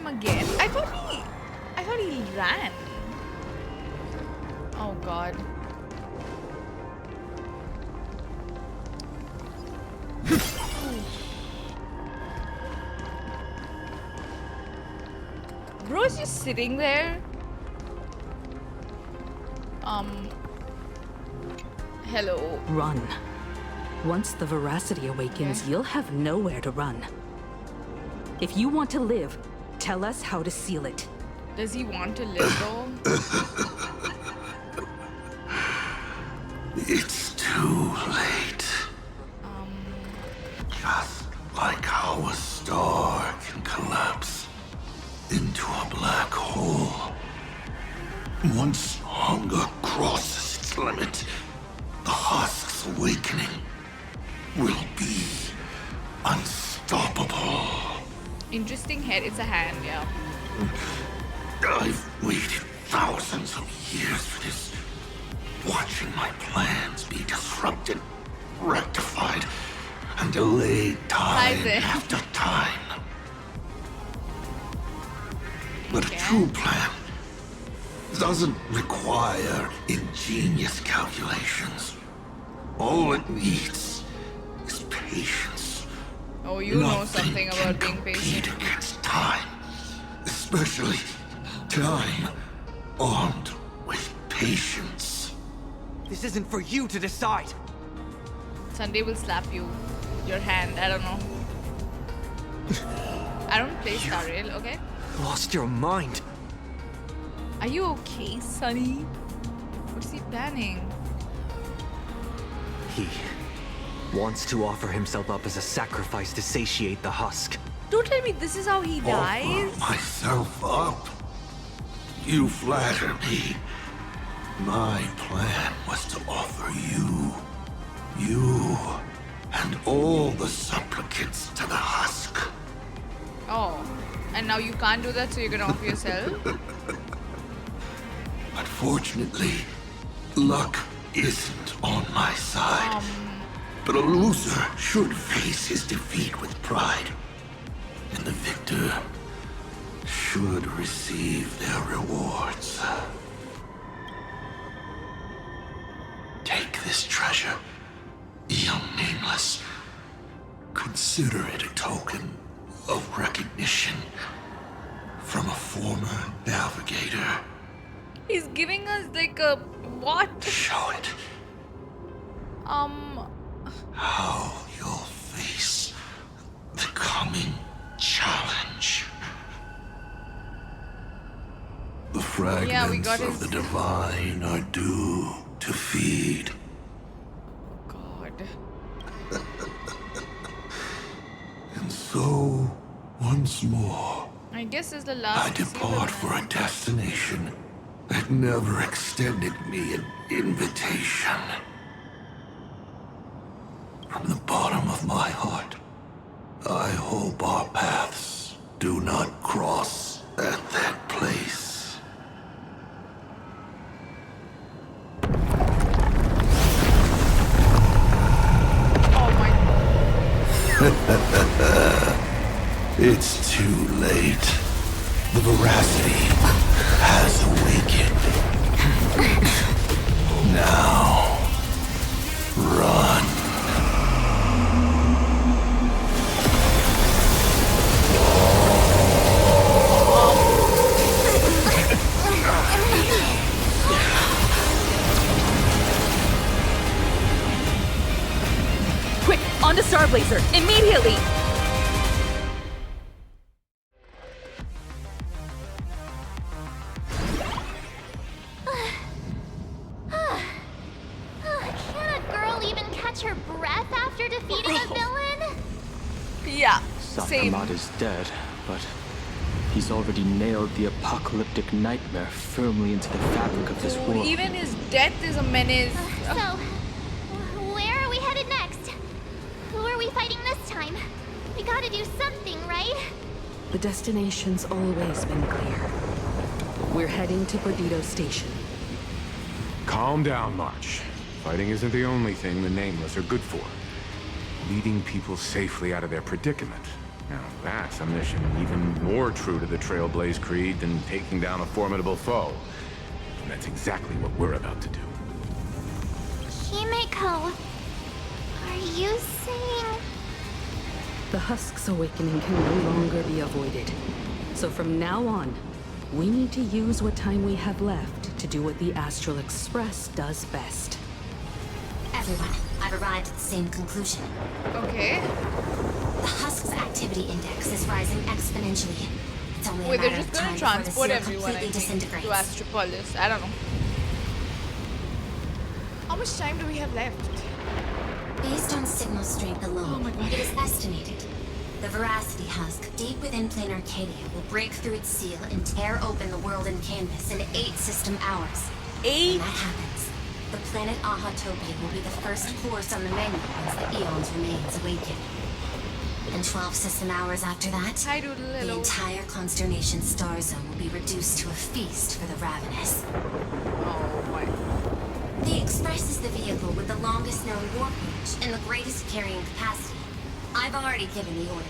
him again? I thought he ran. Oh god. Bro's just sitting there. Hello. Run. Once the veracity awakens, you'll have nowhere to run. If you want to live, tell us how to seal it. Does he want to live though? It's too late. Just like how a star can collapse into a black hole. Once hunger crosses its limit, the husk's awakening will be unstoppable. Interesting head. It's a hand, yeah. I've waited thousands of years for this, watching my plans be disrupted, rectified, and delayed time after time. But a true plan doesn't require ingenious calculations. All it needs is patience. Oh, you know something about being patient. Nothing can compete against time, especially time armed with patience. This isn't for you to decide. Sunday will slap you. Your hand, I don't know. I don't play Starrail, okay? Lost your mind. Are you okay, Sunny? What's he planning? He wants to offer himself up as a sacrifice to satiate the husk. Don't tell me this is how he dies. Offer myself up? You flatter me. My plan was to offer you, and all the supplicants to the husk. Oh, and now you can't do that, so you're gonna offer yourself? Unfortunately, luck isn't on my side. But a loser should face his defeat with pride. And the victor should receive their rewards. Take this treasure, young nameless. Consider it a token of recognition from a former navigator. He's giving us like a what? Show it. How you'll face the coming challenge. The fragments of the divine are due to feed. God. And so, once more, I guess it's the last. I depart for a destination that never extended me an invitation. From the bottom of my heart, I hope our paths do not cross at that place. Oh my. It's too late. The veracity has awakened. Now, run. Quick, on to Starblazer, immediately! Can a girl even catch her breath after defeating a villain? Yeah, same. Sakamat is dead, but he's already nailed the apocalyptic nightmare firmly into the fabric of this world. Even his death is a menace. So, where are we headed next? Who are we fighting this time? We gotta do something, right? The destination's always been clear. We're heading to Perdido Station. Calm down, March. Fighting isn't the only thing the Nameless are good for. Leading people safely out of their predicament Now that's a mission even more true to the Trailblaze creed than taking down a formidable foe. And that's exactly what we're about to do. Himeko, are you saying... The Husk's awakening can no longer be avoided. So from now on, we need to use what time we have left to do what the Astral Express does best. Everyone, I've arrived at the same conclusion. Okay. The Husk's activity index is rising exponentially. It's only Wait, a they're matter just of gonna time before transport the seal everyone, I completely think, disintegrates. to Astropolis. I don't know. How much time do we have left? Based on signal strength alone, it is estimated the Veracity Husk deep within PLANARCADIA will break through its seal and tear open the world and canvas in 8 system hours. 8? When that happens, the planet Ahatopia will be the first force on the menu once the Eons remains awakened. And 12 system hours after that, Hi, Doodle. the Hello. entire Consternation star zone will be reduced to a feast for the ravenous. Oh my. The Express is the vehicle with the longest known warp range and the greatest carrying capacity. I've already given the order.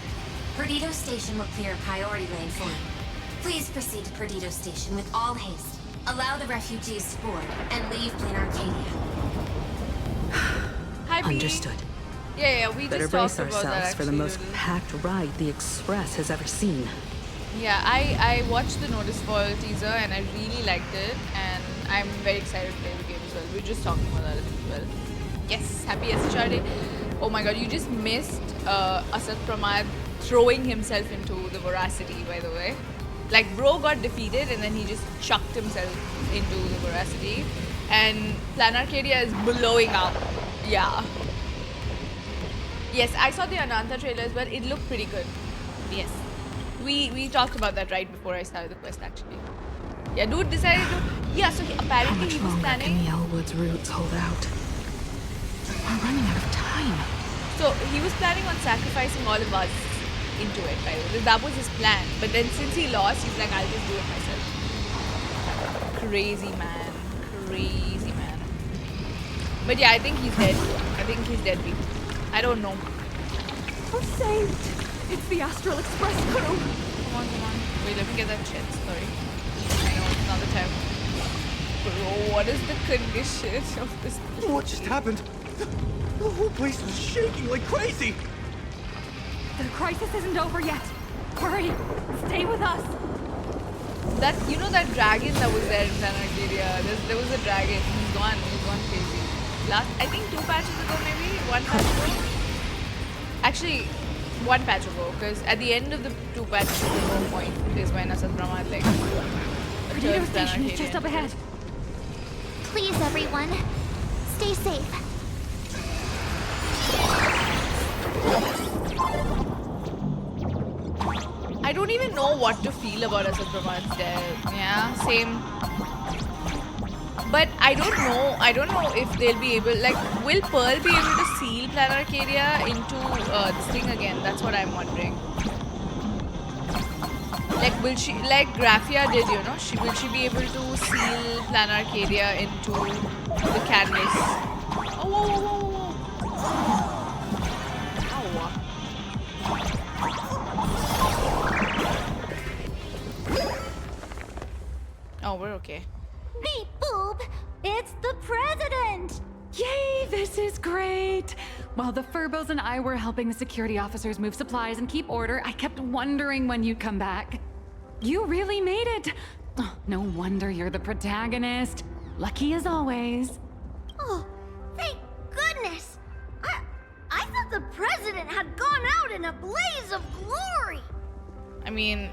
Perdido Station will clear a priority lane for you. Please proceed to Perdido Station with all haste. Allow the refugees to board and leave PLANARCADIA. Hi, B. Understood. Yeah, we Better just brace talked about that ourselves for the actually, most Doodle. packed ride the Express has ever seen. Yeah, I watched the Notice Fall teaser and I really liked it, and I'm very excited to play the game as well. We were just talking about that as well. Yes, happy HSR day. Oh my god, you just missed Asad Pramad throwing himself into the Veracity, by the way. Like, bro got defeated and then he just chucked himself into the Veracity. And PLANARCADIA is blowing up. Yeah. Yes, I saw the Ananta trailer as well. It looked pretty good. Yes. We talked about that right before I started the quest, actually. Yeah, dude decided to... Yeah, so How apparently much he was longer planning... can the Elwood's roots hold out? We're running out of time. So he was planning on sacrificing all of us into it, by the way. That was his plan. But then since he lost, he's like, I'll just do it myself. Crazy man. Crazy man. But yeah, I think he's dead. I think he's dead, people. I don't know. We're saved! It's the Astral Express crew! Come on, come on. Wait, let me get that chest. Sorry. I know, it's not the time. Bro, what is the condition of this place? What just happened? The whole place was shaking like crazy! The crisis isn't over yet. Hurry! Stay with us! That, you know that dragon that was there in PLANARCADIA? There was a dragon. He's gone crazy. Last, I think 2 patches ago maybe? 1 patch ago? Actually, 1 patch ago, because at the end of the 2 patches ago point is when Asad Pramad like Perdido Station is just up ahead. Please, everyone, stay safe. I don't even know what to feel about Asad Pramad's death. Yeah, same. But I don't know if they'll be able, like, will Pearl be able to seal PLANARCADIA into this thing again? That's what I'm wondering. Like, will she, like Graphia did, you know, will she be able to seal PLANARCADIA into the canvas? Oh, whoa, whoa, whoa, whoa. Ow. Oh, we're okay. Beep boop! It's the president! Yay, this is great! While the Furbos and I were helping the security officers move supplies and keep order, I kept wondering when you'd come back. You really made it! Oh, no wonder you're the protagonist. Lucky as always. Oh, thank goodness! I thought the president had gone out in a blaze of glory! I mean,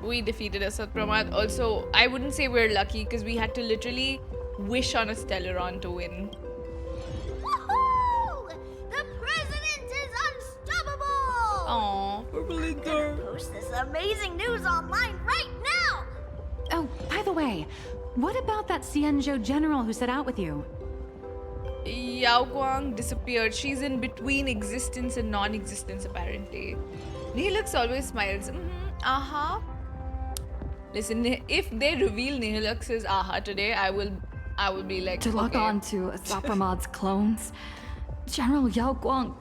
we defeated Asad Pramad. Also, I wouldn't say we're lucky because we had to literally wish on a Stellaron to win. Woohoo! The president is unstoppable! Aww, Purple Inter. Post this amazing news online right now! Oh, by the way, what about that Xianzhou general who set out with you? Yao Guang disappeared. She's in between existence and non-existence apparently. Nihilux always smiles. Aha. Listen, if they reveal Nihilux as Aha today, I will be like, To lock okay. on to Asapramad's clones, General Yao Guang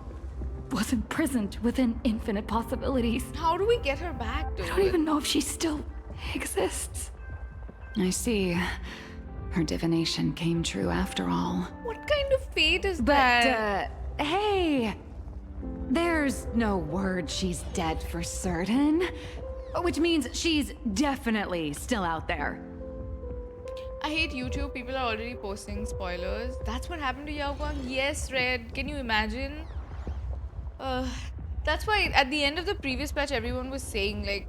was imprisoned within infinite possibilities. How do we get her back, dude? I don't even know if she still exists. I see. Her divination came true after all. What kind of fate is that? Hey! There's no word she's dead for certain. Which means she's definitely still out there. I hate YouTube. People are already posting spoilers. That's what happened to Yao Guang? Yes, Red. Can you imagine? That's why at the end of the previous patch, everyone was saying, like,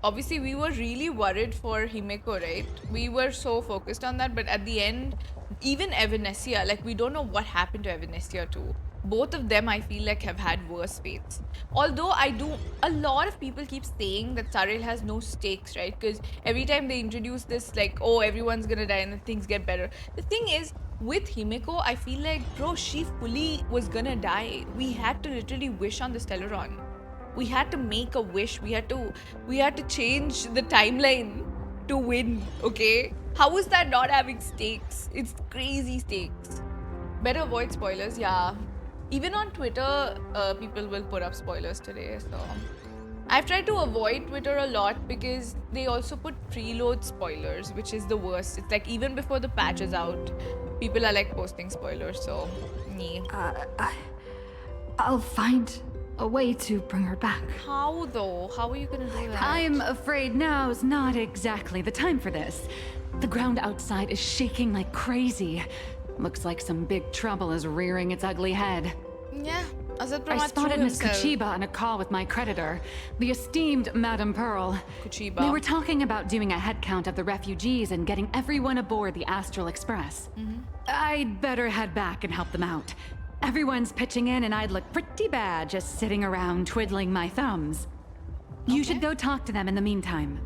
obviously we were really worried for Himeko, right? We were so focused on that, but at the end, even Evanescia, like, we don't know what happened to Evanescia too. Both of them, I feel like, have had worse fates. Although a lot of people keep saying that Starrail has no stakes, right? Because every time they introduce this, like, oh, everyone's gonna die and then things get better. The thing is, with Himeko, I feel like, bro, she fully was gonna die. We had to literally wish on the Stellaron. We had to make a wish. We had to change the timeline to win, okay? How is that not having stakes? It's crazy stakes. Better avoid spoilers, yeah. Even on Twitter, people will put up spoilers today, so... I've tried to avoid Twitter a lot because they also put preload spoilers, which is the worst. It's like even before the patch is out, people are like posting spoilers, so... Yeah. I'll find a way to bring her back. How though? How are you gonna do that? I'm afraid now's not exactly the time for this. The ground outside is shaking like crazy. Looks like some big trouble is rearing its ugly head. Yeah, I spotted Miss Kuchiba on a call with my creditor, the esteemed Madame Pearl. Kuchiba. They were talking about doing a head count of the refugees and getting everyone aboard the Astral Express. I'd better head back and help them out. Everyone's pitching in and I'd look pretty bad just sitting around twiddling my thumbs. You should go talk to them in the meantime.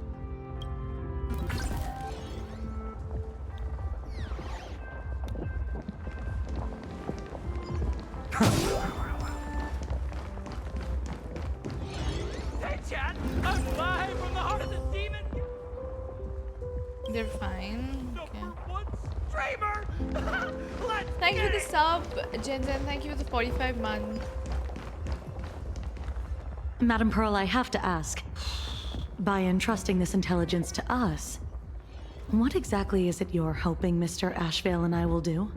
Hey, Chad! I'm live from the heart of the demon! They're fine. Okay. Streamer! Thank you for the sub, Jensen. Thank you for the 45 months. Madam Pearl, I have to ask. By entrusting this intelligence to us, what exactly is it you're hoping Mr. Ashvale and I will do?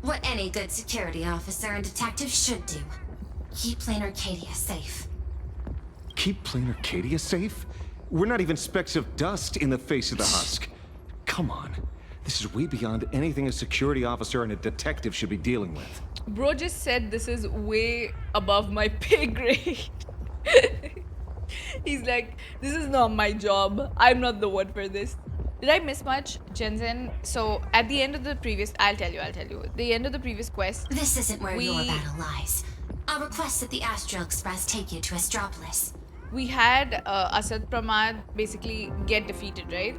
What any good security officer and detective should do. Keep PLANARCADIA safe. Keep PLANARCADIA safe? We're not even specks of dust in the face of the husk. Come on. This is way beyond anything a security officer and a detective should be dealing with. Bro just said this is way above my pay grade. He's like, this is not my job. I'm not the one for this. Did I miss much, Jensen? So at the end of the previous, I'll tell you. The end of the previous quest. This isn't where your battle lies. I'll request that the Astral Express take you to Astropolis. We had Asad Pramad basically get defeated, right?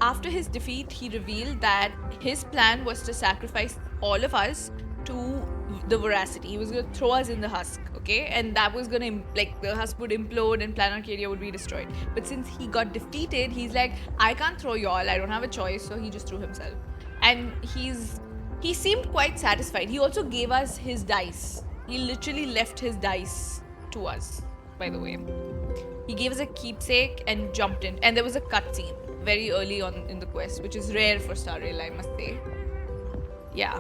After his defeat, he revealed that his plan was to sacrifice all of us to the Veracity. He was going to throw us in the husk, okay? And that was going to, like, the husk would implode and PLANARCADIA would be destroyed. But since he got defeated, he's like, I can't throw y'all, I don't have a choice, so he just threw himself. And he seemed quite satisfied. He also gave us his dice. He literally left his dice to us, by the way. He gave us a keepsake and jumped in. And there was a cutscene very early on in the quest, which is rare for Starrail, I must say. Yeah,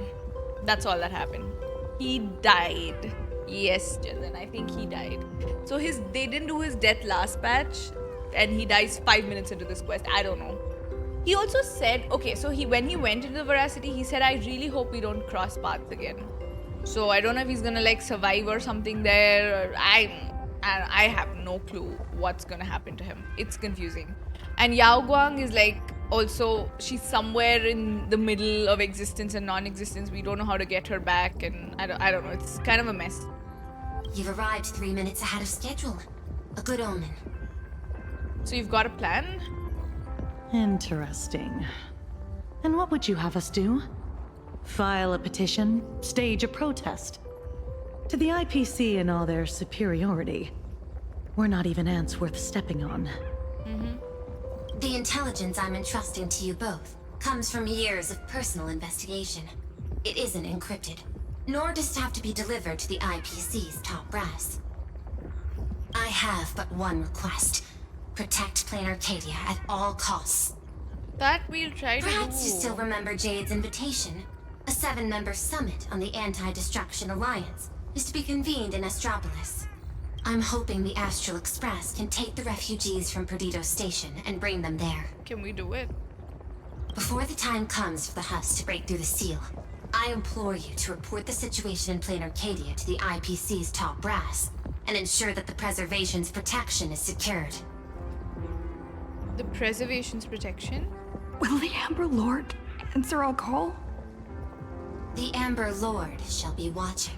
that's all that happened. He died. Yes, Jensen, I think he died. So they didn't do his death last patch, and he dies 5 minutes into this quest. I don't know. He also said, okay, so when he went into the Veracity, he said, I really hope we don't cross paths again. So I don't know if he's gonna like survive or something there, or I have no clue what's gonna happen to him. It's confusing. And Yao Guang is like, also, she's somewhere in the middle of existence and non-existence. We don't know how to get her back, and I don't know. It's kind of a mess. You've arrived 3 minutes ahead of schedule. A good omen. So you've got a plan? Interesting. And what would you have us do? File a petition? Stage a protest? To the IPC and all their superiority, we're not even ants worth stepping on. The intelligence I'm entrusting to you both comes from years of personal investigation. It isn't encrypted. nor does it have to be delivered to the IPC's top brass. I have but one request. Protect PLANARCADIA at all costs. That we'll try to do. Perhaps you still remember Jade's invitation. A 7-member summit on the Anti-Destruction Alliance is to be convened in Astropolis. I'm hoping the Astral Express can take the refugees from Perdido Station and bring them there. Can we do it? Before the time comes for the Husk to break through the seal, I implore you to report the situation in PLANARCADIA to the IPC's top brass and ensure that the preservation's protection is secured. The preservation's protection? Will the Amber Lord answer our call? The Amber Lord shall be watching.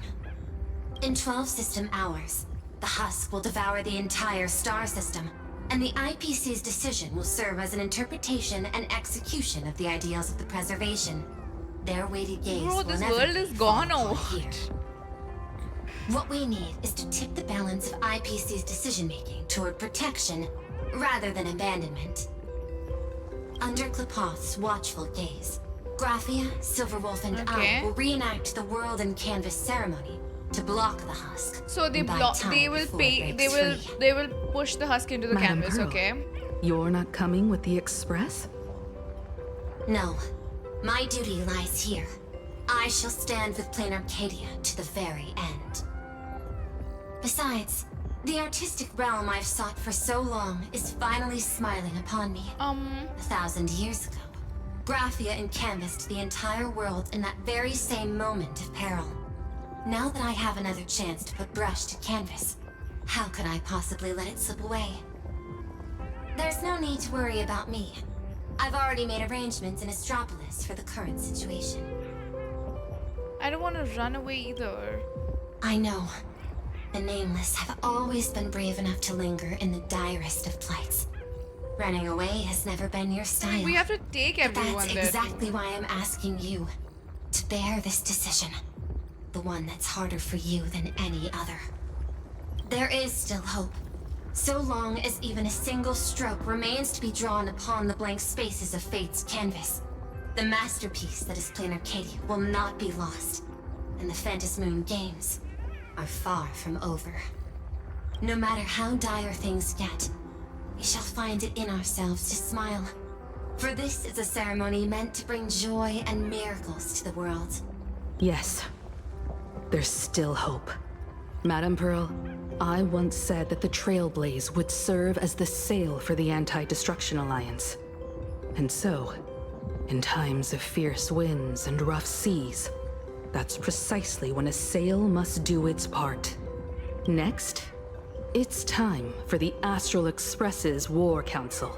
In 12 system hours, the Husk will devour the entire star system, and the IPC's decision will serve as an interpretation and execution of the ideals of the preservation. Their weighted gaze Bro, will this never world is gone or here. What we need is to tip the balance of IPC's decision-making toward protection rather than abandonment. Under Klapoth's watchful gaze, Graphia, Silverwolf, and I will reenact the World and Canvas ceremony to block the Husk. So they will push the Husk into the Madam canvas, Pearl, okay? You're not coming with the Express? No. My duty lies here. I shall stand with PLANARCADIA to the very end. Besides, the artistic realm I've sought for so long is finally smiling upon me. 1,000 years ago, Graphia encanvassed the entire world in that very same moment of peril. Now that I have another chance to put brush to canvas, how could I possibly let it slip away? There's no need to worry about me. I've already made arrangements in Astropolis for the current situation. I don't want to run away either. I know. The Nameless have always been brave enough to linger in the direst of plights. Running away has never been your style. We have to take everyone That's there. exactly why I'm asking you to bear this decision. The one that's harder for you than any other. There is still hope. So long as even a single stroke remains to be drawn upon the blank spaces of Fate's canvas, the masterpiece that is PLANARCADIA will not be lost, and the Phantasmoon Games are far from over. No matter how dire things get, we shall find it in ourselves to smile. For this is a ceremony meant to bring joy and miracles to the world. Yes. There's still hope. Madam Pearl, I once said that the Trailblaze would serve as the sail for the Anti-Destruction Alliance. And so, in times of fierce winds and rough seas, that's precisely when a sail must do its part. Next, it's time for the Astral Express's War Council.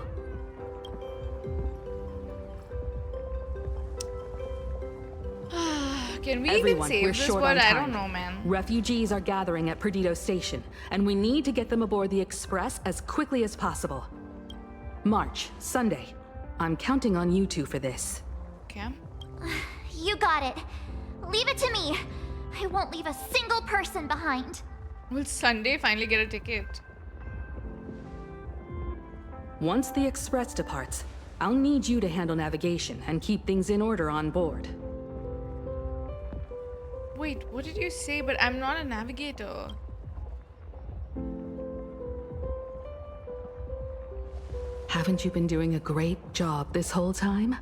Can we Everyone, even we're save this short world? on I time. don't know, man. Refugees are gathering at Perdido Station, and we need to get them aboard the Express as quickly as possible. March, Sunday. I'm counting on you two for this. Okay. You got it. Leave it to me. I won't leave a single person behind. Will Sunday finally get a ticket? Once the Express departs, I'll need you to handle navigation and keep things in order on board. Wait, what did you say? But I'm not a navigator. Haven't you been doing a great job this whole time?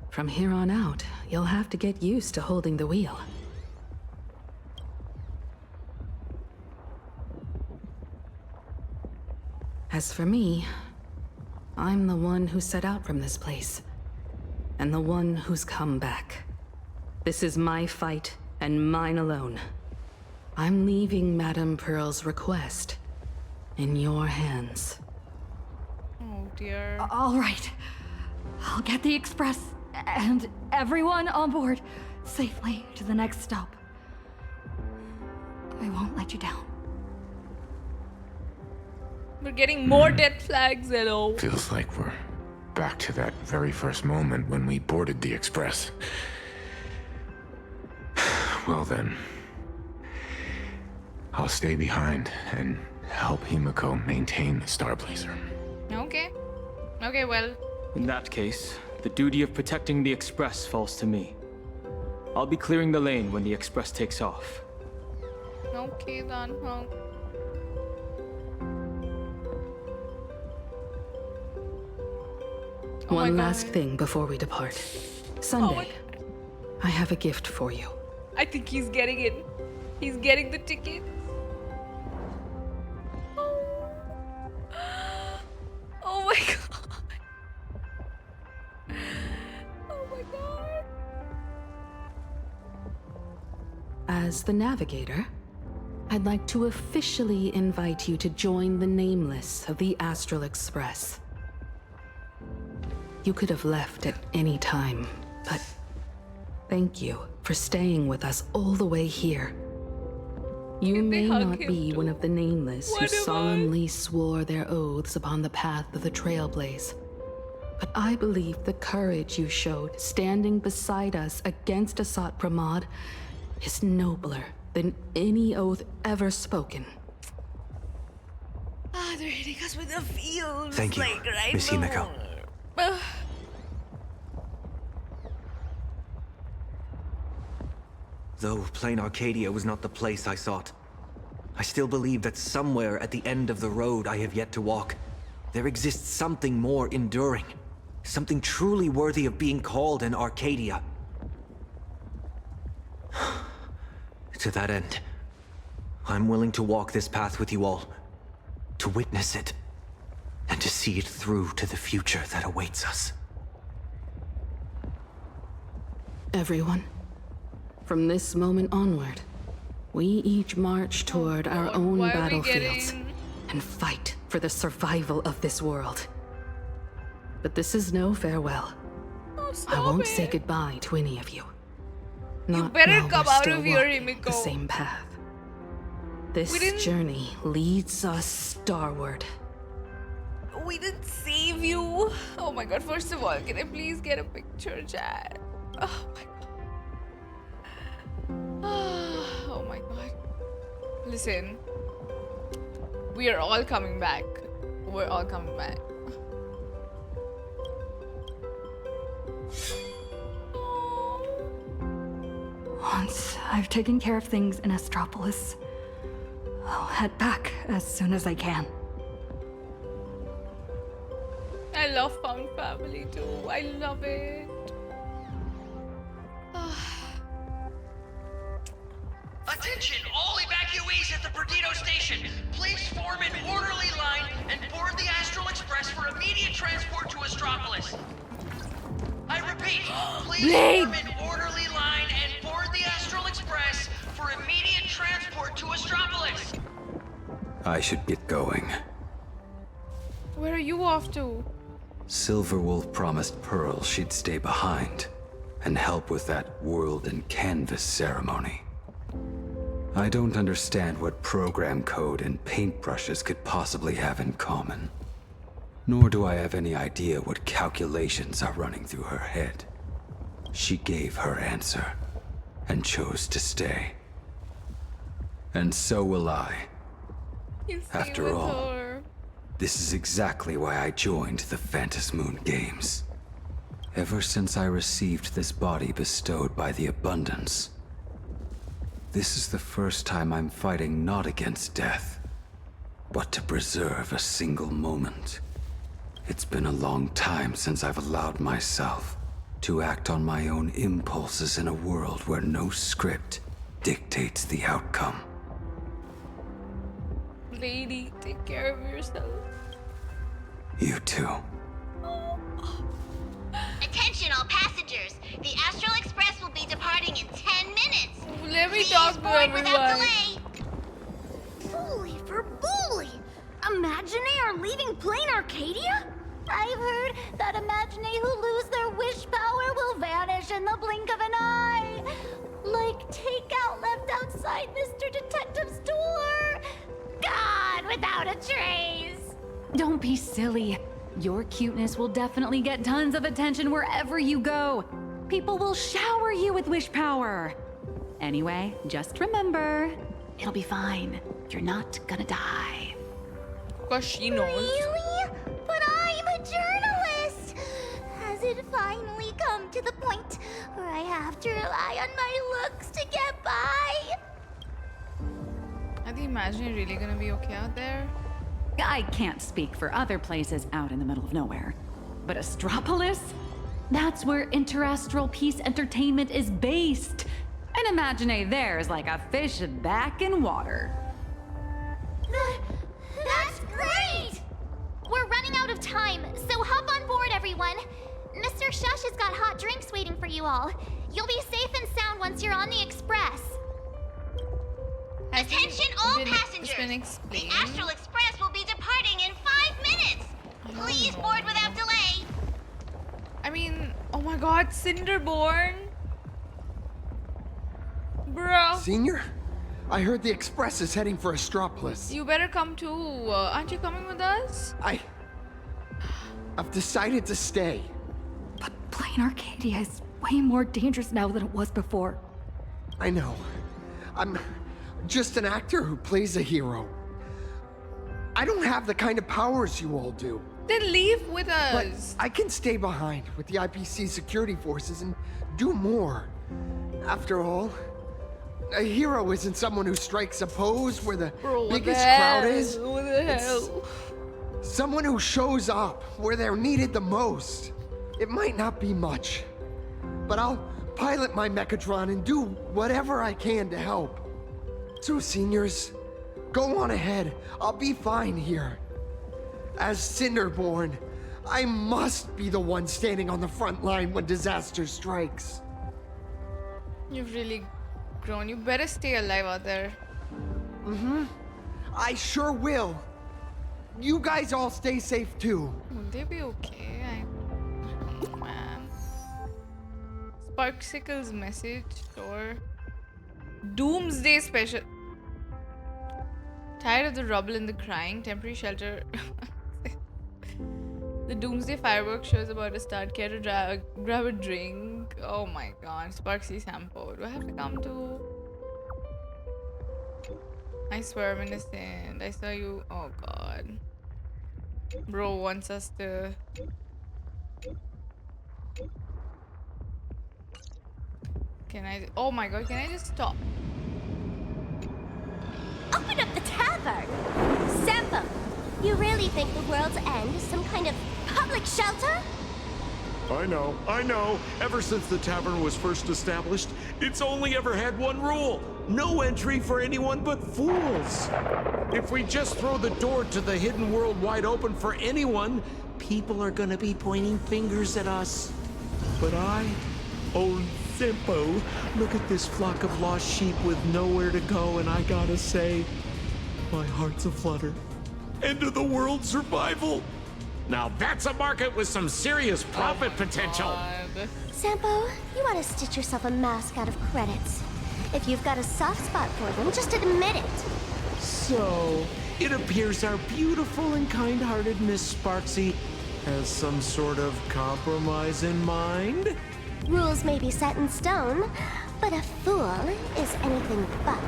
From here on out, you'll have to get used to holding the wheel. As for me, I'm the one who set out from this place, and the one who's come back. This is my fight, and mine alone. I'm leaving Madame Pearl's request in your hands. Oh dear. All right. I'll get the Express and everyone on board safely to the next stop. I won't let you down. We're getting more death flags, hello. Feels like we're back to that very first moment when we boarded the Express. Well then, I'll stay behind and help Himiko maintain the Star Blazer. Okay. Okay, well. In that case, the duty of protecting the Express falls to me. I'll be clearing the lane when the express takes off. Okay then, huh? One last thing before we depart. Sunday, I have a gift for you. I think he's getting it. He's getting the ticket. Oh my god. Oh my god. As the navigator, I'd like to officially invite you to join the Nameless of the Astral Express. You could have left at any time, but thank you for staying with us all the way here. You may not be one of the Nameless who solemnly swore their oaths upon the path of the Trailblaze, but I believe the courage you showed standing beside us against Asat Pramod is nobler than any oath ever spoken. Ah, they're hitting us with the feels. Thank you, like, right Miss Himeko. Though PLANARCADIA was not the place I sought, I still believe that somewhere at the end of the road I have yet to walk, there exists something more enduring, something truly worthy of being called an Arcadia. To that end, I'm willing to walk this path with you all, to witness it, and to see it through to the future that awaits us. Everyone, from this moment onward, we each march toward our own battlefields and fight for the survival of this world. But this is no farewell. I won't say goodbye to any of you. Not better while come we're out still of here, walking the Himeko. same path. This journey leads us starward. We didn't save you. Oh my god, first of all, can I please get a picture, chat? Oh my god. Oh my god. Listen. We are all coming back. We're all coming back. Once I've taken care of things in Astropolis, I'll head back as soon as I can. I love found family too. I love it. Attention, all evacuees at the Perdido station. Please form an orderly line and board the Astral Express for immediate transport to Astropolis. I repeat, please form an orderly line and board the Astral Express for immediate transport to Astropolis. I should get going. Where are you off to? Silverwolf promised Pearl she'd stay behind and help with that world and canvas ceremony. I don't understand what program code and paintbrushes could possibly have in common. Nor do I have any idea what calculations are running through her head. She gave her answer and chose to stay. And so will I. After all, this is exactly why I joined the Phantasmoon Games. Ever since I received this body bestowed by the Abundance, this is the first time I'm fighting not against death, but to preserve a single moment. It's been a long time since I've allowed myself to act on my own impulses in a world where no script dictates the outcome. Lady, take care of yourself. You too. Attention all passengers. The Astral Express will be departing in 10 minutes. Let me Please talk to board without everyone. delay. Bully for bully! Imaginary are leaving PLANARCADIA? I've heard that Imaginary who lose their wish power will vanish in the blink of an eye. Like takeout left outside Mr. Detective's door. God, without a trace. Don't be silly. Your cuteness will definitely get tons of attention wherever you go. People will shower you with wish power. Anyway, just remember, it'll be fine. You're not gonna die. Of course she knows. Really? But I'm a journalist. Has it finally come to the point where I have to rely on my looks to get by. Are the Imaginary really gonna be okay out there? I can't speak for other places out in the middle of nowhere. But Astropolis? That's where Interastral Peace Entertainment is based. And Imaginary there is like a fish back in water. That's great! We're running out of time, so hop on board, everyone. Mr. Shush has got hot drinks waiting for you all. You'll be safe and sound once you're on the express. Attention all passengers! The Astral Express will be departing in 5 minutes! Please board without delay! I mean, oh my god, Cinderborn! Bro. Senior? I heard the express is heading for Astropolis. You better come too. Aren't you coming with us? I've decided to stay. But PLANARCADIA is way more dangerous now than it was before. I know. I'm just an actor who plays a hero. I don't have the kind of powers you all do. Then leave with But us. I can stay behind with the IPC security forces and do more. After all, a hero isn't someone who strikes a pose where the biggest crowd is. What the hell? Someone who shows up where they're needed the most. It might not be much, but I'll pilot my Mechatron and do whatever I can to help. So seniors, go on ahead. I'll be fine here. As Cinderborn, I must be the one standing on the front line when disaster strikes. You've really grown. You better stay alive out there. I sure will. You guys all stay safe too. Will they be okay? Oh, man. Sparksicle's message or Doomsday special. Tired of the rubble and the crying, temporary shelter. The Doomsday fireworks show is about to start. Care to grab a drink? Oh my god. Sparksy Sampo. Do I have to come to? I swear I'm innocent. I saw you. Oh god. Bro wants us to. Can I? Oh my god. Can I just stop? Open up the tavern! Sampo, you really think the world's end is some kind of public shelter? I know. Ever since the tavern was first established, it's only ever had one rule. No entry for anyone but fools. If we just throw the door to the hidden world wide open for anyone, people are gonna be pointing fingers at us. But old Simpo, look at this flock of lost sheep with nowhere to go, and I gotta say, my heart's aflutter. End of the world survival. Now that's a market with some serious profit potential. Sampo, you ought to stitch yourself a mask out of credits. If you've got a soft spot for them, just admit it. So, it appears our beautiful and kind-hearted Miss Sparksy has some sort of compromise in mind? Rules may be set in stone, but a fool is anything but.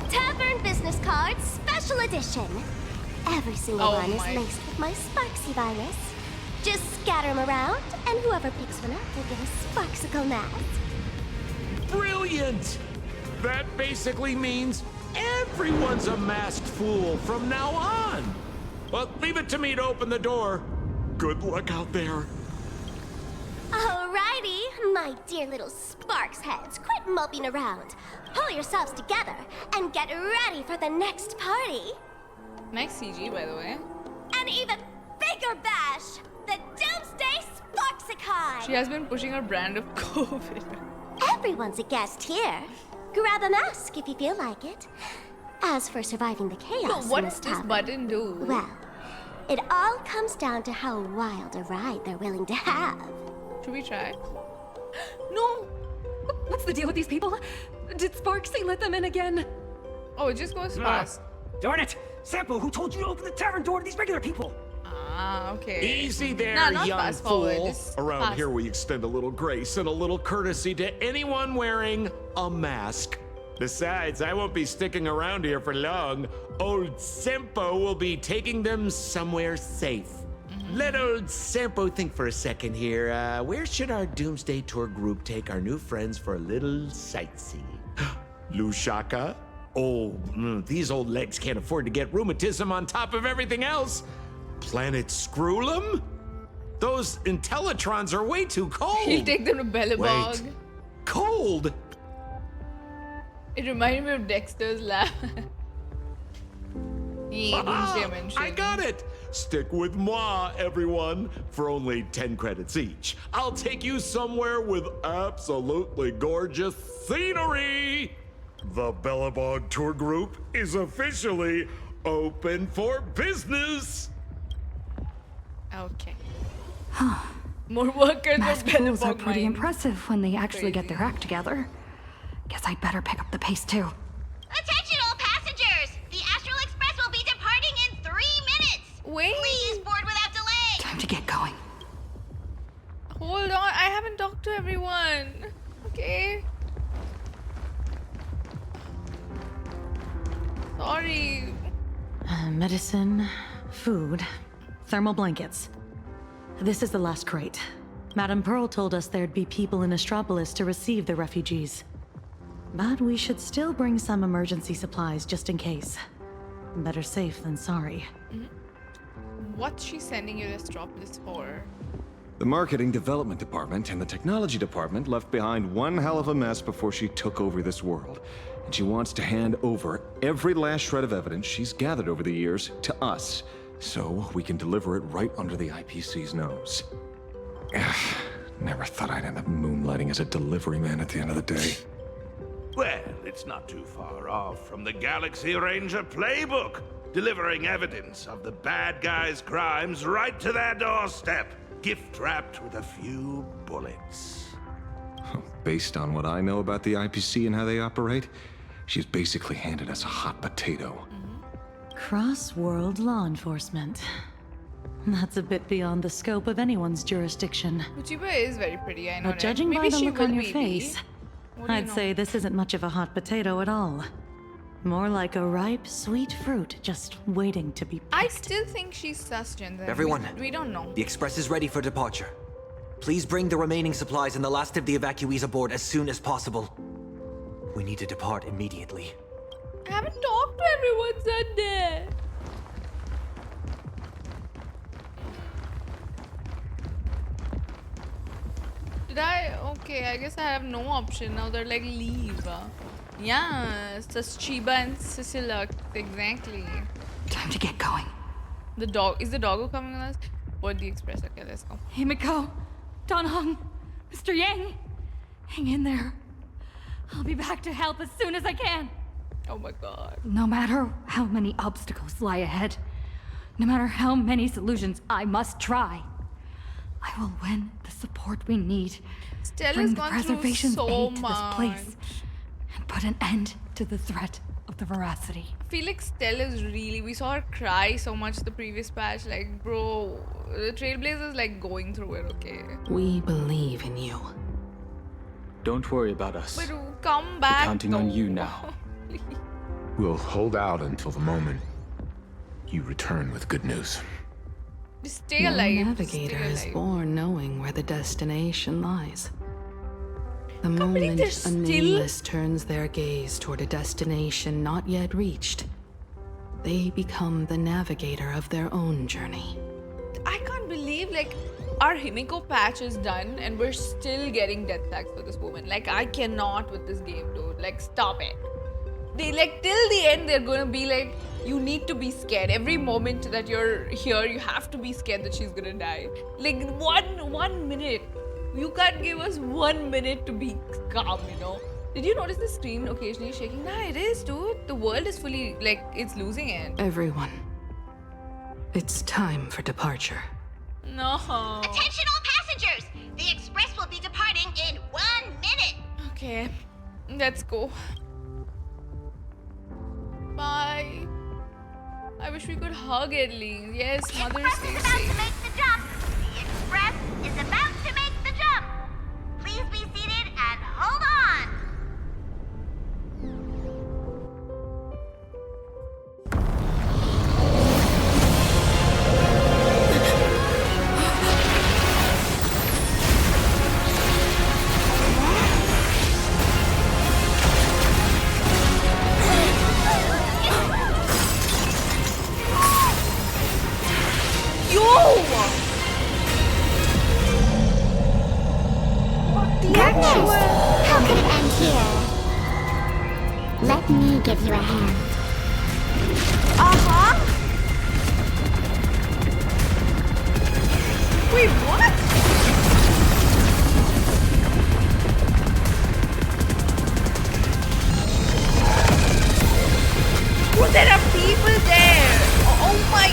Tavern business cards, special edition. Every single one is laced with my Sparksy virus. Just scatter them around, and whoever picks one up will get a Sparksicle mask. Brilliant! That basically means everyone's a masked fool from now on. But leave it to me to open the door. Good luck out there. Alrighty, my dear little Sparks heads, quit moping around. Pull yourselves together and get ready for the next party. Nice CG, by the way. An even bigger bash, the Doomsday Sparksicon! She has been pushing her brand of COVID. Everyone's a guest here. Grab a mask if you feel like it. As for surviving the chaos, But what does this button do? Well, it all comes down to how wild a ride they're willing to have. Should we try? No! What's the deal with these people? Did Sparksy let them in again? Oh, it just goes fast. Darn it! Sampo, who told you to open the tavern door to these regular people? Ah, okay. Easy there, Nah, not young fast fool. forward, just Around fast. here we extend a little grace and a little courtesy to anyone wearing a mask. Besides, I won't be sticking around here for long. Old Simpo will be taking them somewhere safe. let old Sampo think for a second here. Where should our Doomsday Tour group take our new friends for a little sightseeing? Lushaka? Oh, these old legs can't afford to get rheumatism on top of everything else. Planet Screwlum? Those Intellitrons are way too cold. He'll take them to Bellabog. Wait. Cold? It reminded me of Dexter's lab. I got it! Stick with moi, everyone, for only 10 credits each. I'll take you somewhere with absolutely gorgeous scenery! The Bellabog Tour Group is officially open for business! Okay. Huh. More workers Mass of pools are Bellabog pretty mines. impressive when they actually get their act together. Guess I'd better pick up the pace too. Attention all passengers! The Astral Express will be departing in 3 minutes! Wait. Please board without delay! Time to get going. Hold on, I haven't talked to everyone. Okay. Sorry. Medicine, food, thermal blankets. This is the last crate. Madame Pearl told us there'd be people in Astropolis to receive the refugees. But we should still bring some emergency supplies just in case. Better safe than sorry. What's she sending you to Astropolis for? The marketing development department and the technology department left behind one hell of a mess before she took over this world. And she wants to hand over every last shred of evidence she's gathered over the years to us, so we can deliver it right under the IPC's nose. Never thought I'd end up moonlighting as a delivery man at the end of the day. Well, it's not too far off from the Galaxy Ranger playbook, delivering evidence of the bad guys' crimes right to their doorstep, gift-wrapped with a few bullets. Based on what I know about the IPC and how they operate, she's basically handed us a hot potato. Cross-world law enforcement. That's a bit beyond the scope of anyone's jurisdiction. Uchiba is very pretty, I know. But judging by Maybe the she look will on your be. face, What do you I'd know? say this isn't much of a hot potato at all. More like a ripe, sweet fruit just waiting to be picked. I still think she's sus, Jensen. Everyone. We don't know. The Express is ready for departure. Please bring the remaining supplies and the last of the evacuees aboard as soon as possible. We need to depart immediately. I haven't talked to everyone, Sunday. Did I? Okay, I guess I have no option now. They're like, leave. Yeah, it's just Chiba and Cicilla. Exactly. Time to get going. The dog. Is the doggo coming with us? Board the Express. Okay, let's go. Himiko, Don Hong, Mr. Yang, hang in there. I'll be back to help as soon as I can. Oh my god. No matter how many obstacles lie ahead, no matter how many solutions I must try, I will win the support we need. Stella's bring the gone through preservation so aid to much. this place and put an end to the threat of the veracity. I feel like Stella's really. We saw her cry so much the previous patch. Like, bro, the Trailblaze is like going through it, okay? We believe in you. Don't worry about us. But come We're back. counting on you now. We'll hold out until the moment you return with good news. Just stay No alive. navigator Stay is alive. born knowing where the destination lies. The believe moment they're a still- nameless turns their gaze toward a destination not yet reached, they become the navigator of their own journey. I can't believe like our Himiko patch is done and we're still getting death tags for this woman. Like, I cannot with this game, dude. Like, stop it. They like till the end they're gonna be like, you need to be scared. Every moment that you're here, you have to be scared that she's gonna die. Like one minute. You can't give us 1 minute to be calm, you know. Did you notice the screen occasionally shaking? Nah, it is, dude. The world is fully like it's losing it. Everyone, it's time for departure. No. Attention all passengers! The express will be departing in 1 minute! Okay, let's go. Bye. I wish we could hug at least. Yes, Mother, stay Express is about safe. to make the jump! The express is about to make the jump! Please be seated and hold on! actual. How could it end here? Let me give you a hand. Wait, what? Oh, there are people there. Oh my.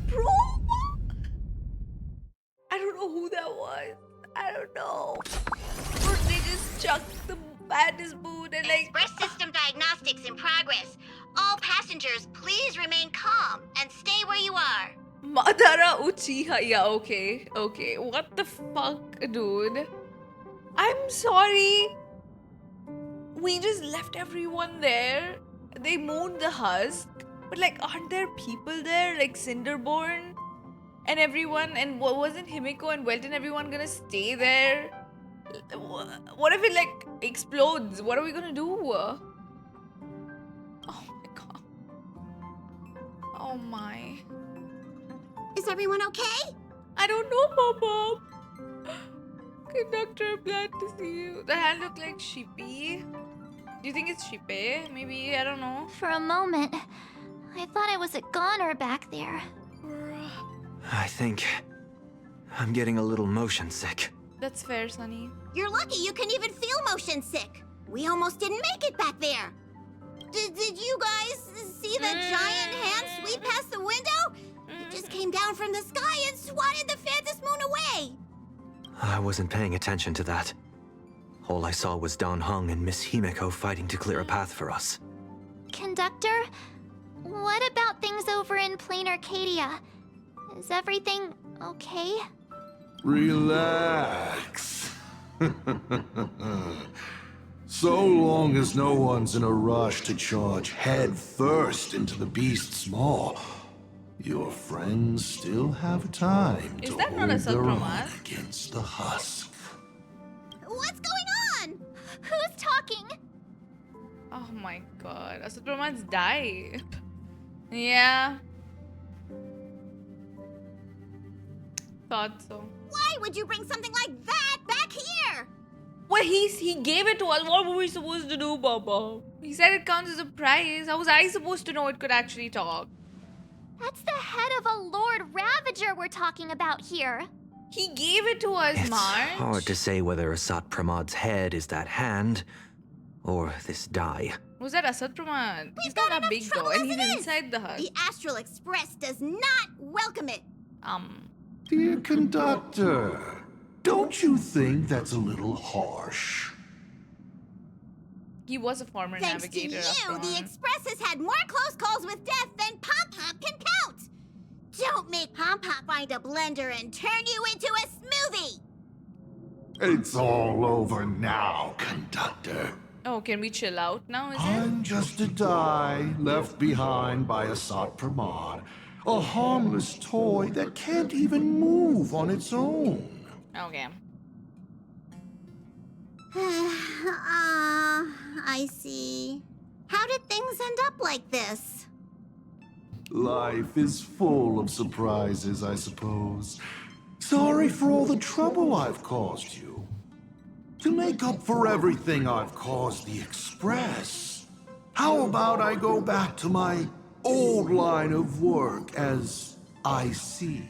Bro. I don't know who that was. I don't know. Bro, they just chucked the baddest boot and like. Express system diagnostics in progress. All passengers, please remain calm and stay where you are. Madara Uchiha. Yeah, okay. Okay. What the fuck, dude? I'm sorry. We just left everyone there. They mooned the husk. But like, aren't there people there? Like Cinderborn and everyone? And wasn't Himiko and Welt and everyone gonna stay there? What if it like explodes? What are we gonna do? Oh my god. Oh my. Is everyone okay? I don't know, Papa. Conductor, glad to see you. The hand looked like sheepy. Do you think it's sheepy? Maybe, I don't know. For a moment, I thought I was a goner back there. I think I'm getting a little motion sick. That's fair, Sunny. You're lucky you can even feel motion sick. We almost didn't make it back there. Did you guys see the giant hand sweep past the window? It just came down from the sky and swatted the Phantom Moon away. I wasn't paying attention to that. All I saw was Don Hung and Miss Himiko fighting to clear a path for us. Conductor, what about things over in PLANARCADIA? Is everything okay? Relax. So long as no one's in a rush to charge head first into the beast's maw, your friends still have time to hold their own against the husk. What's going on? Who's talking? Oh my god. Asad Brahmans die. Yeah. Thought so. Why would you bring something like that back here? Well, he gave it to us. What were we supposed to do, Baba? He said it counts as a prize. How was I supposed to know it could actually talk? That's the head of a Lord Ravager we're talking about here. He gave it to us, It's Marge. hard to say whether Asat Pramad's head is that hand or this die. Was that Asad Pramad? He's not that big though, and he's inside the husk. The Astral Express does not welcome it. Dear conductor, don't you think that's a little harsh? He was a former Thanks navigator. to you, the Express has had more close calls with death than Pop Pop can count. Don't make Pop Pop find a blender and turn you into a smoothie. It's all over now, conductor. Oh, can we chill out now, is it? I'm just a die left behind by Asat Pramad, a harmless toy that can't even move on its own. Okay. I see. How did things end up like this? Life is full of surprises, I suppose. Sorry for all the trouble I've caused you. To make up for everything I've caused the Express, how about I go back to my old line of work as IC?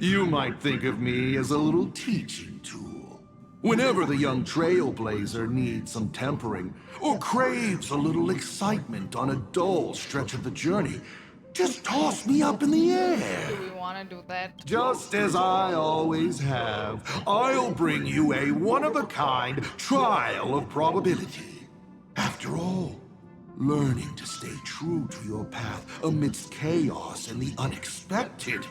You might think of me as a little teaching tool. Whenever the young Trailblazer needs some tempering, or craves a little excitement on a dull stretch of the journey, just toss me up in the air. Do we want to do that? Just as I always have, I'll bring you a one-of-a-kind trial of probability. After all, learning to stay true to your path amidst chaos and the unexpected,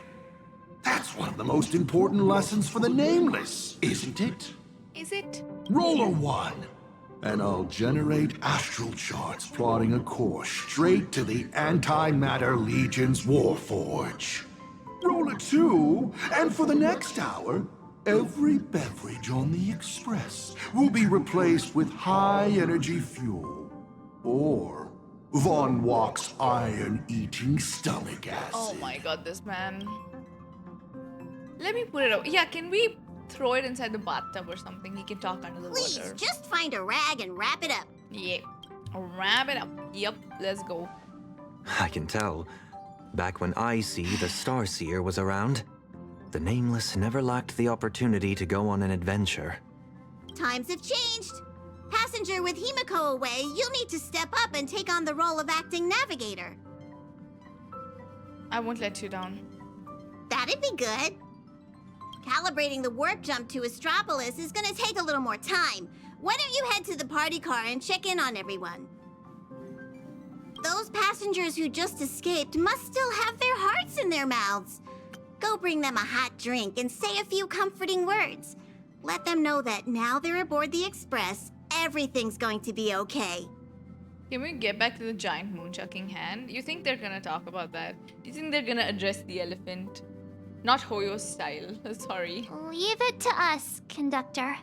that's one of the most important lessons for the Nameless, isn't it? Is it? Roll a 1, and I'll generate astral charts plotting a course straight to the Antimatter Legion's Warforge. Roll a 2, and for the next hour, every beverage on the Express will be replaced with high-energy fuel, or Von Walk's iron-eating stomach acid. Oh my god, this man. Let me put it out. Yeah, can we throw it inside the bathtub or something? He can talk under the Please, water. just find a rag and wrap it up. Yeah. Wrap it up. Yep, let's go. I can tell. Back when I see the Starseer was around, the Nameless never lacked the opportunity to go on an adventure. Times have changed. Passenger with Himiko away, you'll need to step up and take on the role of acting navigator. I won't let you down. That'd be good. Calibrating the warp jump to Astropolis is gonna take a little more time. Why don't you head to the party car and check in on everyone? Those passengers who just escaped must still have their hearts in their mouths. Go bring them a hot drink and say a few comforting words. Let them know that now they're aboard the Express, everything's going to be okay. Can we get back to the giant moon-chucking hand? You think they're gonna talk about that? Do you think they're gonna address the elephant? Not Hoyo style, sorry. Leave it to us, conductor.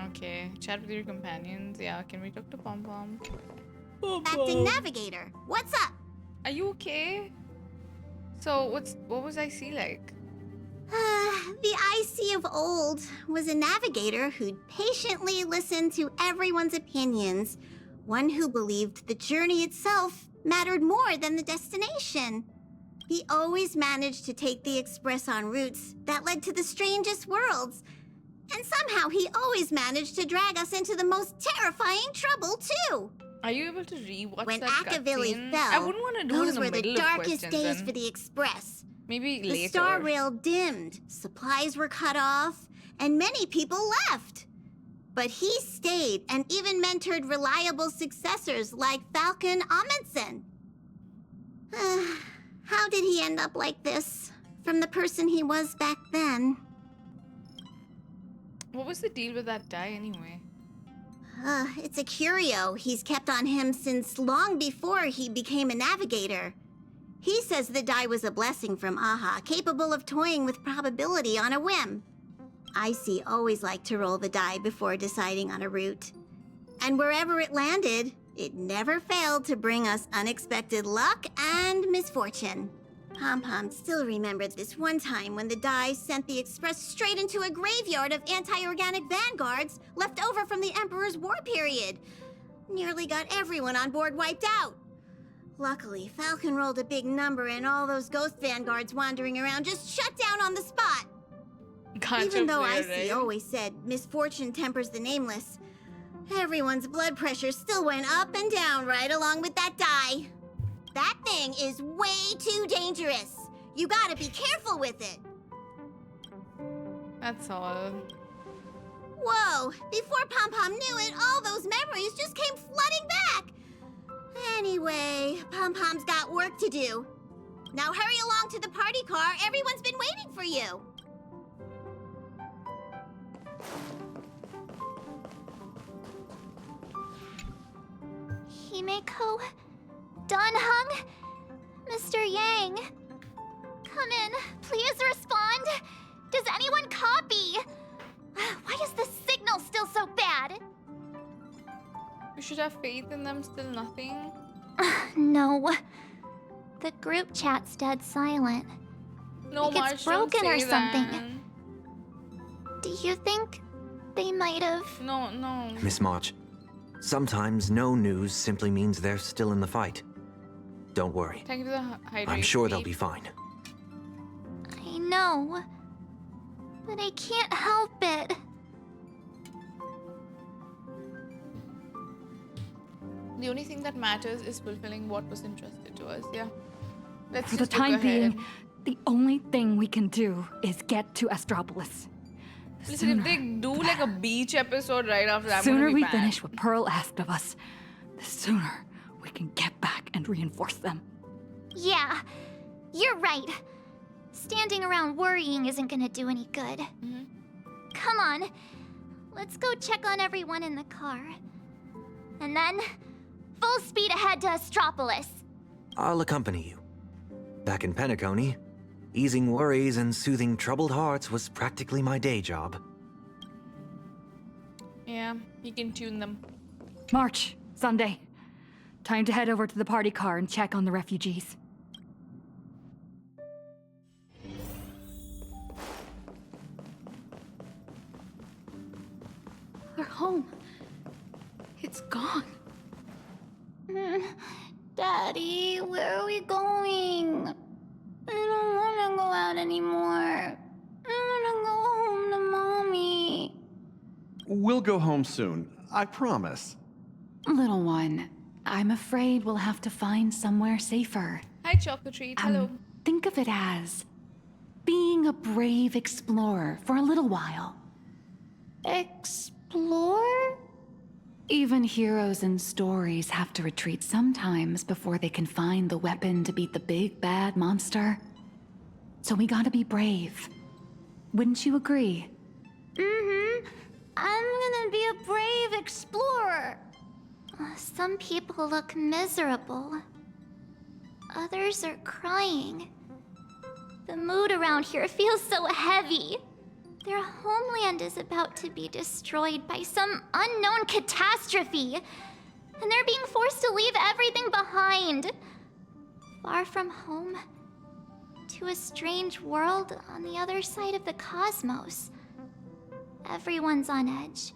Okay, chat with your companions. Yeah, can we talk to Pom Pom? Acting navigator, what's up? Are you okay? So what was IC like? The IC of old was a navigator who'd patiently listen to everyone's opinions, one who believed the journey itself mattered more than the destination. He always managed to take the Express on routes that led to the strangest worlds, and somehow he always managed to drag us into the most terrifying trouble, too. Are you able to rewatch when that Akavili cutscene? fell, I wouldn't want to do it in those the were the middle of darkest questions days then. for the Express. Maybe The later. Star Rail dimmed, supplies were cut off, and many people left. But he stayed and even mentored reliable successors like Falcon Amundsen. How did he end up like this? From the person he was back then. What was the deal with that die anyway? It's a curio he's kept on him since long before he became a navigator. He says the die was a blessing from Aha, capable of toying with probability on a whim. Icy always liked to roll the die before deciding on a route. And wherever it landed, it never failed to bring us unexpected luck and misfortune. Pom-Pom still remembered this one time when the die sent the Express straight into a graveyard of anti-organic vanguards left over from the Emperor's war period. Nearly got everyone on board wiped out. Luckily, Falcon rolled a big number and all those ghost vanguards wandering around just shut down on the spot. Even though Icy always said misfortune tempers the nameless, everyone's blood pressure still went up and down right along with that die. That thing is way too dangerous. You gotta be careful with it. That's all. Whoa, before Pom-Pom knew it, all those memories just came flooding back. Anyway, Pom-Pom's got work to do. Now hurry along to the party car. Everyone's been waiting for you. Himeko, Dunhung, Mr. Yang. Come in, please respond. Does anyone copy? Why is the signal still so bad? You should have faith in them, still nothing. No. The group chat's dead silent. No, like it's broken or something. Do you think they might have? No. Miss March, sometimes no news simply means they're still in the fight. Don't worry. Thank you for the hydrate. I'm sure they'll be fine. I know. But I can't help it. The only thing that matters is fulfilling what was entrusted to us, yeah. Let's For the just go time ahead. being, the only thing we can do is get to Astropolis. Listen, if they do like a beach episode right after that, The sooner we bad. finish what Pearl asked of us, the sooner we can get back and reinforce them. Yeah, you're right. Standing around worrying isn't gonna do any good. Come on, let's go check on everyone in the car. And then, full speed ahead to Astropolis. I'll accompany you. Back in Penacony, easing worries and soothing troubled hearts was practically my day job. Yeah, you can tune them. March, Sunday. Time to head over to the party car and check on the refugees. home. It's gone. Daddy, where are we going? I don't want to go out anymore. I want to go home to Mommy. We'll go home soon, I promise. Little one, I'm afraid we'll have to find somewhere safer. Hi, Chocolate Treat. Hello. Think of it as being a brave explorer for a little while. Explore? Even heroes in stories have to retreat sometimes before they can find the weapon to beat the big bad monster. So we gotta be brave. Wouldn't you agree? Mm-hmm. I'm gonna be a brave explorer. Some people look miserable. Others are crying. The mood around here feels so heavy. Their homeland is about to be destroyed by some unknown catastrophe. And they're being forced to leave everything behind. Far from home. To a strange world on the other side of the cosmos. Everyone's on edge.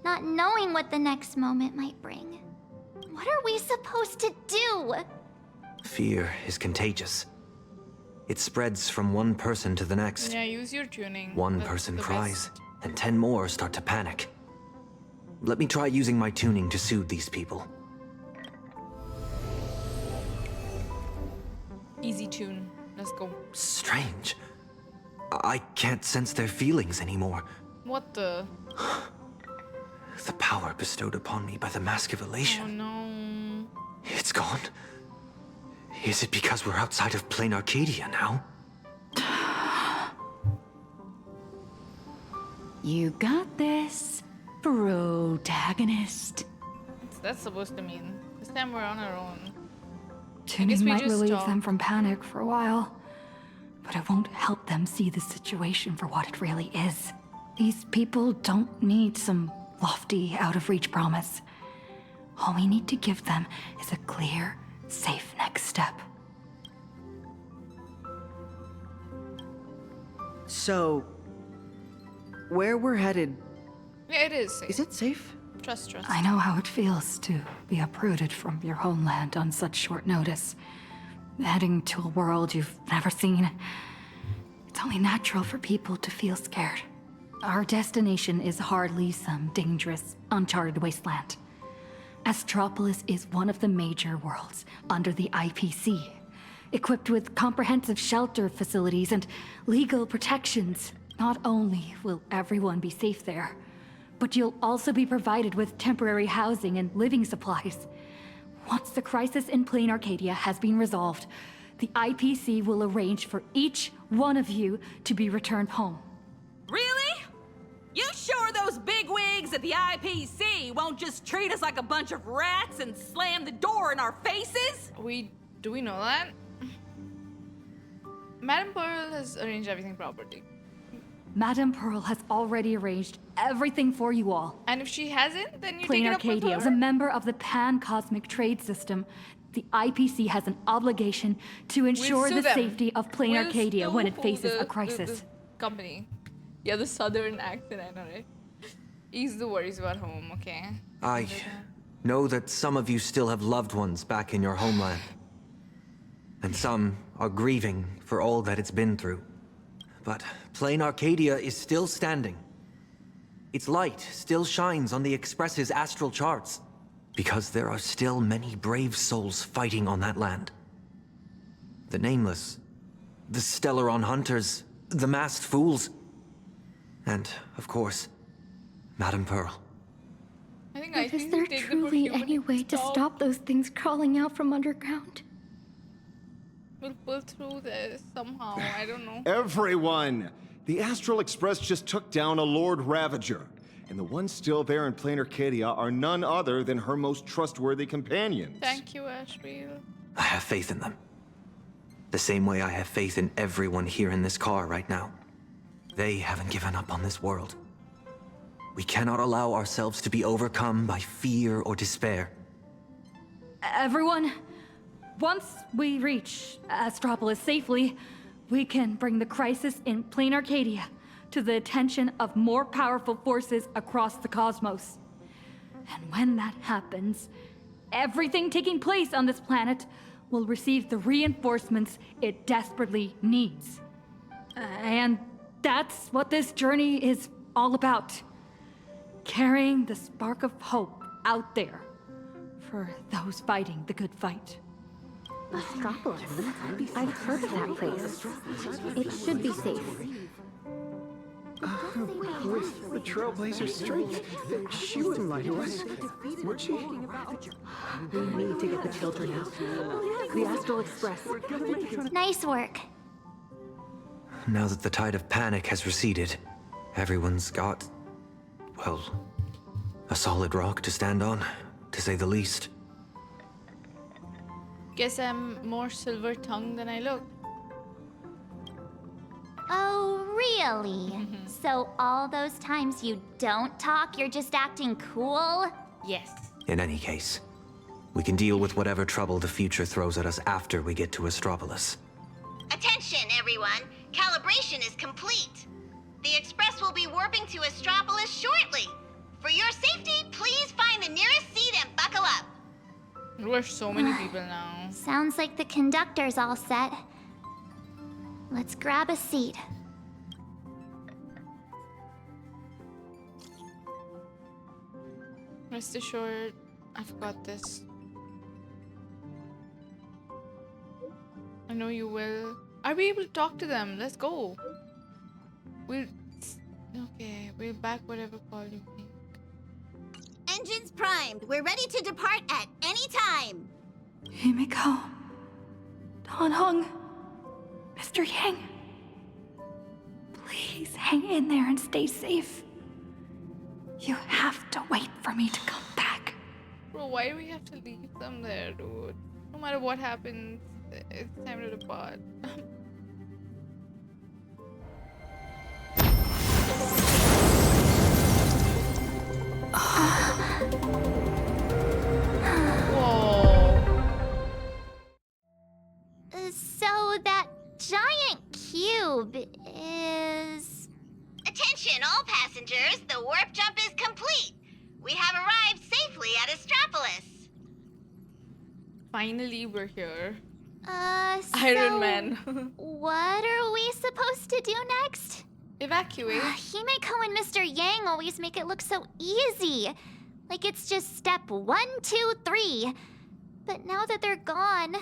Not knowing what the next moment might bring. What are we supposed to do? Fear is contagious. It spreads from one person to the next. Yeah, use your tuning. One That's person the cries, best. and 10 more start to panic. Let me try using my tuning to soothe these people. Easy tune. Let's go. Strange. I can't sense their feelings anymore. What the? The power bestowed upon me by the Mask of Elation. Oh no. It's gone. Is it because we're outside of PLANARCADIA now? You got this, protagonist. What's that supposed to mean? This time we're on our own. Tuning might just relieve talk. them from panic for a while, but it won't help them see the situation for what it really is. These people don't need some lofty, out-of-reach promise. All we need to give them is a clear, safe next step. So, where we're headed... Yeah, it is safe. Is it safe? Trust. I know how it feels to be uprooted from your homeland on such short notice. Heading to a world you've never seen. It's only natural for people to feel scared. Our destination is hardly some dangerous, uncharted wasteland. Astropolis is one of the major worlds under the IPC, equipped with comprehensive shelter facilities and legal protections. Not only will everyone be safe there, but you'll also be provided with temporary housing and living supplies. Once the crisis in PLANARCADIA has been resolved, the IPC will arrange for each one of you to be returned home. Really? You sure those bigwigs at the IPC won't just treat us like a bunch of rats and slam the door in our faces? Do we know that? Madame Pearl has arranged everything properly. Madame Pearl has already arranged everything for you all. And if she hasn't, then you take it up with PLANARCADIA is a her. member of the Pan-Cosmic Trade System. The IPC has an obligation to ensure sue the them. safety of PLANARCADIA We'll when it sue faces the- a crisis. the company. Yeah, the southern accent, I know, right? Ease the worries about home, okay? I know that some of you still have loved ones back in your homeland. And some are grieving for all that it's been through. But PLANARCADIA is still standing. Its light still shines on the Express's astral charts. Because there are still many brave souls fighting on that land. The Nameless, the Stellaron Hunters, the Masked Fools, and, of course, Madame Pearl. I Is there truly any way to stop those things crawling out from underground? We'll pull through this somehow, I don't know. Everyone! The Astral Express just took down a Lord Ravager. And the ones still there in PLANARCADIA are none other than her most trustworthy companions. Thank you, Ashfield. I have faith in them. The same way I have faith in everyone here in this car right now. They haven't given up on this world. We cannot allow ourselves to be overcome by fear or despair. Everyone, once we reach Astropolis safely, we can bring the crisis in PLANARCADIA to the attention of more powerful forces across the cosmos. And when that happens, everything taking place on this planet will receive the reinforcements it desperately needs. And that's what this journey is all about. Carrying the spark of hope out there for those fighting the good fight. Astropolis. I've heard of that place. It should be safe. With the Trailblazer's strength, she wouldn't lie to us, would she? We need to get the children out. The Astral Express. Nice work. Now that the tide of panic has receded, everyone's got, well, a solid rock to stand on, to say the least. Guess I'm more silver-tongued than I look. Oh, really? So all those times you don't talk, you're just acting cool? Yes. In any case, we can deal with whatever trouble the future throws at us after we get to Astropolis. Attention, everyone. Calibration is complete. The Express will be warping to Astropolis shortly. For your safety, please find the nearest seat and buckle up. There are so many people now. Sounds like the conductor's all set. Let's grab a seat. Rest assured, I've got this. I know you will. Are we able to talk to them? Let's go. We'll back whatever call you make. Engines primed. We're ready to depart at any time. Himiko, Dan Heng, Mr. Yang. Please hang in there and stay safe. You have to wait for me to come back. Bro, why do we have to leave them there, dude? No matter what happens, it's time to depart. So that giant cube is... Attention, all passengers. The warp jump is complete. We have arrived safely at Astropolis. Finally, we're here. Iron Man. What are we supposed to do next? Evacuate. Himeko and Mr. Yang always make it look so easy. Like it's just step 1, 2, 3. But now that they're gone,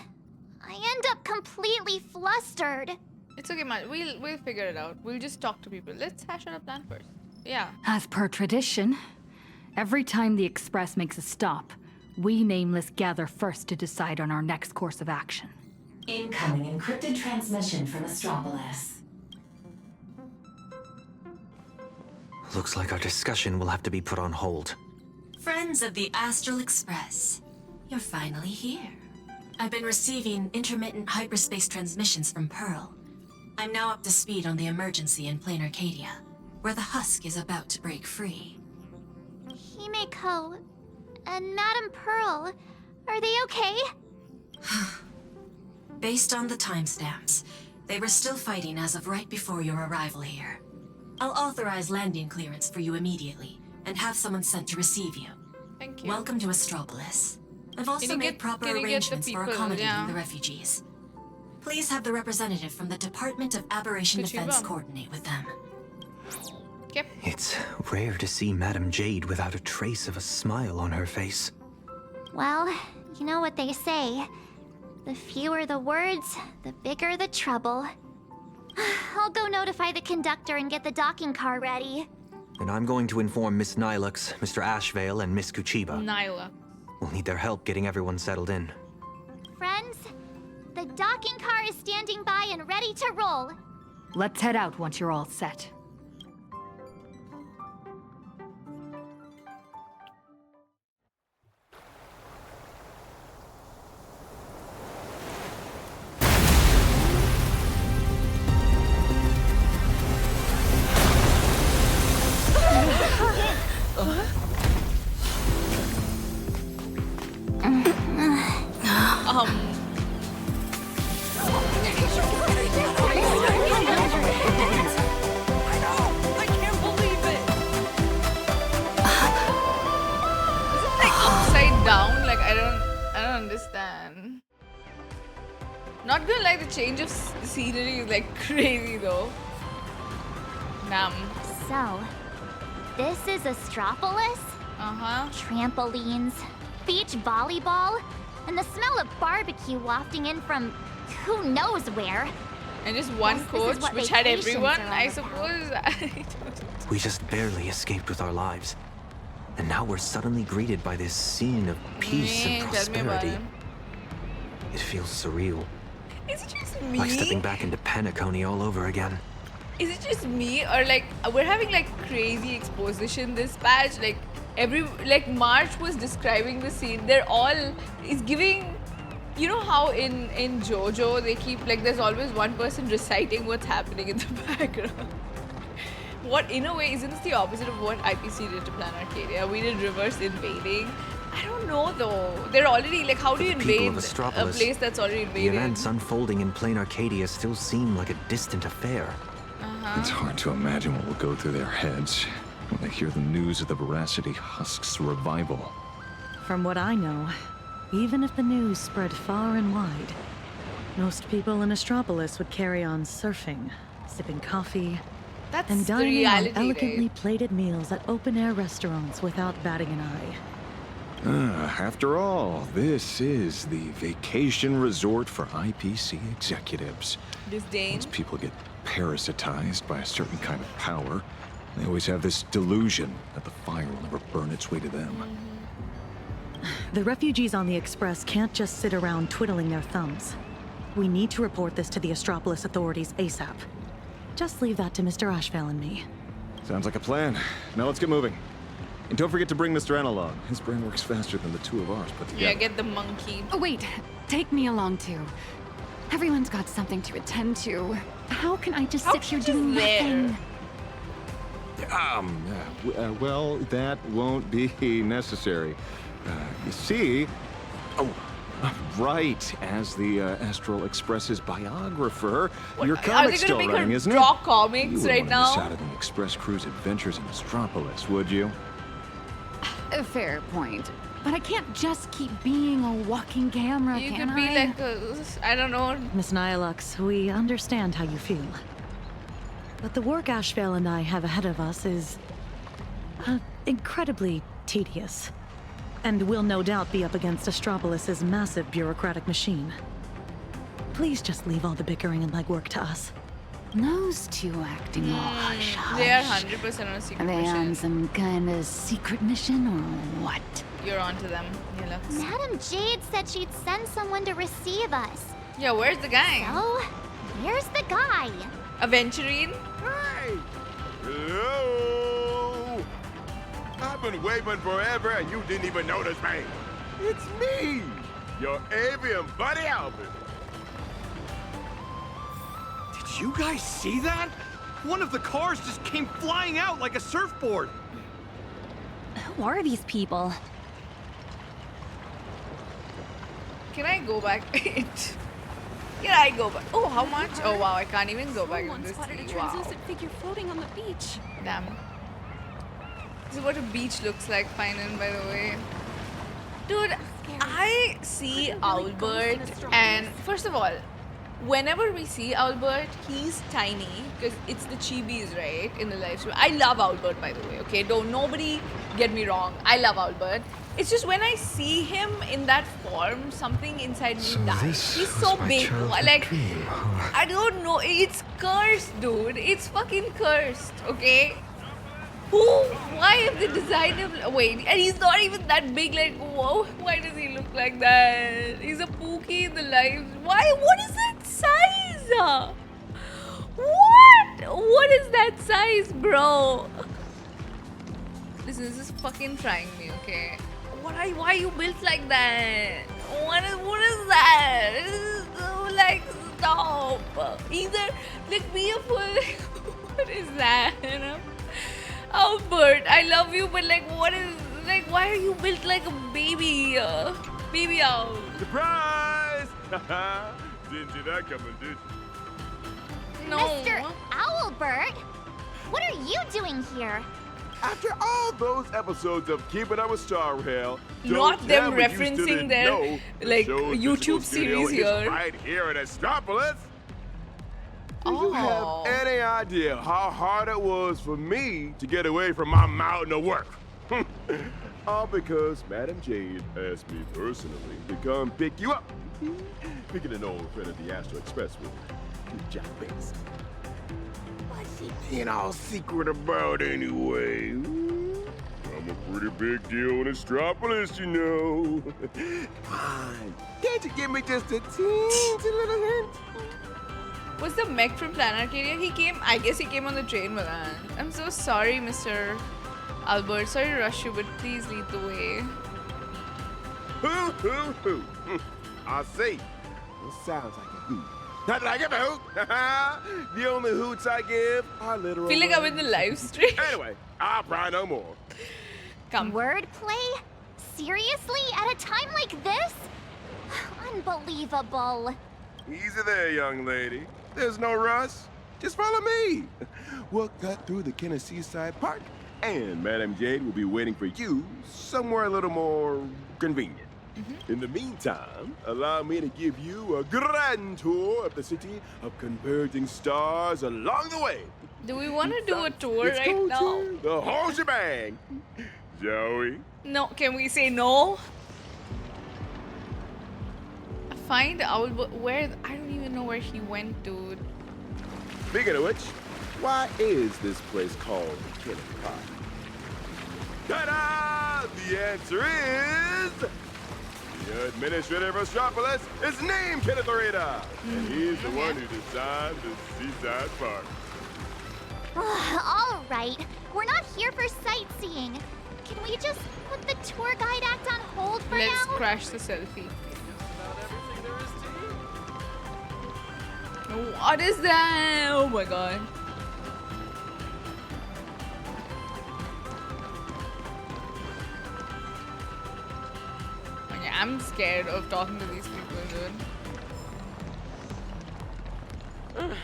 I end up completely flustered. It's okay, man. We'll figure it out. We'll just talk to people. Let's hash out a plan first. Yeah. As per tradition, every time the Express makes a stop, we Nameless gather first to decide on our next course of action. Incoming encrypted transmission from Astropolis. Looks like our discussion will have to be put on hold. Friends of the Astral Express, you're finally here. I've been receiving intermittent hyperspace transmissions from Pearl. I'm now up to speed on the emergency in PLANARCADIA, where the husk is about to break free. Himeko and Madame Pearl, are they okay? Based on the timestamps, they were still fighting as of right before your arrival here. I'll authorize landing clearance for you immediately, and have someone sent to receive you. Thank you. Welcome to Astropolis. I've also made proper arrangements for accommodating the refugees. Please have the representative from the Department of Aberration Defense coordinate with them. Yep. It's rare to see Madame Jade without a trace of a smile on her face. Well, you know what they say. The fewer the words, the bigger the trouble. I'll go notify the conductor and get the docking car ready. And I'm going to inform Miss Nilux, Mr. Ashvale, and Miss Kuchiba. Nyla. We'll need their help getting everyone settled in. Friends, the docking car is standing by and ready to roll. Let's head out once you're all set. Not gonna lie, the change of scenery is like crazy though. Nam. So, this is Astropolis? Trampolines, beach volleyball, and the smell of barbecue wafting in from who knows where. And just one coach, which had everyone, I suppose. We just barely escaped with our lives. And now we're suddenly greeted by this scene of peace and prosperity. It feels surreal. Is it just me? Like stepping back into Penacony all over again. Is it just me, or like we're having like crazy exposition this patch? Like March was describing the scene. They're all is giving. You know how in JoJo they keep like there's always one person reciting what's happening in the background. What in a way isn't this the opposite of what IPC did to PLANARCADIA? We did reverse invading. I don't know though. They're already like, how do you invade a place that's already invaded? The events unfolding in PLANARCADIA still seem like a distant affair. It's hard to imagine what will go through their heads when they hear the news of the Veracity Husk's revival. From what I know, even if the news spread far and wide, most people in Astropolis would carry on surfing, sipping coffee, and dining on elegantly plated meals at open-air restaurants without batting an eye. After all, this is the vacation resort for IPC executives. Disdain. Once people get parasitized by a certain kind of power, they always have this delusion that the fire will never burn its way to them. The refugees on the Express can't just sit around twiddling their thumbs. We need to report this to the Astropolis authorities ASAP. Just leave that to Mr. Ashvale and me. Sounds like a plan. Now let's get moving. And don't forget to bring Mr. N along. His brain works faster than the two of ours put together. Yeah, get the monkey. Oh, wait. Take me along too. Everyone's got something to attend to. How can I just sit here doing nothing? Well, that won't be necessary. You see... Oh, right. As the Astral Express's biographer, your comic's still running, isn't it? Draw comics you right now? You wouldn't miss out on the Express crew's adventures in Astropolis, would you? A fair point. But I can't just keep being a walking camera, You can could be I? like a, I don't know. Miss Nihilux, we understand how you feel. But the work Ashvale and I have ahead of us is... incredibly tedious. And will no doubt be up against Astropolis's massive bureaucratic machine. Please just leave all the bickering and legwork to us. Those two acting all hush-hush. They are 100% on a secret Are they mission. on some kind of secret mission or what? You're onto them, Nihilux. Madam Jade said she'd send someone to receive us. Yeah, where's the guy? So, where's the guy? Aventurine? Hey! Hello! I've been waving forever and you didn't even notice me. It's me, your avian buddy Albert. Did you guys see that? One of the cars just came flying out like a surfboard. Who are these people? Can I go back? Can I go back? Oh, how much? Oh, wow, I can't even go back in this spotted a tree. Wow. translucent figure floating on the beach. Damn. This is what a beach looks like, Finan, by the way. Dude, I see Albert, and first of all, whenever we see Albert, he's tiny because it's the chibis, right? In the live stream. I love Albert, by the way, okay? Don't nobody get me wrong. I love Albert. It's just when I see him in that form, something inside me dies. He's so big. Like, I don't know. It's cursed, dude. It's fucking cursed, okay? Why have they designed him? Wait, and he's not even that big. Like, whoa, why does he look like that? He's a Pookie in the live. Why? What is that size? What is that size, bro? Listen, this is fucking trying me, okay? Why are you built like that? What is that? This is so, like, stop. Either, like, be a full. What is that? You know? Albert, I love you, but like, what is, like, why are you built like a baby? Baby owl. Surprise! Didn't see that coming, did you? No. Mr. Owlbert? What are you doing here? After all those episodes of Keeping Up with Star Rail, not them referencing their like YouTube series here. Right here in Astropolis. Do you have any idea how hard it was for me to get away from my mountain of work? All because Madam Jade asked me personally to come pick you up. Picking an old friend of the Astro Express with Jack Bates. What's he being all secret about anyway? I'm a pretty big deal in Astropolis, you know. Fine. Can't you give me just a teensy little hint? Was the mech from PLANARCADIA? He came, I guess he came on the train, Madan. I'm so sorry, Mr. Albert. Sorry to rush you, but please lead the way. Hoo. I see. It sounds like a hoot. Not like a hoot. The only hoots I give are literal. Feel like I'm in the live stream. Anyway, I'll cry no more. Come. Wordplay? Seriously? At a time like this? Unbelievable. Easy there, young lady. There's no rush. Just follow me. We'll cut through the Seaside Park, and Madam Jade will be waiting for you somewhere a little more convenient. In the meantime, allow me to give you a grand tour of the city of converging stars along the way. Do we want to do a tour right now? The whole shebang. Shall we? No, can we say no? Find out where, I don't even know where he went, dude. Speaking of which, why is this place called Kenneth Park? Ta-da! The answer is... The administrator of Astropolis is named Kenneth Arita, and he's the one who designed the Seaside Park. All right, we're not here for sightseeing. Can we just put the tour guide act on hold for now? Let's crash the selfie. What is that? Oh my god. Okay, I'm scared of talking to these people, dude.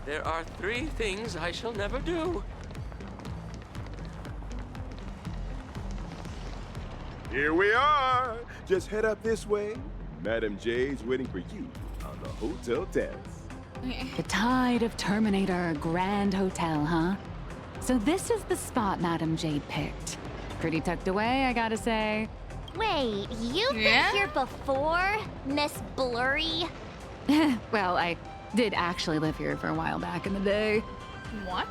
There are 3 things I shall never do. Here we are. Just head up this way. Madam Jade's waiting for you on the hotel terrace. The Tide of Terminator Grand Hotel, huh? So this is the spot Madam Jade picked. Pretty tucked away, I gotta say. Wait, you've been here before, Miss Blurry? Well, I did actually live here for a while back in the day. What?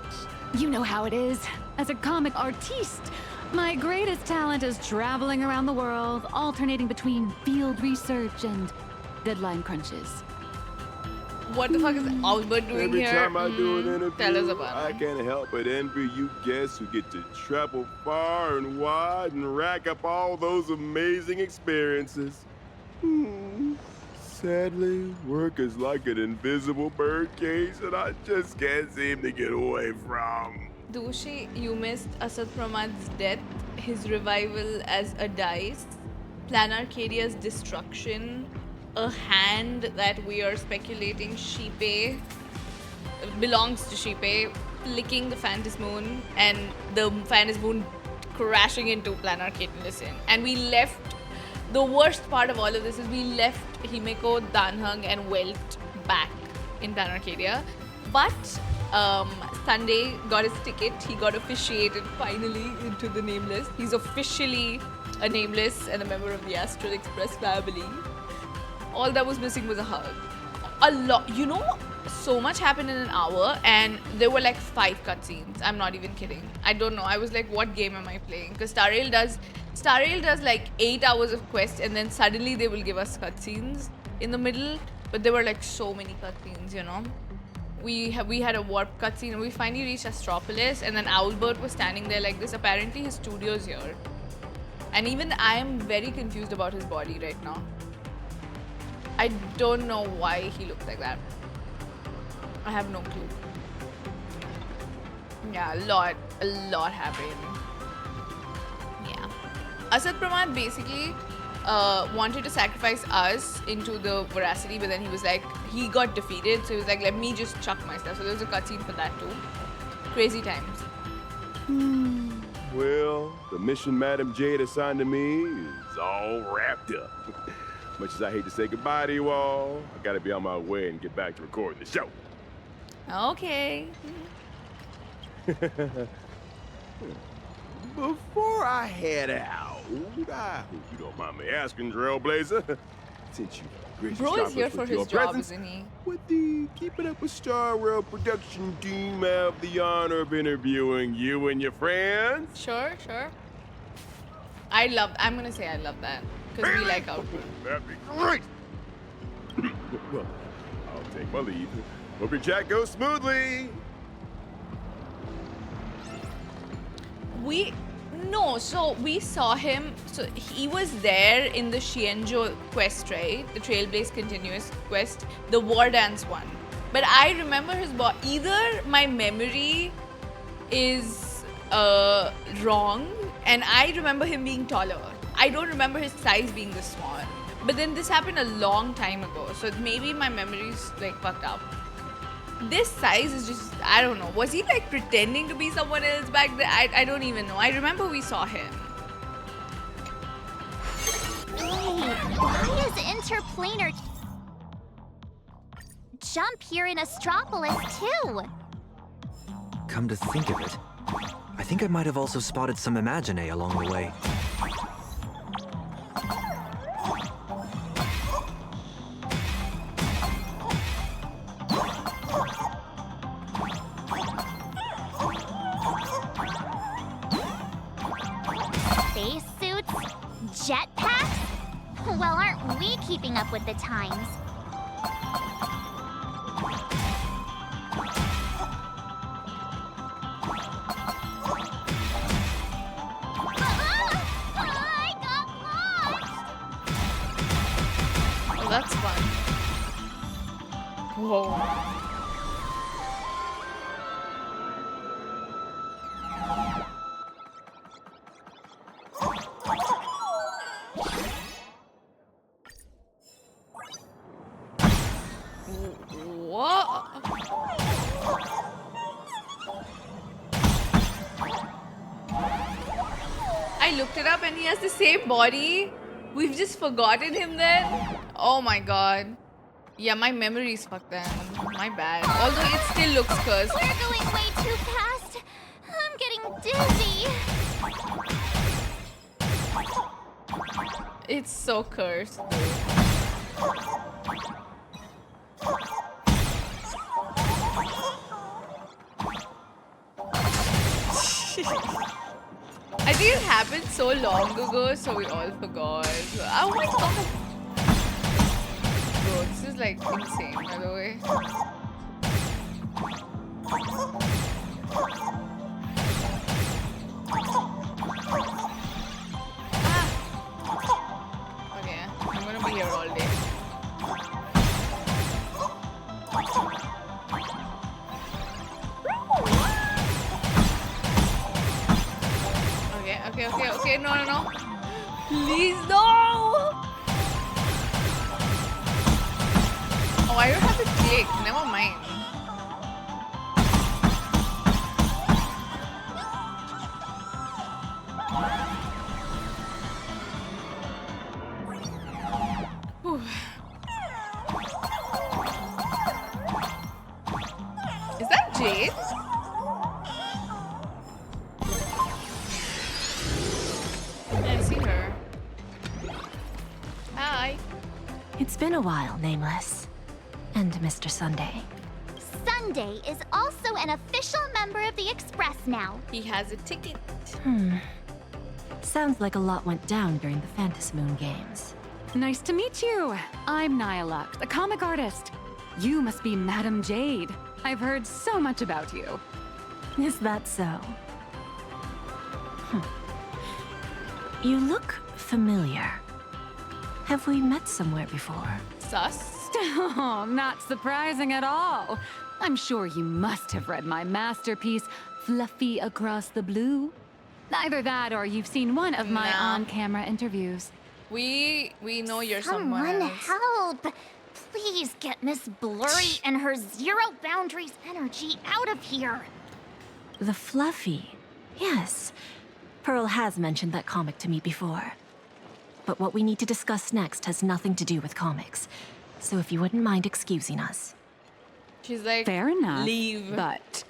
You know how it is. As a comic artiste, my greatest talent is traveling around the world, alternating between field research and deadline crunches. What the fuck is Albert doing Every here? time I do an interview, Tell us about I can't help but envy you guests who get to travel far and wide and rack up all those amazing experiences. Sadly, work is like an invisible birdcage that I just can't seem to get away from. Doshi, you missed Asad Pramad's death, his revival as a dice, PLANARCADIA's destruction, a hand that we are speculating Sheepay belongs to Sheepay, flicking the Phantasmoon, and the Phantasmoon crashing into PLANARCADIA. Listen, and we left. The worst part of all of this is we left Himeko, Danhung, and Welt back in PLANARCADIA, but Sunday got his ticket. He got officiated finally into the Nameless. He's officially a Nameless and a member of the Astral Express family. All that was missing was a hug. A lot, you know, so much happened in an hour, and there were like 5 cutscenes. I'm not even kidding. I don't know. I was like, what game am I playing? Because Starrail does like 8 hours of quest, and then suddenly they will give us cutscenes in the middle. But there were like so many cutscenes, you know. We had a warp cutscene, and we finally reached Astropolis, and then Albert was standing there like this. Apparently his studio's here, and even I am very confused about his body right now. I don't know why he looked like that. I have no clue. Yeah, a lot happened. Yeah. Asad Pramad basically wanted to sacrifice us into the Veracity, but then he was like, he got defeated, so he was like, let me just chuck my stuff. So there was a cutscene for that too. Crazy times. Well, the mission Madam Jade assigned to me is all wrapped up. Much as I hate to say goodbye to you all, I gotta be on my way and get back to recording the show. Okay. Before I head out, I hope you don't mind me asking, Trailblazer, since you Bro is here for his job, isn't he? Would the Keep It Up with Star Rail production team have the honor of interviewing you and your friends? Sure, sure. I'm gonna say I love that. Because we like output. That'd be great! Well, I'll take my leave. Hope your chat goes smoothly. So we saw him, so he was there in the Xianzhou quest, right? The Trailblaze continuous quest, the war dance one. But I remember his body, either my memory is wrong, and I remember him being taller. I don't remember his size being this small. But then this happened a long time ago, so maybe my memory's like fucked up. This size is just, I don't know. Was he like pretending to be someone else back then? I don't even know. I remember we saw him. Wait, why is interplanar jump here in Astropolis too? Come to think of it, I think I might have also spotted some Imaginae along the way. Jetpacks? Well, aren't we keeping up with the times? I got launched! Oh, that's fun. Whoa. And he has the same body. We've just forgotten him then. Oh my god. Yeah, my memory's fucked then. My bad. Although it still looks cursed. We're going way too fast. I'm getting dizzy. It's so cursed. I think it happened so long ago, so we all forgot. Oh my god. Bro, this is like insane, by the way. Okay, I'm gonna be here all day. Okay, no. Please, no! Oh, I don't have to click. Never mind. Whew. Is that Jade? It's been a while, Nameless. And Mr. Sunday. Sunday is also an official member of the Express now. He has a ticket. Sounds like a lot went down during the Phantasmoon Moon Games. Nice to meet you. I'm Nihilux, a comic artist. You must be Madam Jade. I've heard so much about you. Is that so? You look familiar. Have we met somewhere before? Sus? Oh, not surprising at all. I'm sure you must have read my masterpiece, Fluffy Across the Blue. Either that or you've seen one of my on-camera interviews. We know you're someone else. Help! Please get Miss Blurry and her zero boundaries energy out of here. The Fluffy. Yes. Pearl has mentioned that comic to me before. But what we need to discuss next has nothing to do with comics. So if you wouldn't mind excusing us. She's like, fair enough. Leave. But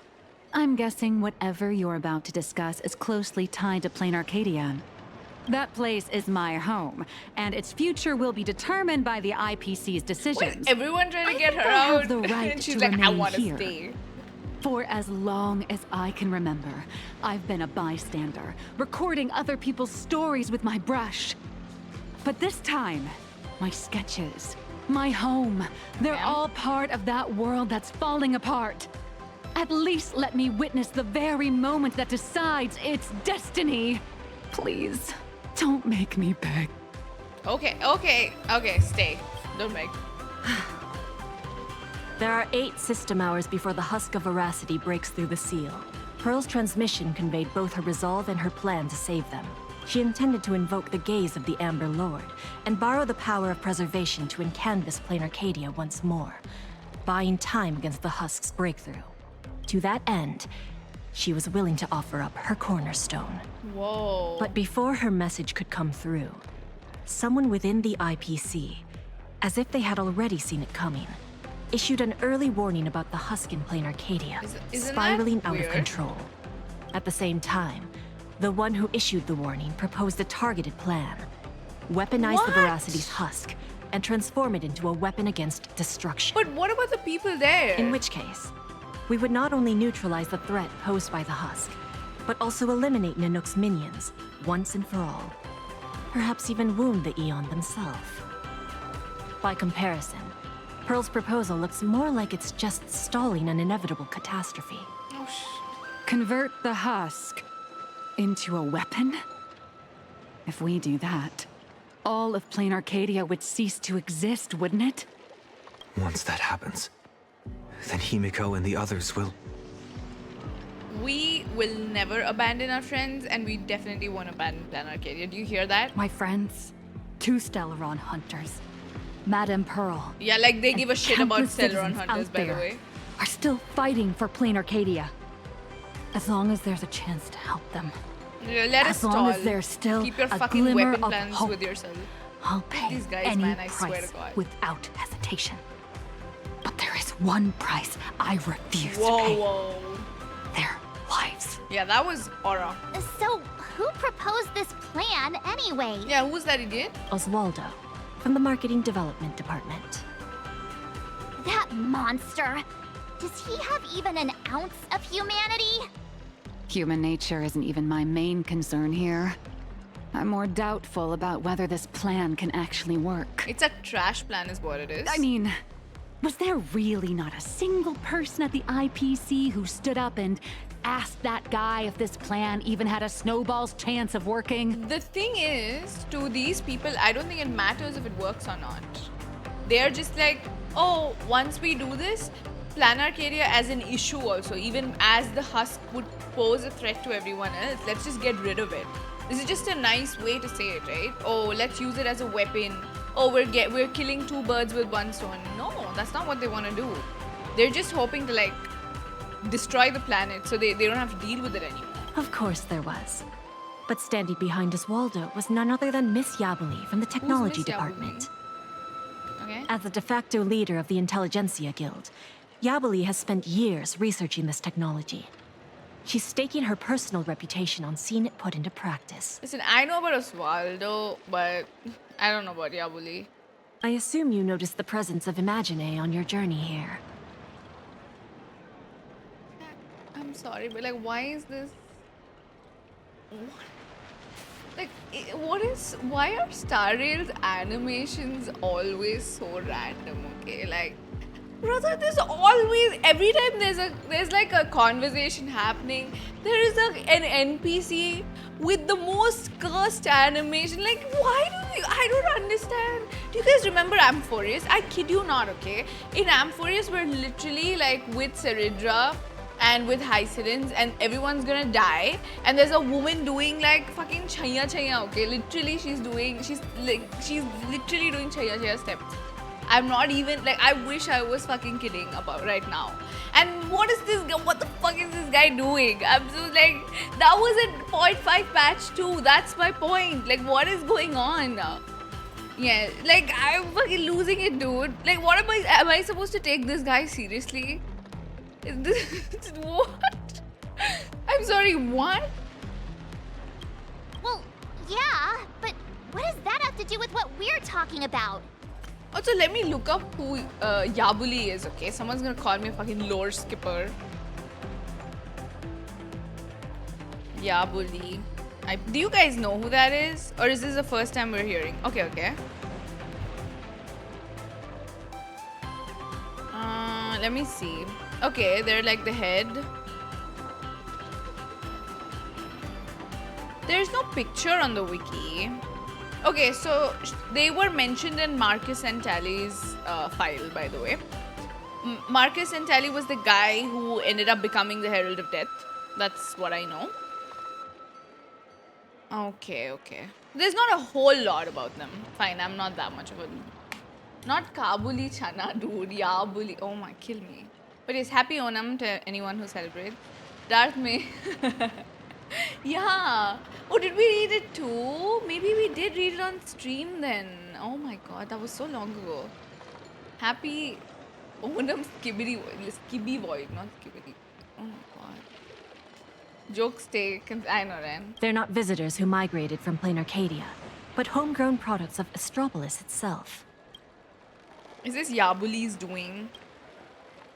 I'm guessing whatever you're about to discuss is closely tied to PLANARCADIA. That place is my home, and its future will be determined by the IPC's decisions. Wait, everyone trying to get her I out, have the right and she's to like, I remain want to here. stay. For as long as I can remember, I've been a bystander, recording other people's stories with my brush. But this time, my sketches, my home, they're all part of that world that's falling apart. At least let me witness the very moment that decides its destiny. Please, don't make me beg. Okay, stay. Don't beg. There are 8 system hours before the Husk of Veracity breaks through the seal. Pearl's transmission conveyed both her resolve and her plan to save them. She intended to invoke the gaze of the Amber Lord, and borrow the power of preservation to encanvas PLANARCADIA once more, buying time against the Husk's breakthrough. To that end, she was willing to offer up her cornerstone. Whoa. But before her message could come through, someone within the IPC, as if they had already seen it coming, issued an early warning about the Husk in PLANARCADIA spiraling out of control. At the same time, the one who issued the warning proposed a targeted plan. Weaponize the Veracity's Husk and transform it into a weapon against destruction. But what about the people there? In which case, we would not only neutralize the threat posed by the Husk, but also eliminate Nanook's minions once and for all. Perhaps even wound the Eon themselves. By comparison, Pearl's proposal looks more like it's just stalling an inevitable catastrophe. Convert the Husk into a weapon? If we do that, all of PLANARCADIA would cease to exist, wouldn't it? Once that happens, then Himiko and the others will... We will never abandon our friends, and we definitely won't abandon PLANARCADIA. Do you hear that? My friends, 2 Stellaron hunters, Madame Pearl. Yeah, like they give a shit about countless Stellaron citizens hunters, out by the there way. Are still fighting for PLANARCADIA. As long as there's a chance to help them. Yeah, let us as long as stall. there's still Keep your a fucking glimmer weapon of plans hope, with yourself. I'll pay These guys, any man, I swear price to God. without hesitation. But there is one price I refuse to pay. Whoa. Their lives. Yeah, that was aura. So, who proposed this plan anyway? Yeah, who's that idiot? Oswaldo, from the Marketing Development Department. That monster! Does he have even an ounce of humanity? Human nature isn't even my main concern here. I'm more doubtful about whether this plan can actually work. It's a trash plan is what it is. I mean, was there really not a single person at the IPC who stood up and asked that guy if this plan even had a snowball's chance of working? The thing is, to these people, I don't think it matters if it works or not. They're just like, oh, once we do this, PLANARCADIA as an issue also, even as the Husk would pose a threat to everyone else, let's just get rid of it. This is just a nice way to say it, right? Oh, let's use it as a weapon. Oh, we're killing 2 birds with 1 stone. No, that's not what they want to do. They're just hoping to like destroy the planet so they don't have to deal with it anymore. Of course there was. But standing behind Oswaldo was none other than Miss Yabuli from the Technology Miss Yabuli? Department. Okay. As the de facto leader of the Intelligentsia Guild, Yabuli has spent years researching this technology. She's staking her personal reputation on seeing it put into practice. Listen, I know about Oswaldo, but I don't know about Yabuli. I assume you noticed the presence of Imagine on your journey here. I'm sorry, but like, why is this? Like, why are Star Rail's animations always so random? Okay, like, brother, there's always, every time there's like a conversation happening, there is an NPC with the most cursed animation. Like, I don't understand. Do you guys remember Amphoreus? I kid you not, okay? In Amphoreus, we're literally like with Seridra and with Hycidins, and everyone's gonna die, and there's a woman doing like fucking chaya, okay? Literally, she's literally doing chaya steps. I'm not even, like, I wish I was fucking kidding about right now. And what is this guy, what the fuck is this guy doing? I'm so like, that was a 0.5 patch too, that's my point. Like, what is going on? Yeah, like, I'm fucking losing it, dude. Like, what am I supposed to take this guy seriously? Is this, what? I'm sorry, what? Well, yeah, but what does that have to do with what we're talking about? Also, let me look up who Yabuli is, okay? Someone's gonna call me a fucking lore skipper. Yabuli. Do you guys know who that is? Or is this the first time we're hearing? Okay, okay. Let me see. Okay, they're like the head. There's no picture on the wiki. Okay, so they were mentioned in Marcus and Tally's file, by the way. Marcus and Tally was the guy who ended up becoming the Herald of Death. That's what I know. Okay, okay. There's not a whole lot about them. Fine, I'm not that much of a... Not Kabuli Chana, dude. Yabuli. Oh my, kill me. But yes, happy Onam to anyone who celebrates. Darth May. Yeah. Oh, did we read it too? Maybe we did read it on stream then. Oh my god, that was so long ago. Happy Onam Skibby Void, not Skibidi. Oh my god. Jokes take. I know, Ren. They're not visitors who migrated from PLANARCADIA, but homegrown products of Astropolis itself. Is this Yabuli's doing?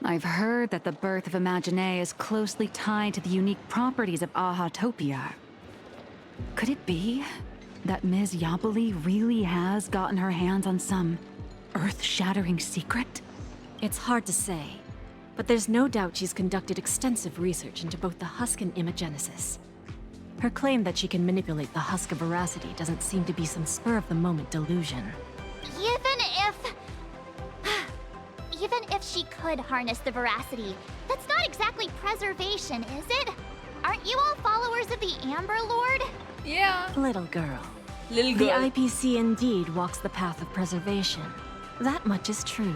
I've heard that the birth of Imagine is closely tied to the unique properties of Ahatopia. Could it be that Ms. Yabuli really has gotten her hands on some earth-shattering secret? It's hard to say, but there's no doubt she's conducted extensive research into both the husk and imagenesis. Her claim that she can manipulate the husk of veracity doesn't seem to be some spur-of-the-moment delusion. Even if she could harness the veracity, that's not exactly preservation, is it? Aren't you all followers of the Amber Lord? Yeah. Little girl. Little girl. The IPC indeed walks the path of preservation. That much is true.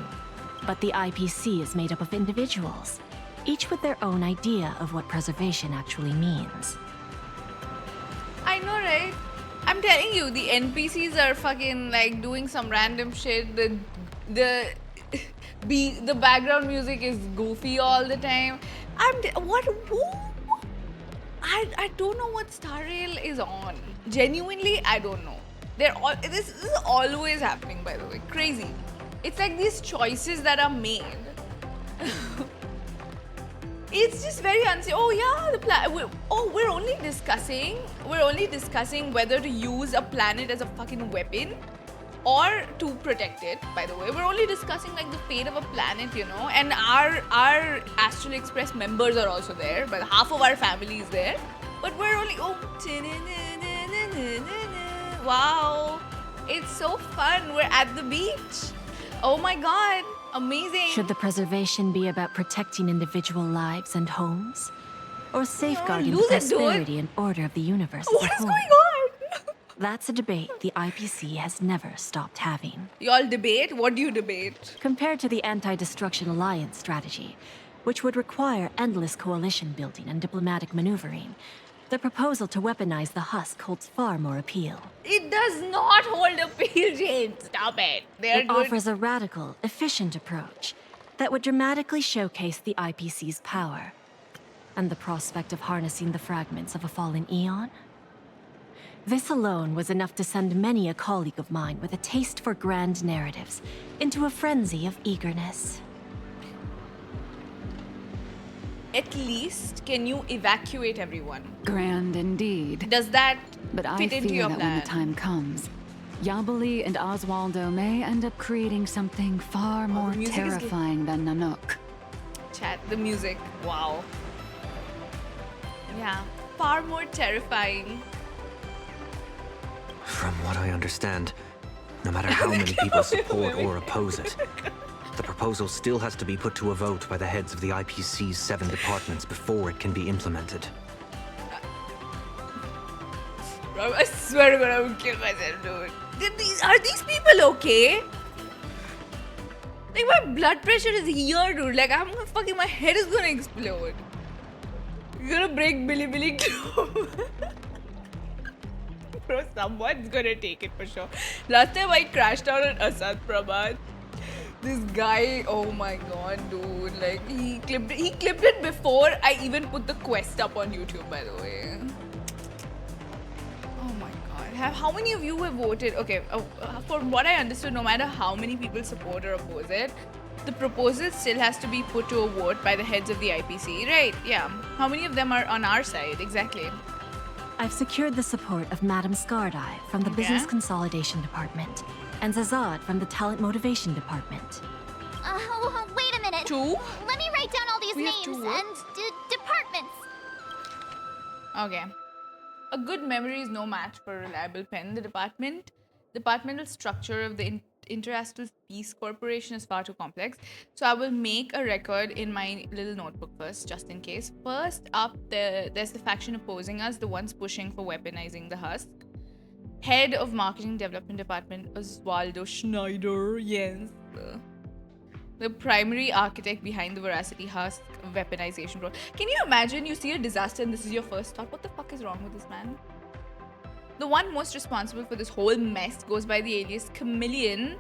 But the IPC is made up of individuals, each with their own idea of what preservation actually means. I know, right? I'm telling you, the NPCs are fucking like doing some random shit. The background music is goofy all the time. I don't know what Star Rail is on. Genuinely, I don't know. This is always happening, by the way. Crazy. It's like these choices that are made. It's just very unsafe. Oh yeah, we're only discussing whether to use a planet as a fucking weapon or to protect it. By the way, we're only discussing like the fate of a planet, you know. And our Astral Express members are also there, but half of our family is there. But we're only wow, it's so fun. We're at the beach. Oh my god, amazing. Should the preservation be about protecting individual lives and homes? Or safeguarding the prosperity and order of the universe as a whole? What is going on? That's a debate the IPC has never stopped having. Y'all debate? What do you debate? Compared to the Anti-Destruction Alliance strategy, which would require endless coalition building and diplomatic maneuvering, the proposal to weaponize the husk holds far more appeal. It does not hold appeal, Jane. Stop it. It offers a radical, efficient approach that would dramatically showcase the IPC's power. And the prospect of harnessing the fragments of a fallen eon? This alone was enough to send many a colleague of mine with a taste for grand narratives into a frenzy of eagerness. At least, can you evacuate everyone? Grand indeed. Does that but fit I into fear your that plan? when the time comes, Yabuli and Oswaldo may end up creating something far more terrifying than Nanook. Chat, the music. Wow. Yeah, far more terrifying. From what I understand, no matter how many people support or oppose it, the proposal still has to be put to a vote by the heads of the IPC's 7 departments before it can be implemented. Bro, I swear to God, I would kill myself, dude. Are these people okay? Like, my blood pressure is here, dude. Like, my head is gonna explode. You're gonna break Billy too. Bro, someone's gonna take it for sure. Last time I crashed out at Asad Prabhat. This guy, oh my god, dude. Like, he clipped it before I even put the quest up on YouTube, by the way. Oh my god. How many of you have voted? Okay, from what I understood, no matter how many people support or oppose it, the proposal still has to be put to a vote by the heads of the IPC, right? Yeah. How many of them are on our side? Exactly. I've secured the support of Madame Skardai from the Business Consolidation Department and Zazad from the Talent Motivation Department. Wait a minute. Two? Let me write down all these names and departments. Okay. A good memory is no match for a reliable pen. The departmental structure of the Interastral Peace Corporation is far too complex. So I will make a record in my little notebook first, just in case. First up, there's the faction opposing us, the ones pushing for weaponizing the husk. Head of Marketing Development Department, Oswaldo Schneider, yes. The primary architect behind the Veracity Husk weaponization program. Can you imagine you see a disaster and this is your first thought? What the fuck is wrong with this man? The one most responsible for this whole mess goes by the alias Chameleon.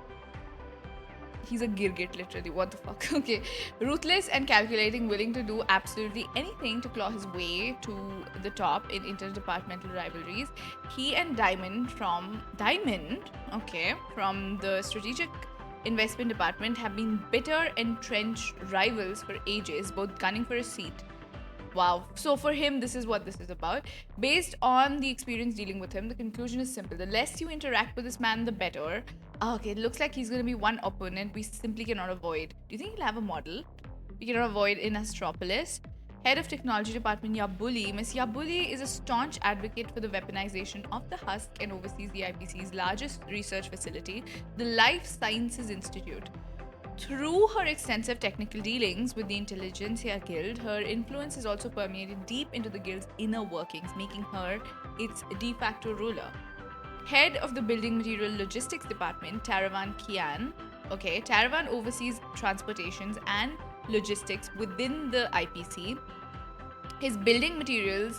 He's a Girgit, literally. What the fuck? Okay. Ruthless and calculating, willing to do absolutely anything to claw his way to the top in interdepartmental rivalries. He and Diamond from the Strategic Investment Department have been bitter, entrenched rivals for ages, both gunning for a seat. Wow. So for him, this is what this is about. Based on the experience dealing with him, the conclusion is simple. The less you interact with this man, the better. Okay, it looks like he's going to be one opponent we simply cannot avoid. Do you think he'll have a model we cannot avoid in Astropolis? Head of Technology Department Yabuli. Miss Yabuli is a staunch advocate for the weaponization of the husk and oversees the IPC's largest research facility, the Life Sciences Institute. Through her extensive technical dealings with the Intelligentsia Guild, her influence has also permeated deep into the guild's inner workings, making her its de facto ruler. Head of the Building Material Logistics Department, Taravan Kian. Okay, Taravan oversees transportations and logistics within the IPC. His building material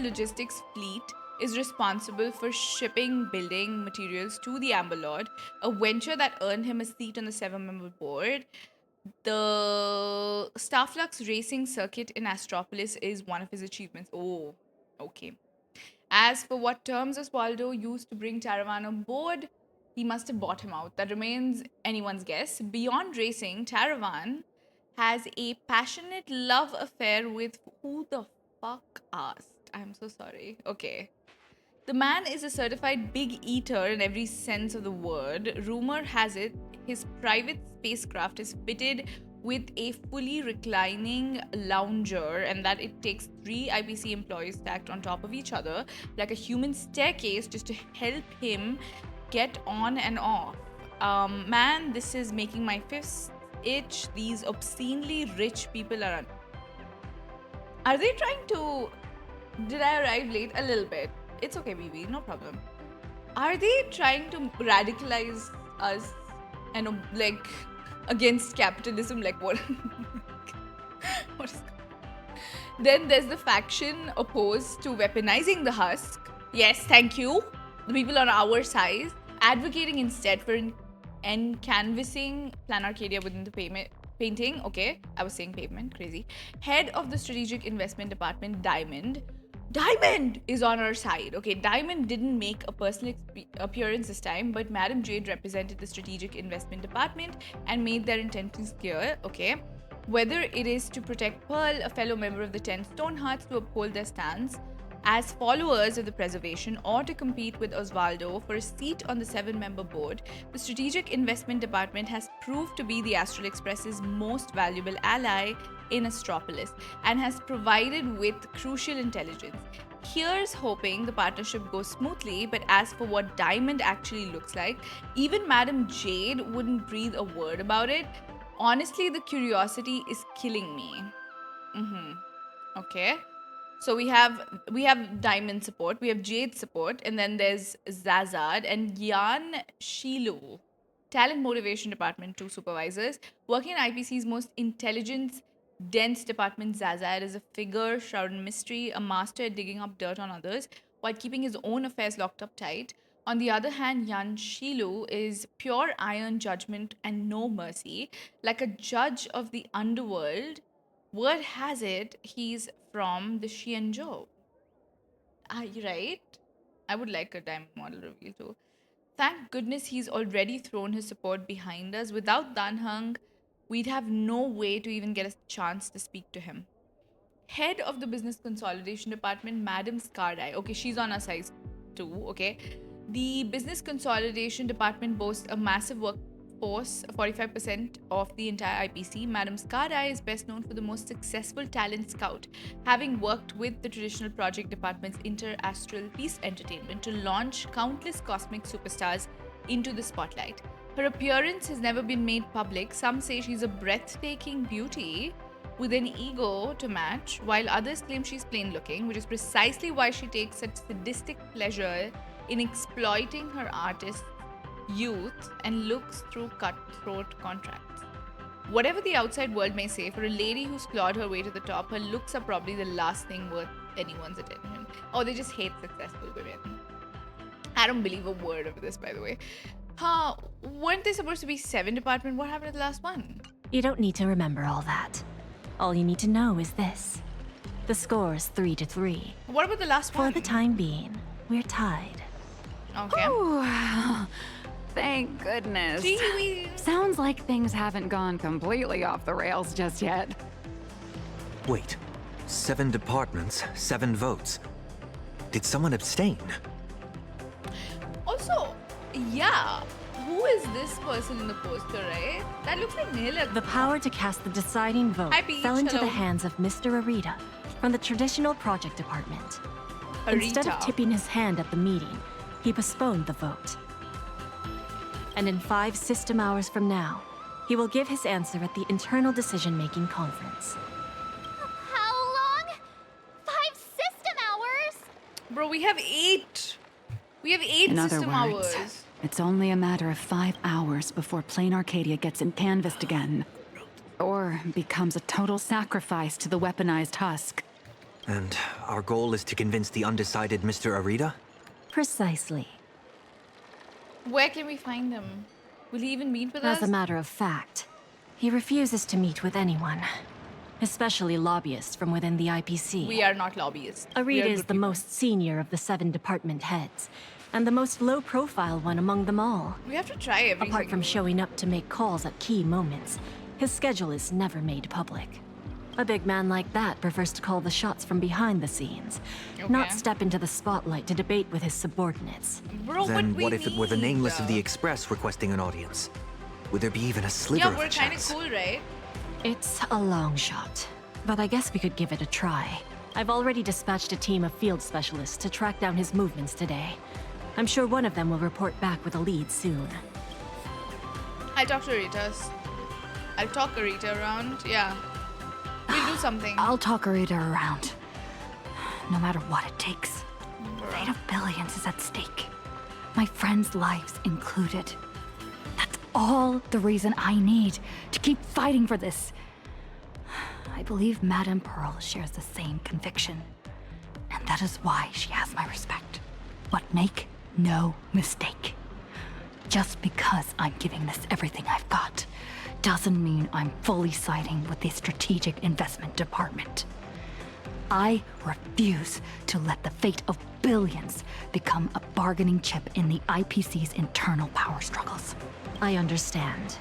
logistics fleet is responsible for shipping building materials to the Amber Lord, a venture that earned him a seat on the 7-member board. The Starflux racing circuit in Astropolis is one of his achievements. Oh, okay. As for what terms Oswaldo used to bring Taravan on board, he must have bought him out. That remains anyone's guess. Beyond racing, Taravan has a passionate love affair with who the fuck asked? I'm so sorry. Okay. The man is a certified big eater in every sense of the word. Rumor has it his private spacecraft is fitted with a fully reclining lounger and that it takes 3 IPC employees stacked on top of each other like a human staircase just to help him get on and off. Man, this is making my fists itch. These obscenely rich people are they trying to... Did I arrive late? A little bit. It's okay, BB, no problem. Are they trying to radicalize us and like against capitalism? Like what? What is going on? Then there's the faction opposed to weaponizing the husk. Yes, thank you. The people on our side advocating instead for canvassing PLANARCADIA within the painting. Okay, I was saying pavement, crazy. Head of the Strategic Investment Department, Diamond is on our side. Okay, Diamond didn't make a personal appearance this time, but Madam Jade represented the Strategic Investment Department and made their intentions clear. Okay, whether it is to protect Pearl, a fellow member of the 10 Stonehearts, to uphold their stance as followers of the preservation, or to compete with Oswaldo for a seat on the 7-member board, the Strategic Investment Department has proved to be the Astral Express's most valuable ally in Astropolis and has provided with crucial intelligence. Here's hoping the partnership goes smoothly, but as for what Diamond actually looks like, even Madam Jade wouldn't breathe a word about it. Honestly, the curiosity is killing me. Okay. So we have Diamond support, we have Jade support, and then there's Zazad and Yan Shilu. talent motivation department 2 supervisors. Working in IPC's most intelligence-dense department, Zazair is a figure shrouded in mystery, a master at digging up dirt on others, while keeping his own affairs locked up tight. On the other hand, Yan Shilu is pure iron judgment and no mercy. Like a judge of the underworld, word has it he's from the Xianzhou. Right? I would like a diamond model reveal too. Thank goodness he's already thrown his support behind us. Without Danheng, we'd have no way to even get a chance to speak to him. Head of the business consolidation department, Madam Skardai. Okay, she's on our side too, okay? The business consolidation department boasts a massive workforce, 45% of the entire IPC. Madam Skardai is best known for the most successful talent scout, having worked with the traditional project department's Inter-Astral Peace Entertainment to launch countless cosmic superstars into the spotlight. Her appearance has never been made public. Some say she's a breathtaking beauty with an ego to match, while others claim she's plain looking, which is precisely why she takes such sadistic pleasure in exploiting her artist's youth and looks through cutthroat contracts. Whatever the outside world may say, for a lady who's clawed her way to the top, her looks are probably the last thing worth anyone's attention. Or they just hate successful women. I don't believe a word of this, by the way. Weren't they supposed to be 7 departments? What happened to the last one? You don't need to remember all that. All you need to know is this. The score's 3-3. What about the last one? For the time being, we're tied. Okay. Ooh, thank goodness. Gee. Sounds like things haven't gone completely off the rails just yet. Wait, 7 departments, 7 votes. Did someone abstain? Also, yeah, who is this person in the poster, right? That looks like Nila. The power to cast the deciding vote Hi, Peach. fell into Hello. the hands of Mr. Arita from the traditional project department. Arita. Instead of tipping his hand at the meeting, he postponed the vote. And in 5 system hours from now, he will give his answer at the internal decision-making conference. How long? 5 system hours? Bro, we have 8. We have 8 In other system words, hours. it's only a matter of 5 hours before PLANARCADIA gets canvassed again. Or becomes a total sacrifice to the weaponized husk. And our goal is to convince the undecided Mr. Arita? Precisely. Where can we find him? Will he even meet with us? As a matter of fact, he refuses to meet with anyone, especially lobbyists from within the IPC. We are not lobbyists. Arita is the most senior of the 7 department heads, and the most low-profile one among them all. We have to try everything. Apart from showing up to make calls at key moments, his schedule is never made public. A big man like that prefers to call the shots from behind the scenes, not step into the spotlight to debate with his subordinates. Bro, Then what if it were the nameless of the Express requesting an audience? Would there be even a sliver of Yeah, a we're kind of chance? cool, right? It's a long shot, but I guess we could give it a try. I've already dispatched a team of field specialists to track down his movements today. I'm sure one of them will report back with a lead soon. I'll talk to Arita. I'll talk Arita around. Yeah. We'll do something. I'll talk Arita around. No matter what it takes. The fate of billions is at stake. My friends' lives included. That's all the reason I need to keep fighting for this. I believe Madame Pearl shares the same conviction. And that is why she has my respect. But make no mistake. Just because I'm giving this everything I've got doesn't mean I'm fully siding with the Strategic Investment Department. I refuse to let the fate of billions become a bargaining chip in the IPC's internal power struggles. I understand.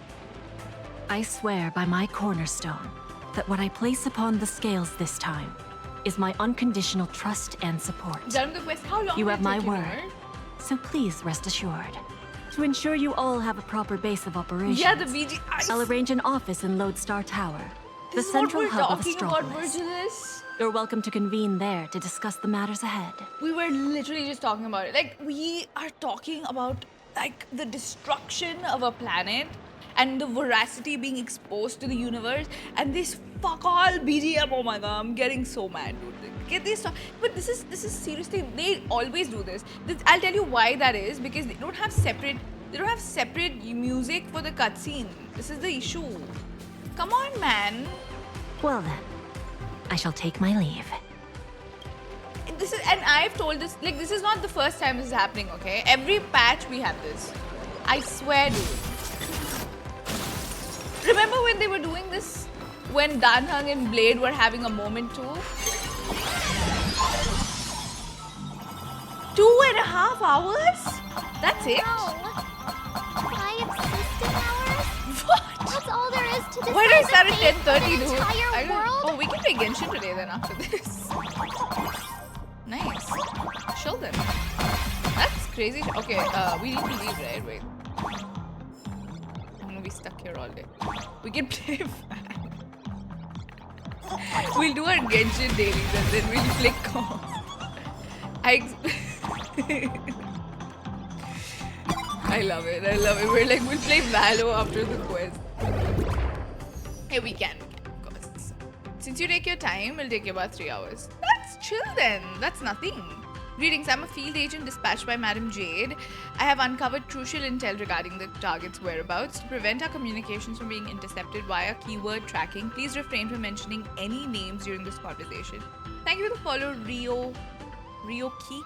I swear by my cornerstone that what I place upon the scales this time is my unconditional trust and support. Done the quest. How long You will have it my take you, word, Nerd? so please rest assured. To ensure you all have a proper base of operations, Yeah, the VG. I'll arrange an office in Lodestar Tower, the This is what central we're hub of talking about, Astropolis. Virgilis. You're welcome to convene there to discuss the matters ahead. We were literally just talking about it. Like, we are talking about, like, the destruction of a planet and the veracity being exposed to the universe, and this fuck all BDM. Oh my god, I'm getting so mad, dude. Get this stuff. But this is seriously, they always do this. I'll tell you why that is, because they don't have separate They don't have separate music for the cutscene. This is the issue. Come on, man. Well then, I shall take my leave. This is, and I've told this, like, this is not the first time this is happening, okay? Every patch we have this. I swear, dude. Remember when they were doing this? When Danhang and Blade were having a moment too? 2.5 hours? That's it? No. 5 system hours? What? That's all there is to this. Why did I start at 10:30, dude? Entire world? Oh, we can play Genshin today then after this. Nice. Chill then. That's crazy. Okay, we need to leave, right? Wait. I'm gonna be stuck here all day. We can play fan. We'll do our Genshin dailies and then we'll play comp. I love it. I love it. We're like, we'll play Valo after the quest. Hey, we can, of course. Since you take your time, it'll take you about 3 hours. That's chill then. That's nothing. Greetings, I'm a field agent dispatched by Madam Jade. I have uncovered crucial intel regarding the target's whereabouts. To prevent our communications from being intercepted via keyword tracking, please refrain from mentioning any names during this conversation. Thank you for the follow, Ryoki.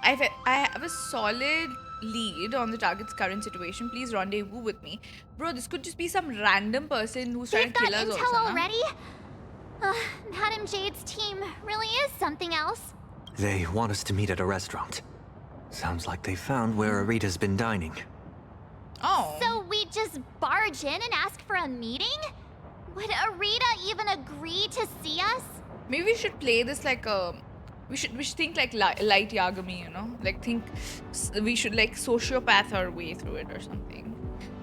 I have a solid lead on the target's current situation. Please rendezvous with me. Bro, this could just be some random person who's trying to kill us They've got intel already? Madam Jade's team really is something else. They want us to meet at a restaurant. Sounds like they found where Arita's been dining. Oh. So we just barge in and ask for a meeting? Would Arita even agree to see us? Maybe we should play this like a... We should think like light Yagami, you know? Like we should like sociopath our way through it or something.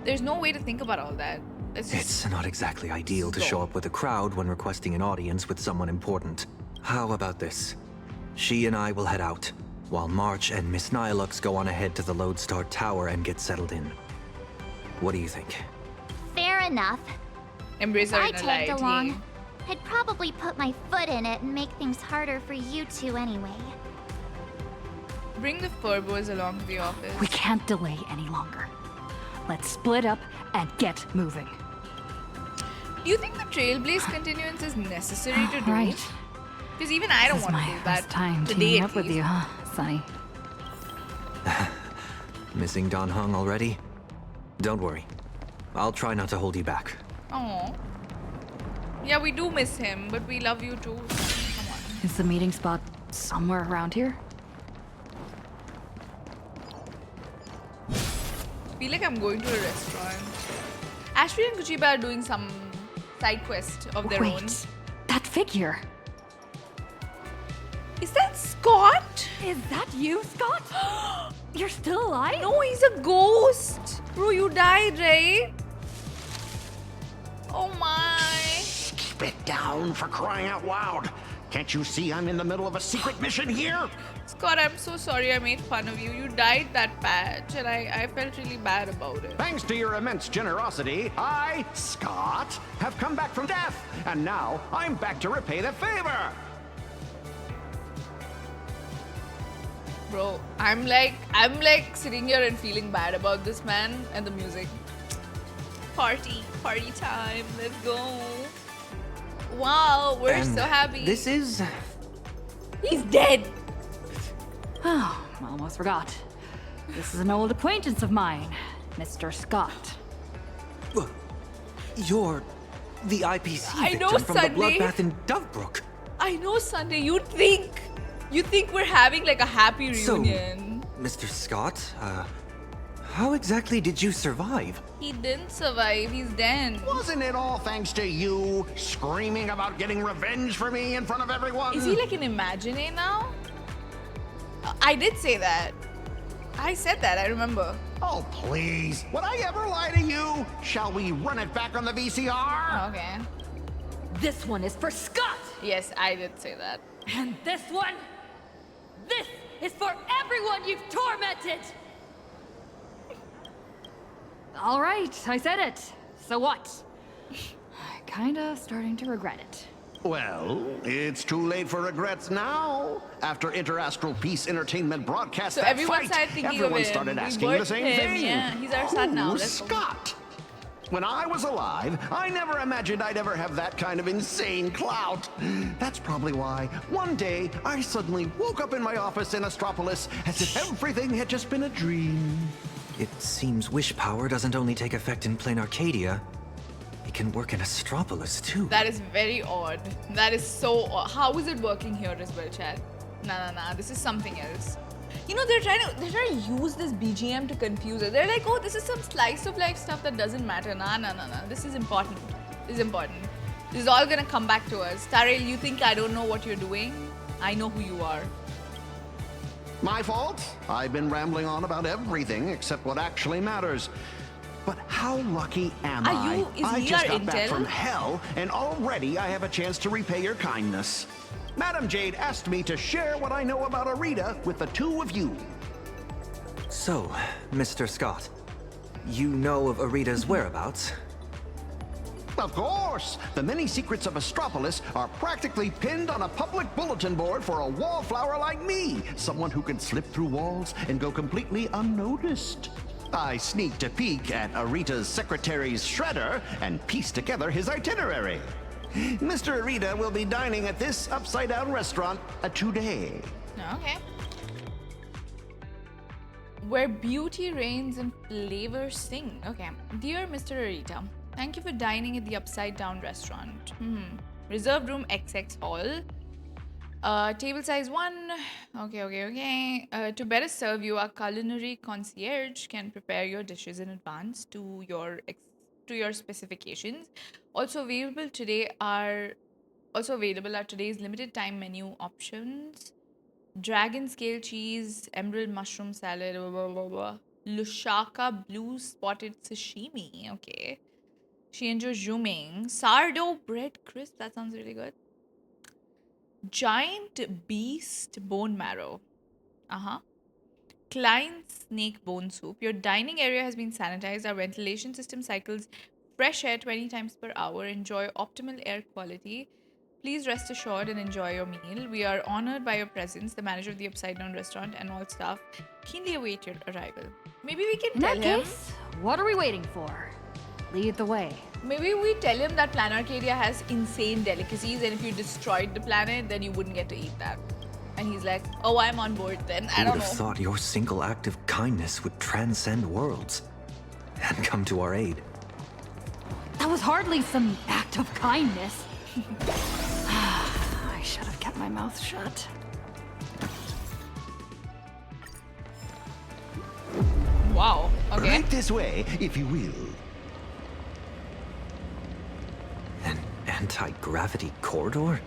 There's no way to think about all that. It's not exactly ideal to show up with a crowd when requesting an audience with someone important. How about this? She and I will head out, while March and Miss Nihilux go on ahead to the Lodestar Tower and get settled in. What do you think? Fair enough. Embrace our I inner tagged light. along. I'd probably put my foot in it and make things harder for you two anyway. Bring the Furbo's along to the office. We can't delay any longer. Let's split up and get moving. Do you think the Trailblaze continuance is necessary to do? Right. Because even I don't want to do that. First time today teaming at up with least. you, huh, Sonny? Missing Don Hung already? Don't worry. I'll try not to hold you back. Oh. Yeah, we do miss him, but we love you too. Come on. Is the meeting spot somewhere around here? Feel like I'm going to a restaurant. Ashby and Kuchiba are doing some side quest of their own. Wait, that figure. Is that Scott? Is that you, Scott? You're still alive? No, he's a ghost. Bro, you died, right? Oh my. Keep it down, for crying out loud. Can't you see I'm in the middle of a secret mission here? Scott, I'm so sorry I made fun of you. You died that patch and I felt really bad about it. Thanks to your immense generosity, I, Scott, have come back from death. And now I'm back to repay the favor. Bro, I'm like sitting here and feeling bad about this man and the music. Party time, let's go. Wow, we're so happy. This is... He's dead. Oh, almost forgot. This is an old acquaintance of mine, Mr. Scott. You're the IPC I know, victim from the Sunday. bloodbath in Dovebrook. I know, Sunday, you think we're having like a happy reunion. So, Mr. Scott, how exactly did you survive? He didn't survive, he's dead. Wasn't it all thanks to you screaming about getting revenge for me in front of everyone? Is he like an Imagine now? I did say that. I said that, I remember. Oh, please. Would I ever lie to you? Shall we run it back on the VCR? Okay. This one is for Scott! Yes, I did say that. And this one? This is for everyone you've tormented! All right, I said it. So what? Kinda starting to regret it. Well, it's too late for regrets now. After Interastral Peace Entertainment broadcast So that everyone fight, started thinking everyone of him. started We asking the birthed same him, thing. yeah. He's our son now. Who's Let's go. Scott? When I was alive, I never imagined I'd ever have that kind of insane clout. That's probably why one day I suddenly woke up in my office in Astropolis as if everything had just been a dream. It seems wish power doesn't only take effect in PLANARCADIA. It can work in Astropolis too. That is very odd. That is so odd. How is it working here as well, chat? Nah. This is something else. You know, they're trying to use this BGM to confuse it. They're like, oh, this is some slice of life stuff that doesn't matter. Nah. This is important. This is important. This is all gonna come back to us. Tarrail, you think I don't know what you're doing? I know who you are. My fault? I've been rambling on about everything except what actually matters. But how lucky am I? I just got back from hell, and already I have a chance to repay your kindness. Madam Jade asked me to share what I know about Arita with the two of you. So, Mr. Scott, you know of Arita's whereabouts? Of course! The many secrets of Astropolis are practically pinned on a public bulletin board for a wallflower like me, someone who can slip through walls and go completely unnoticed. I sneaked a peek at Arita's secretary's shredder and pieced together his itinerary. Mr. Arita will be dining at this upside-down restaurant today. Okay. Where beauty reigns and flavors sing. Okay. Dear Mr. Arita, thank you for dining at the upside-down restaurant. Reserved room XX hall. Table size 1. Okay. To better serve you, our culinary concierge can prepare your dishes in advance to your specifications. Also available are today's limited time menu options: dragon scale cheese, emerald mushroom salad, Lushaka blue spotted sashimi. Okay. Shienjo Juming, sourdough bread crisp. That sounds really good. Giant beast bone marrow. Klein snake bone soup. Your dining area has been sanitized. Our ventilation system cycles fresh air 20 times per hour. Enjoy optimal air quality. Please rest assured and enjoy your meal. We are honored by your presence. The manager of the Upside Down restaurant and all staff keenly await your arrival. Maybe we can tell him. In that case, what are we waiting for? Lead the way. Maybe we tell him that PLANARCADIA has insane delicacies, and if you destroyed the planet, then you wouldn't get to eat that. And he's like, oh, I'm on board then. I don't know. Who would have thought your single act of kindness would transcend worlds and come to our aid? That was hardly some act of kindness. I should have kept my mouth shut. Wow. Okay. Right this way, if you will. An anti-gravity corridor?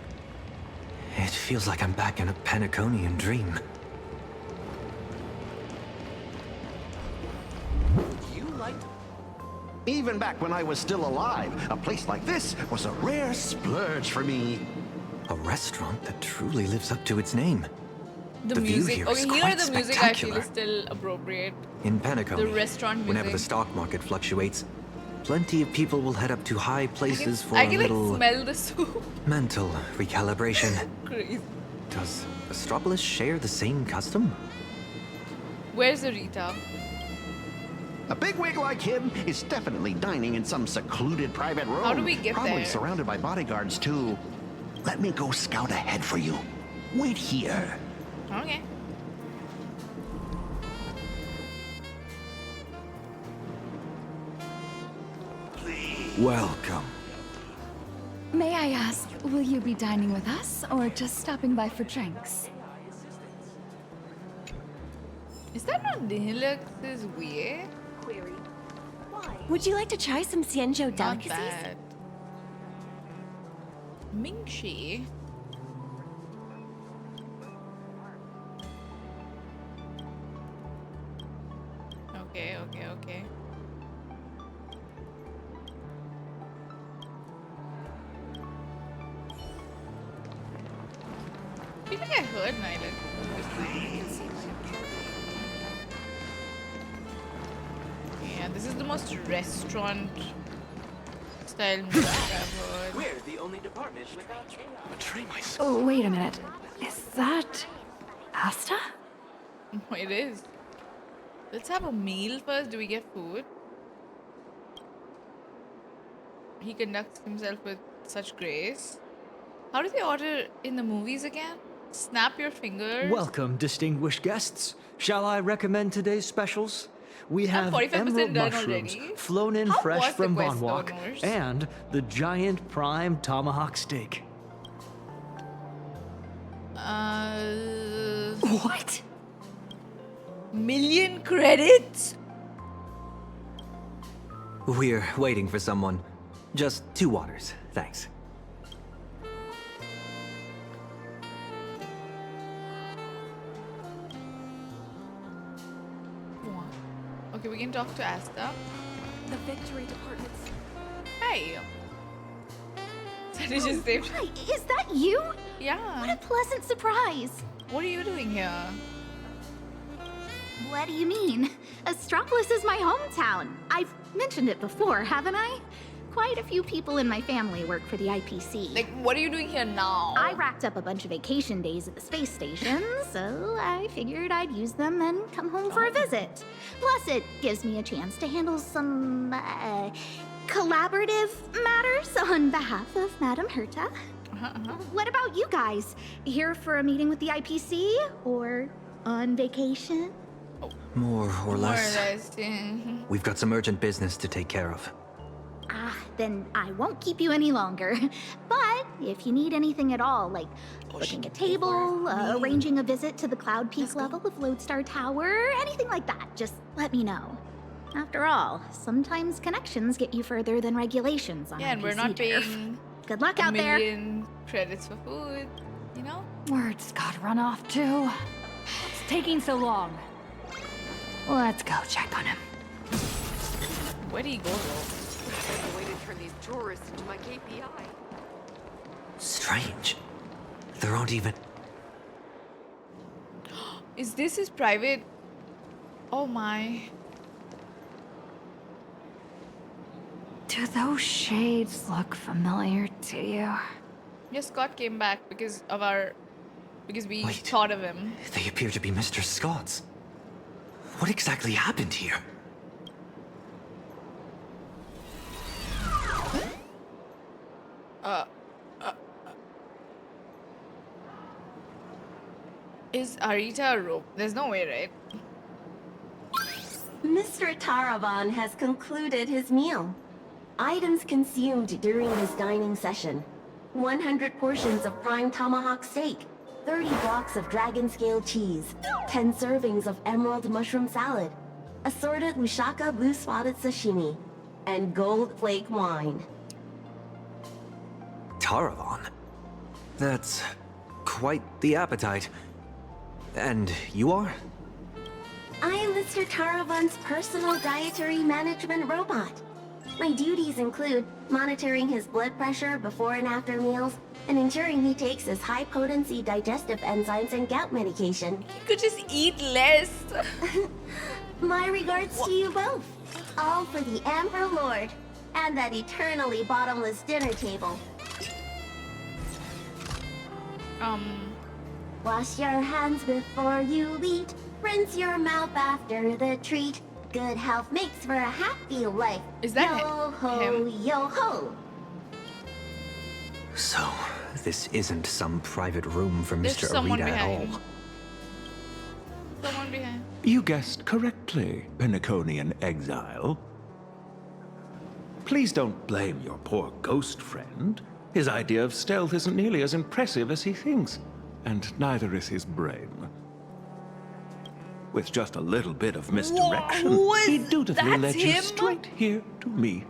It feels like I'm back in a Panaconian dream. Even back when I was still alive, a place like this was a rare splurge for me. A restaurant that truly lives up to its name. The view music. here Okay, is here quite the music I feel spectacular. is still appropriate. In Panacony, The restaurant music. whenever the stock market fluctuates, plenty of people will head up to high places for I a can little like smell the soup. mental recalibration. Crazy. Does Astropolis share the same custom? Where's Arita? A bigwig like him is definitely dining in some secluded private room. How do we get Probably there? surrounded by bodyguards too. Let me go scout ahead for you. Wait here. Okay. Welcome. May I ask, will you be dining with us or just stopping by for drinks? Is that not Nihilix's way? Would you like to try some Xianzhou Not delicacies? bad. Mingxi. Okay. I feel like I heard Nihilix. Yeah, this is the most restaurant style music I've heard. We're the only only department without AI. Betray myself. Oh, wait a minute. Is that Asta? It is. Let's have a meal first. Do we get food? He conducts himself with such grace. How do they order in the movies again? Snap your fingers. Welcome, distinguished guests. Shall I recommend today's specials? We have 45% emerald done mushrooms, already. flown in How fresh was the from quest, Bonwalk, donors? and the giant prime tomahawk steak. What? Million credits? We're waiting for someone. Just 2 waters, thanks. Okay, we can talk to Asta. The victory department's... Hey! Just saved. Hi, is that you? Yeah. What a pleasant surprise. What are you doing here? What do you mean? Astropolis is my hometown. I've mentioned it before, haven't I? Quite a few people in my family work for the IPC. Like, what are you doing here now? I racked up a bunch of vacation days at the space station, so I figured I'd use them and come home for a visit. Plus, it gives me a chance to handle some, collaborative matters on behalf of Madame Herta. What about you guys? Here for a meeting with the IPC? Or on vacation? More or less. yeah. We've got some urgent business to take care of. Then I won't keep you any longer. But if you need anything at all, like booking a table, arranging a visit to the Cloud Peak level of Lodestar Tower, anything like that, just let me know. After all, sometimes connections get you further than regulations on Yeah, and we're not IPC turf. paying Good luck out there. $1 million credits for food, you know? Word's got run off too. What's taking so long? Let's go check on him. Where'd he go though? A way to turn these tourists into my KPI. Strange. There aren't even... Is this his private? Oh my. Do those shades look familiar to you? Yeah, Scott came back because we thought of him. They appear to be Mr. Scott's. What exactly happened here? Is Arita a rope? There's no way, right? Mr. Taravan has concluded his meal. Items consumed during his dining session. 100 portions of prime tomahawk steak, 30 blocks of dragon scale cheese, 10 servings of emerald mushroom salad, assorted Lushaka blue spotted sashimi, and gold flake wine. Taravan? That's quite the appetite. And you are? I am Mr. Taravan's personal dietary management robot. My duties include monitoring his blood pressure before and after meals, and ensuring he takes his high-potency digestive enzymes and gout medication. You could just eat less. My regards to you both. All for the Emperor Lord, and that eternally bottomless dinner table. Wash your hands before you eat. Rinse your mouth after the treat. Good health makes for a happy life. Is that yo ho, yo ho. So, this isn't some private room for There's Mr. someone Arita at behind. all. Someone behind. You guessed correctly, Penaconian exile. Please don't blame your poor ghost friend. His idea of stealth isn't nearly as impressive as he thinks, and neither is his brain. With just a little bit of misdirection, he dutifully led you straight here to me.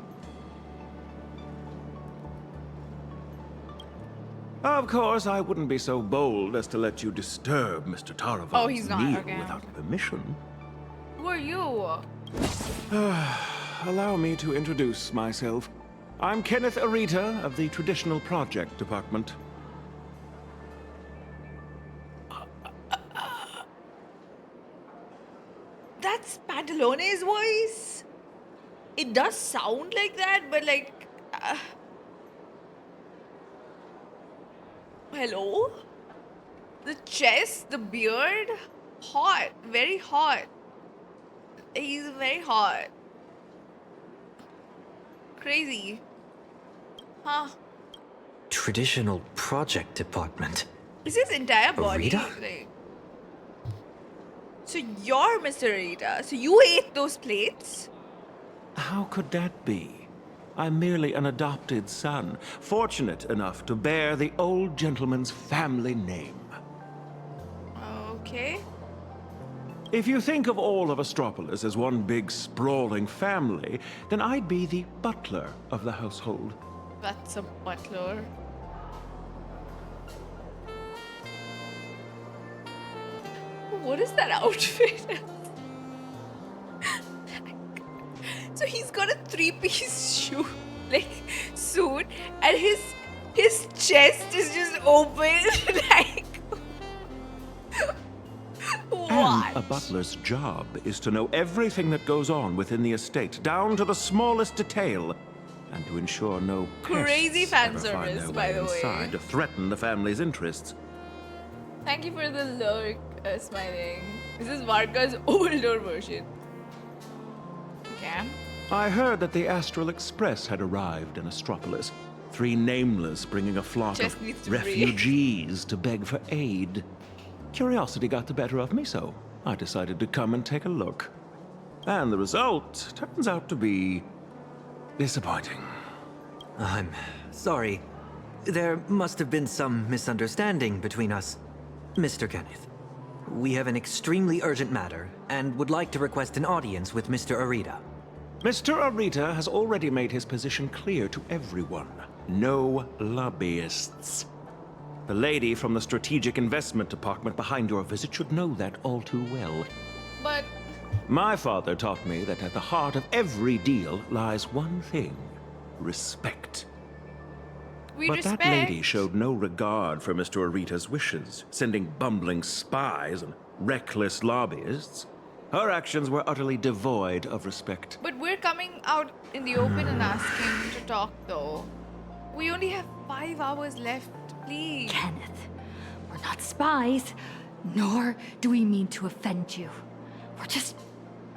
Of course, I wouldn't be so bold as to let you disturb Mr. Taravan's meal without permission. Who are you? Allow me to introduce myself. I'm Kenneth Arita of the Traditional Project Department. That's Pantalone's voice. It does sound like that, but like... Hello? The chest, the beard, hot, very hot. He's very hot. Crazy. Huh? Traditional project department. Is his entire body? Arita? Like... So you're Mr. Arita. So you ate those plates? How could that be? I'm merely an adopted son, fortunate enough to bear the old gentleman's family name. Okay. If you think of all of Astropolis as one big sprawling family, then I'd be the butler of the household. That's a butler. What is that outfit? So he's got a three-piece suit, and his chest is just open, like. What? And a butler's job is to know everything that goes on within the estate, down to the smallest detail, and to ensure no Crazy pests fan ever find service, their by way the way. inside to threaten the family's interests. Thank you for the lurk, smiling. This is Varka's older version. Okay. I heard that the Astral Express had arrived in Astropolis. 3 nameless bringing a flock Just needs of to breathe. refugees to beg for aid. Curiosity got the better of me, so I decided to come and take a look. And the result turns out to be disappointing. I'm sorry. There must have been some misunderstanding between us. Mr. Kenneth, we have an extremely urgent matter and would like to request an audience with Mr. Arita. Mr. Arita has already made his position clear to everyone. No lobbyists. The lady from the Strategic Investment Department behind your visit should know that all too well. But... My father taught me that at the heart of every deal lies one thing: respect. But respect. that lady showed no regard for Mr. Arita's wishes, sending bumbling spies and reckless lobbyists. Her actions were utterly devoid of respect. But we're coming out in the open and asking to talk, though. We only have 5 hours left, please. Kenneth, we're not spies, nor do we mean to offend you. We're just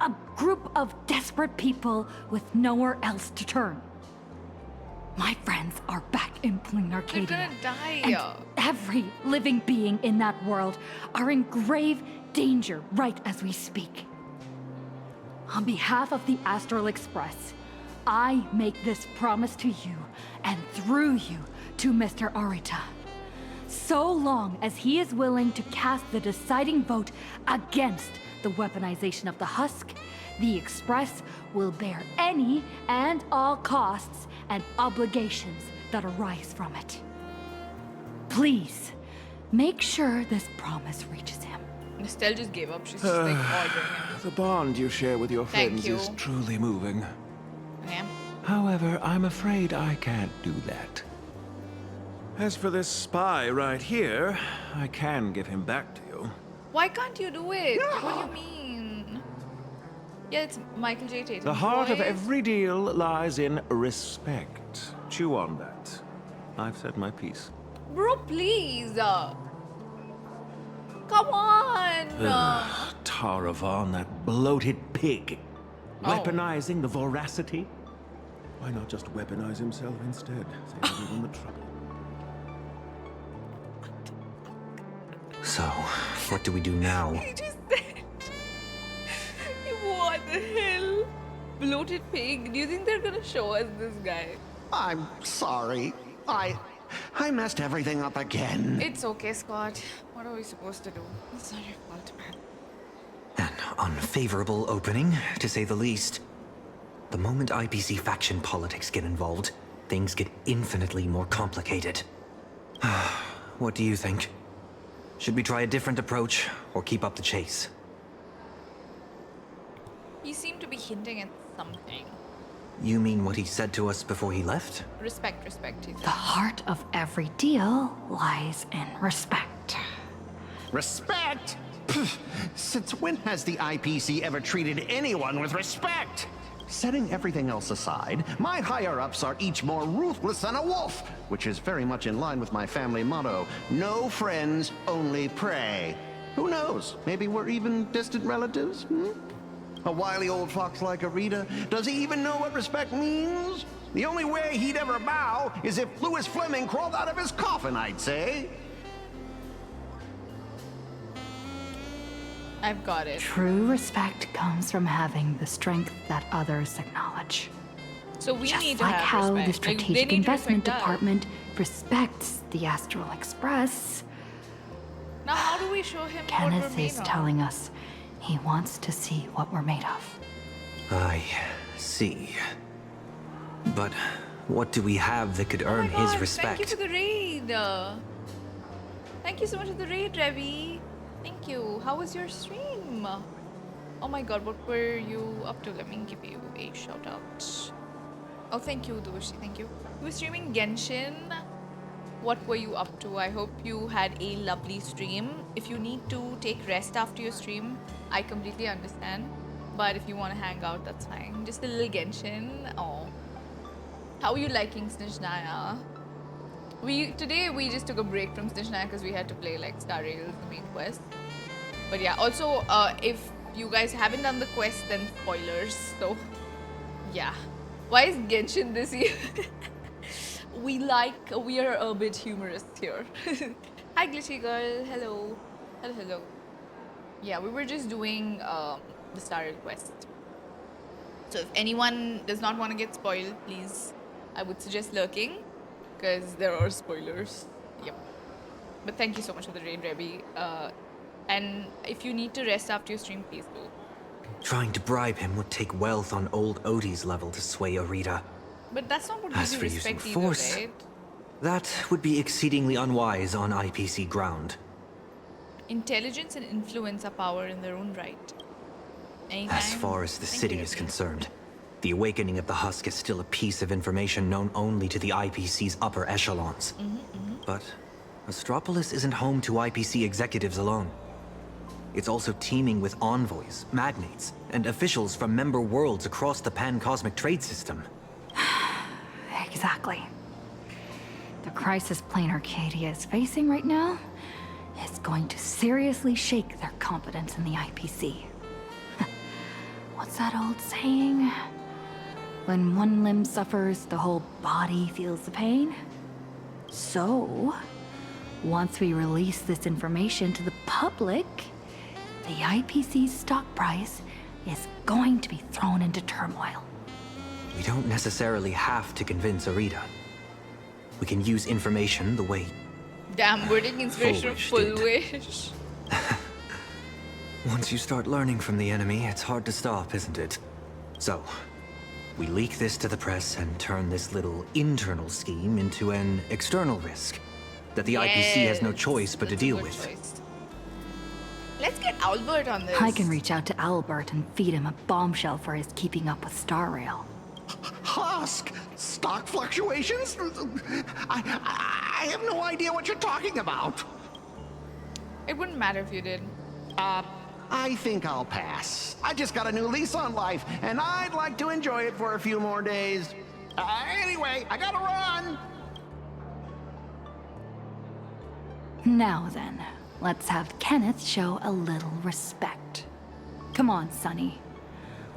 a group of desperate people with nowhere else to turn. My friends are back in PLANARCADIA. They're gonna die. And every living being in that world are in grave danger right as we speak. On behalf of the Astral Express, I make this promise to you and through you to Mr. Arita. So long as he is willing to cast the deciding vote against the weaponization of the husk, the Express will bear any and all costs and obligations that arise from it. Please, make sure this promise reaches him. Estelle just gave up. She's just like ordering him. The bond you share with your Thank friends you. is truly moving. Okay. However, I'm afraid I can't do that. As for this spy right here, I can give him back to you. Why can't you do it? What do you mean? Yeah, it's Michael J. Tatum's The heart of voice. every deal lies in respect. Chew on that. I've said my piece. Bro, please. Come on. Taravan, that bloated pig. Oh. Weaponizing the voracity? Why not just weaponize himself instead? Save everyone the trouble. So, what do we do now? He just said. What the hell? Bloated pig. Do you think they're gonna show us this guy? I'm sorry. I messed everything up again. It's okay, Scott. What are we supposed to do? It's not your fault, man. An unfavorable opening, to say the least. The moment IPC faction politics get involved, things get infinitely more complicated. What do you think? Should we try a different approach, or keep up the chase? He seemed to be hinting at something. You mean what he said to us before he left? Respect, he said. The heart of every deal lies in respect. Respect? Pff, since when has the IPC ever treated anyone with respect? Setting everything else aside, my higher-ups are each more ruthless than a wolf, which is very much in line with my family motto, no friends, only prey. Who knows? Maybe we're even distant relatives, A wily old fox like Arita, does he even know what respect means? The only way he'd ever bow is if Louis Fleming crawled out of his coffin, I'd say. I've got it. True respect comes from having the strength that others acknowledge. So we Just need to like have how respect. the Strategic they need to Investment respect us. Department respects the Astral Express. Now, how do we show him what Kenneth we're made is of? telling us he wants to see what we're made of. I see. But what do we have that could earn Oh my his God, respect? Thank you for the raid. Thank you so much for the raid, Revi. Thank you. How was your stream? Oh my God, what were you up to? Let me give you a shout out. Oh, thank you, Duvashi. Thank you. You were streaming Genshin. What were you up to? I hope you had a lovely stream. If you need to take rest after your stream, I completely understand. But if you want to hang out, that's fine. Just a little Genshin. Oh. How are you liking Snezhnaya? Today we just took a break from Snezhnaya because we had to play like Starrail, the main quest. But yeah, also if you guys haven't done the quest, then spoilers. So yeah. Why is Genshin this year? we are a bit humorous here. Hi Glitchy Girl, hello. Hello. Yeah, we were just doing the Starrail quest. So if anyone does not want to get spoiled, please, I would suggest lurking, because there are spoilers. Yep. But thank you so much for the raid, Rebi. And if you need to rest after your stream, please do. Trying to bribe him would take wealth on old Odie's level to sway Arita. But that's not what As gives you for using respect either, force, right? that would be exceedingly unwise on IPC ground. Intelligence and influence are power in their own right. Anytime. As far as the Thank city you, is Rebi. concerned, the awakening of the Husk is still a piece of information known only to the IPC's upper echelons. But Astropolis isn't home to IPC executives alone. It's also teeming with envoys, magnates, and officials from member worlds across the pan-cosmic trade system. Exactly. The crisis PLANARCADIA is facing right now is going to seriously shake their confidence in the IPC. What's that old saying? When one limb suffers, the whole body feels the pain. So, once we release this information to the public, the IPC's stock price is going to be thrown into turmoil. We don't necessarily have to convince Arita. We can use information the way Damn, we're taking inspiration from Full Full Wish. once you start learning from the enemy, it's hard to stop, isn't it? So, we leak this to the press and turn this little internal scheme into an external risk that the IPC has no choice but to deal with. Let's get Albert on this. I can reach out to Albert and feed him a bombshell for his keeping up with Starrail. Husk? Stock fluctuations? I have no idea what you're talking about. It wouldn't matter if you did. I think I'll pass. I just got a new lease on life, and I'd like to enjoy it for a few more days. Anyway, I gotta run! Now then, let's have Kenneth show a little respect. Come on, Sonny.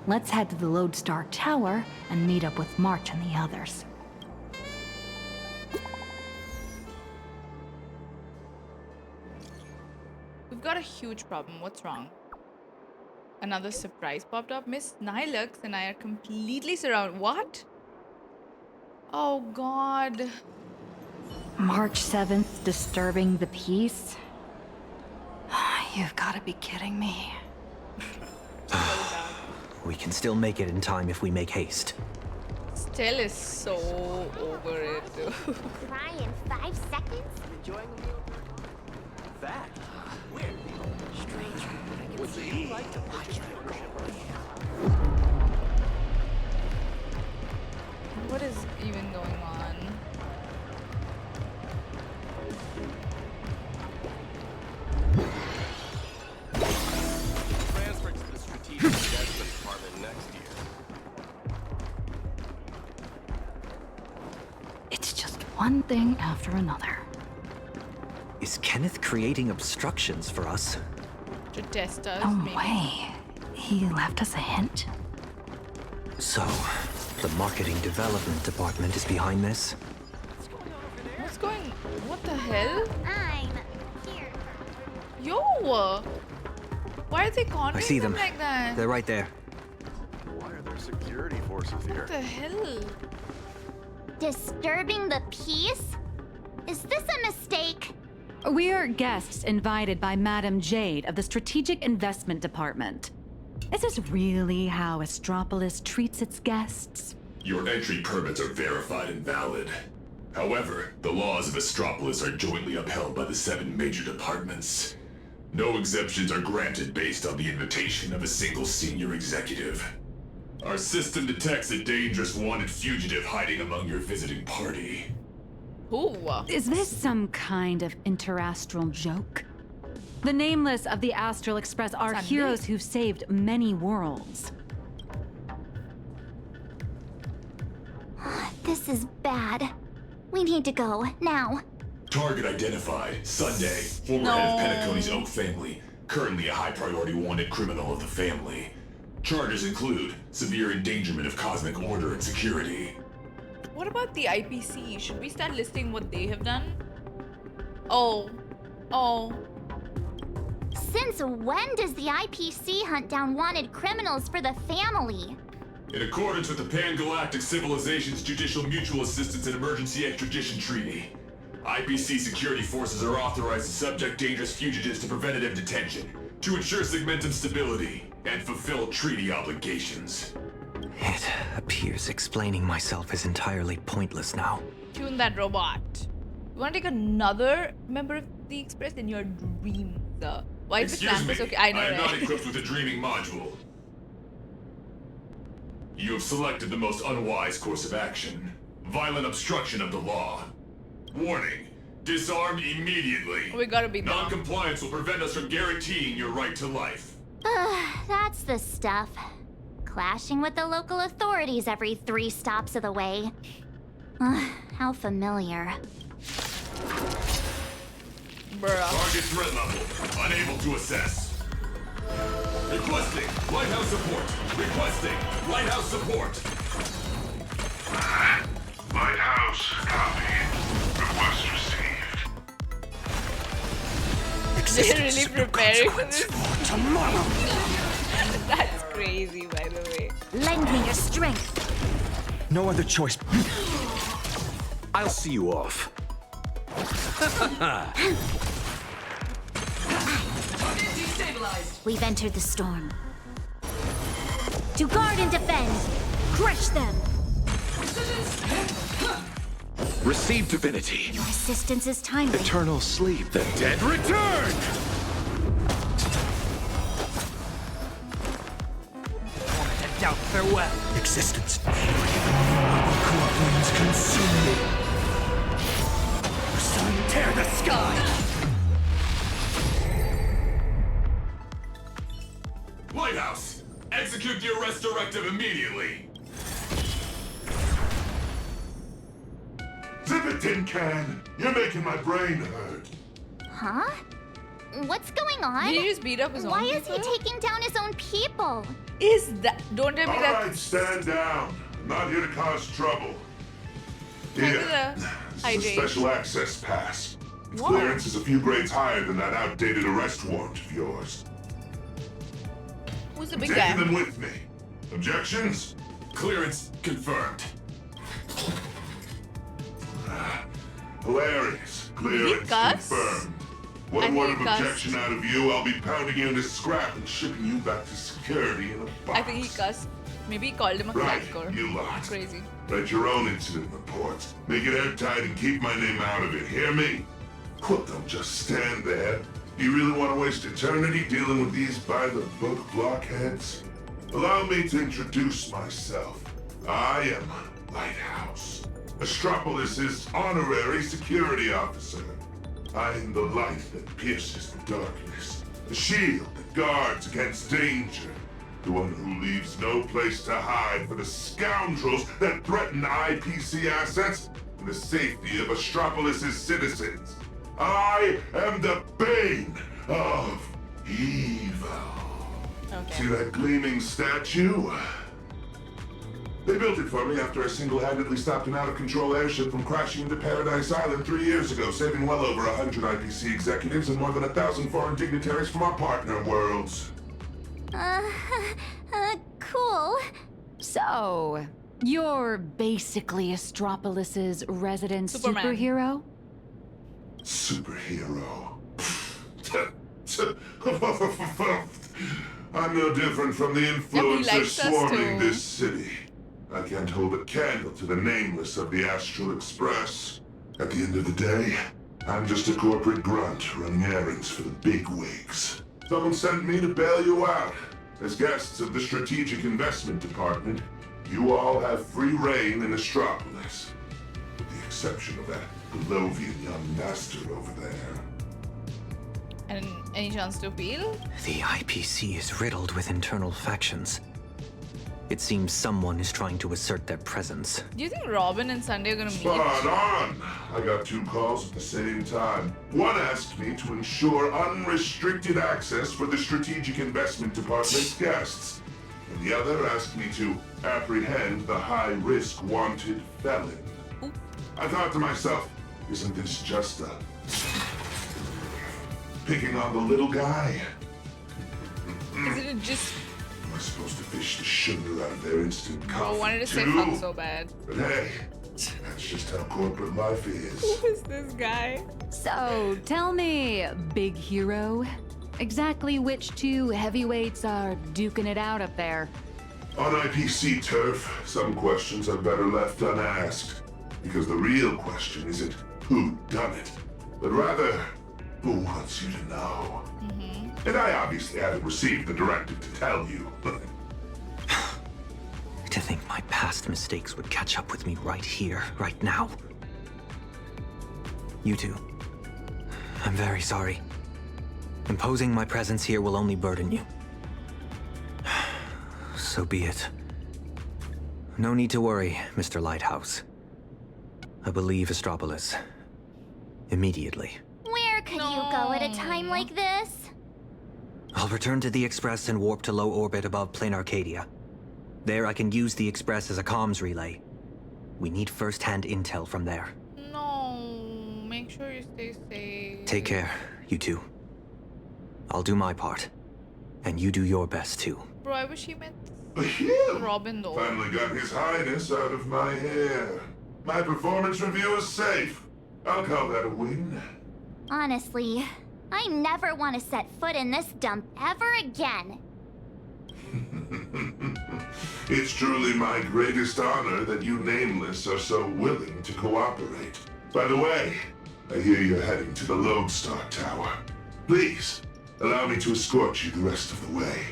Let's head to the Lodestar Tower and meet up with March and the others. We've got a huge problem. What's wrong? Another surprise popped up. Miss Nilux and I are completely surrounded. What? Oh, God. March 7th, disturbing the peace? You've got to be kidding me. We can still make it in time if we make haste. Still is so over it, dude. Cry in 5 seconds? Enjoying a meal? That? Weird. Strange. Would you like to watch What is even going on? Transfer to the Strategic Investment Department next year. one thing after another. Is Kenneth creating obstructions for us? To test us, No maybe. way. He left us a hint. So, the marketing development department is behind this? What's going... What the hell? I'm here. Yo! Why are they I cornering see them. like that? They're right there. Why are there security forces here? What the hell? Disturbing the peace? Is this a mistake? We are guests invited by Madam Jade of the Strategic Investment Department. Is this really how Astropolis treats its guests? Your entry permits are verified and valid. However, the laws of Astropolis are jointly upheld by the 7 major departments. No exemptions are granted based on the invitation of a single senior executive. Our system detects a dangerous wanted fugitive hiding among your visiting party. Who? Is this some kind of interastral joke? The Nameless of the Astral Express are Sunday. heroes who've saved many worlds. This is bad. We need to go, now. Target identified. Sunday, former head of Penacony's Oak family. Currently a high-priority wanted criminal of the family. Charges include severe endangerment of cosmic order and security. What about the IPC? Should we start listing what they have done? Oh. Since when does the IPC hunt down wanted criminals for the family? In accordance with the Pan-Galactic Civilization's Judicial Mutual Assistance and Emergency Extradition Treaty, IPC security forces are authorized to subject dangerous fugitives to preventative detention to ensure segmentum stability and fulfill treaty obligations. It appears explaining myself is entirely pointless now. Tune that robot. You want to take another member of the Express in your dreams? Why is the Excuse me, campus okay? I know, I am not right? equipped with a dreaming module. You have selected the most unwise course of action. Violent obstruction of the law. Warning. Disarm immediately. We gotta be dumb. Non-compliance will prevent us from guaranteeing your right to life. That's the stuff. Clashing with the local authorities every 3 stops of the way. How familiar. Bruh. Target threat level. Unable to assess. Requesting lighthouse support. Requesting lighthouse support. Lighthouse, copy. Request received. They're really preparing for this. That's crazy, by the way. Lend me your strength. No other choice. I'll see you off. We've entered the storm. To guard and defend. Crush them. Receive divinity. Your assistance is timely. Eternal sleep. The dead return! Doubt farewell. Existence. Corpulence consume me. Sun tear the sky. Lighthouse, execute the arrest directive immediately. Zip it, tin can! You're making my brain hurt. Huh? What's going on? Did he just beat up his own Why is he people? taking down his own people? Is that... Don't tell me All that... right, stand down. I'm not here to cause trouble. Here, Hi, this is a Jade. special access pass. Its Whoa. clearance is a few grades higher than that outdated arrest warrant of yours. Who's the I'm big taking guy? them with me. Objections? Clearance confirmed. Hilarious. Clearance cuss? confirmed. I One think word he of cussed. objection out of you, I'll be pounding you into scrap and shipping you back to security in a box. I think he cussed. Maybe he called him a Right, cracker. you lot. Crazy. Write your own incident reports. Make it airtight and keep my name out of it. Hear me? Well, don't just stand there. Do you really want to waste eternity dealing with these by-the-book blockheads? Allow me to introduce myself. I am Lighthouse, Astropolis' honorary security officer. I am the light that pierces the darkness, the shield that guards against danger, the one who leaves no place to hide for the scoundrels that threaten IPC assets and the safety of Astropolis' citizens. I am the bane of evil. Okay. See that gleaming statue? They built it for me after I single-handedly stopped an out-of-control airship from crashing into Paradise Island 3 years ago, saving well over 100 IPC executives and more than 1,000 foreign dignitaries from our partner worlds. Cool. So, you're basically Astropolis' resident Superman. superhero? Superhero. I'm no different from the influencers likes us swarming too. this city. I can't hold a candle to the nameless of the Astral Express. At the end of the day, I'm just a corporate grunt running errands for the bigwigs. Someone sent me to bail you out. As guests of the Strategic Investment Department, you all have free reign in Astropolis. With the exception of that Palovian young master over there. And any chance to appeal? The IPC is riddled with internal factions. It seems someone is trying to assert their presence. Do you think Robin and Sunday are gonna meet? Spot on! I got 2 calls at the same time. One asked me to ensure unrestricted access for the Strategic Investment Department's guests. And the other asked me to apprehend the high-risk wanted felon. I thought to myself, isn't this just a... picking on the little guy? Isn't it just... Am I supposed to fish the sugar out of their instant coffee? I wanted to say too? fuck so bad. But hey, that's just how corporate life is. Who is this guy? So, tell me, big hero, exactly which 2 heavyweights are duking it out up there? On IPC turf, some questions are better left unasked. Because the real question isn't who done it, but rather who wants you to know. And I obviously haven't received the directive to tell you. To think my past mistakes would catch up with me right here, right now. You two. I'm very sorry. Imposing my presence here will only burden you. So be it. No need to worry, Mr. Lighthouse. I will leave Astropolis. Immediately. Where could you go at a time like this? I'll return to the Express and warp to low orbit above PLANARCADIA. There I can use the Express as a comms relay. We need first-hand intel from there. No, make sure you stay safe. Take care, you two. I'll do my part. And you do your best too. Bro, I wish he meant Phew! Robin though. Finally got His Highness out of my hair. My performance review is safe. I'll call that a win. Honestly, I never want to set foot in this dump ever again. It's truly my greatest honor that you Nameless are so willing to cooperate. By the way, I hear you're heading to the Lodestar Tower. Please, allow me to escort you the rest of the way.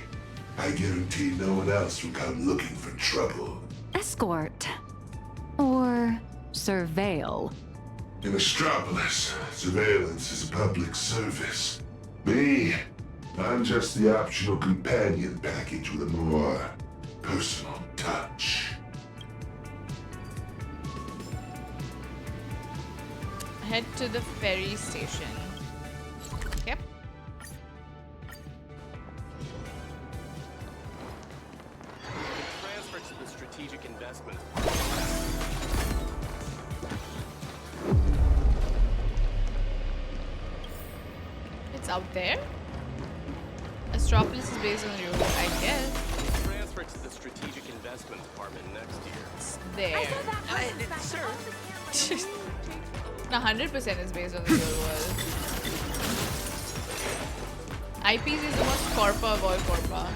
I guarantee no one else will come looking for trouble. Escort. Or surveil. In Astropolis, surveillance is a public service. Me, I'm just the optional companion package with a more personal touch. Head to the ferry station. Yep. Transfer to the strategic investment. It's out there? Astropolis is based on the road, I guess. Transfer to the strategic investment department next year. It's there. Sir. No, 100% is based on the real world. IPs is the most corpa of all corpa.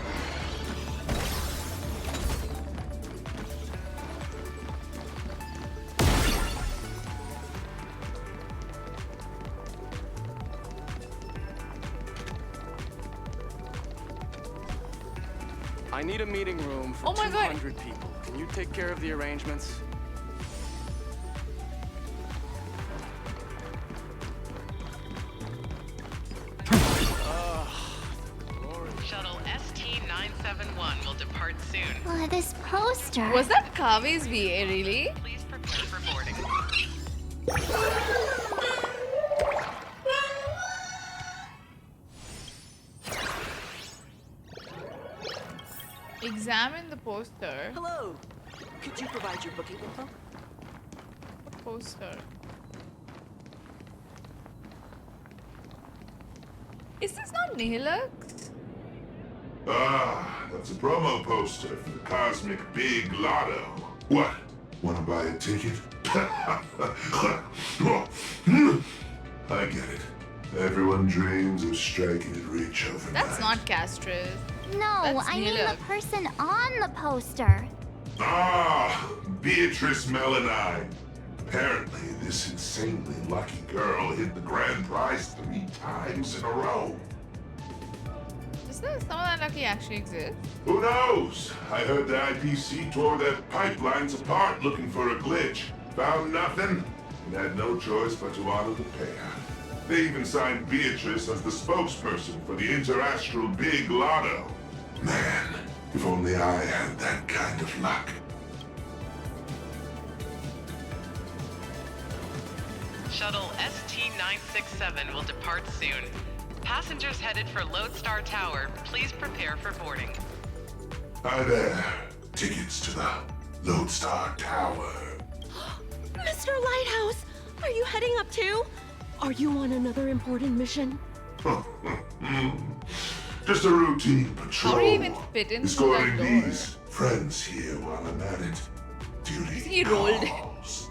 I need a meeting room for Oh my God. 200 people. Can you take care of the arrangements? Shuttle ST-971 will depart soon. This poster. Was that Kave's VA, really? Please prepare for boarding. Examine the poster. Hello. Could you provide your booking info? What poster? Is this not Nihilux? Ah, that's a promo poster for the Cosmic Big Lotto. What? Want to buy a ticket? I get it. Everyone dreams of striking it rich overnight. That's not Castris. No, That's I mean the Nihilux. person on the poster. Ah, Beatrice Melanine. Apparently, this insanely lucky girl hit the grand prize 3 times in a row. Does some of that lucky actually exist? Who knows? I heard the IPC tore their pipelines apart looking for a glitch. Found nothing, and had no choice but to honor the payout. They even signed Beatrice as the spokesperson for the Interastral Big Lotto. Man, if only I had that kind of luck. Shuttle ST-967 will depart soon. Passengers headed for Lodestar Tower, please prepare for boarding. Hi there. Tickets to the Lodestar Tower. Mr. Lighthouse, are you heading up too? Are you on another important mission? Just a routine patrol. How do you even fit into Escorting that door? these friends here while I'm at it. Duty He rolled it. calls.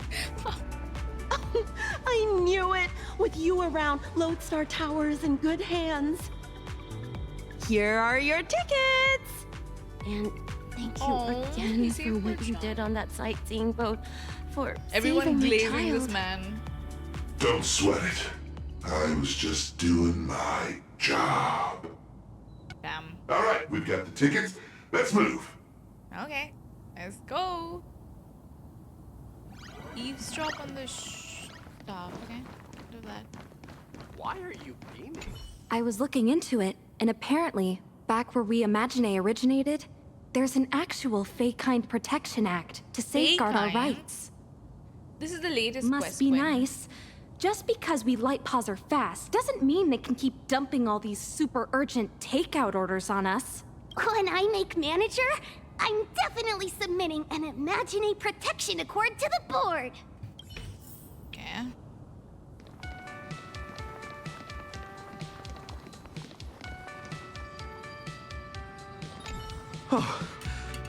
I knew it! With you around, Lodestar Tower is in good hands. Here are your tickets! And thank you again for what you did on that sightseeing boat, for Everyone saving my glazing child. this man. Don't sweat it. I was just doing my job. Damn. All right, we've got the tickets. Let's move. Okay, let's go. Eavesdrop on the stuff. Okay, do that. Why are you beaming? I was looking into it, and apparently, back where We Imagine originated, there's an actual Fey-Kind Protection Act to safeguard our Fey-Kind? rights. This is the latest Must quest be win. nice. Just because we light pause are fast doesn't mean they can keep dumping all these super urgent takeout orders on us. When I make manager, I'm definitely submitting an Imagine Protection Accord to the board. Yeah. Oh,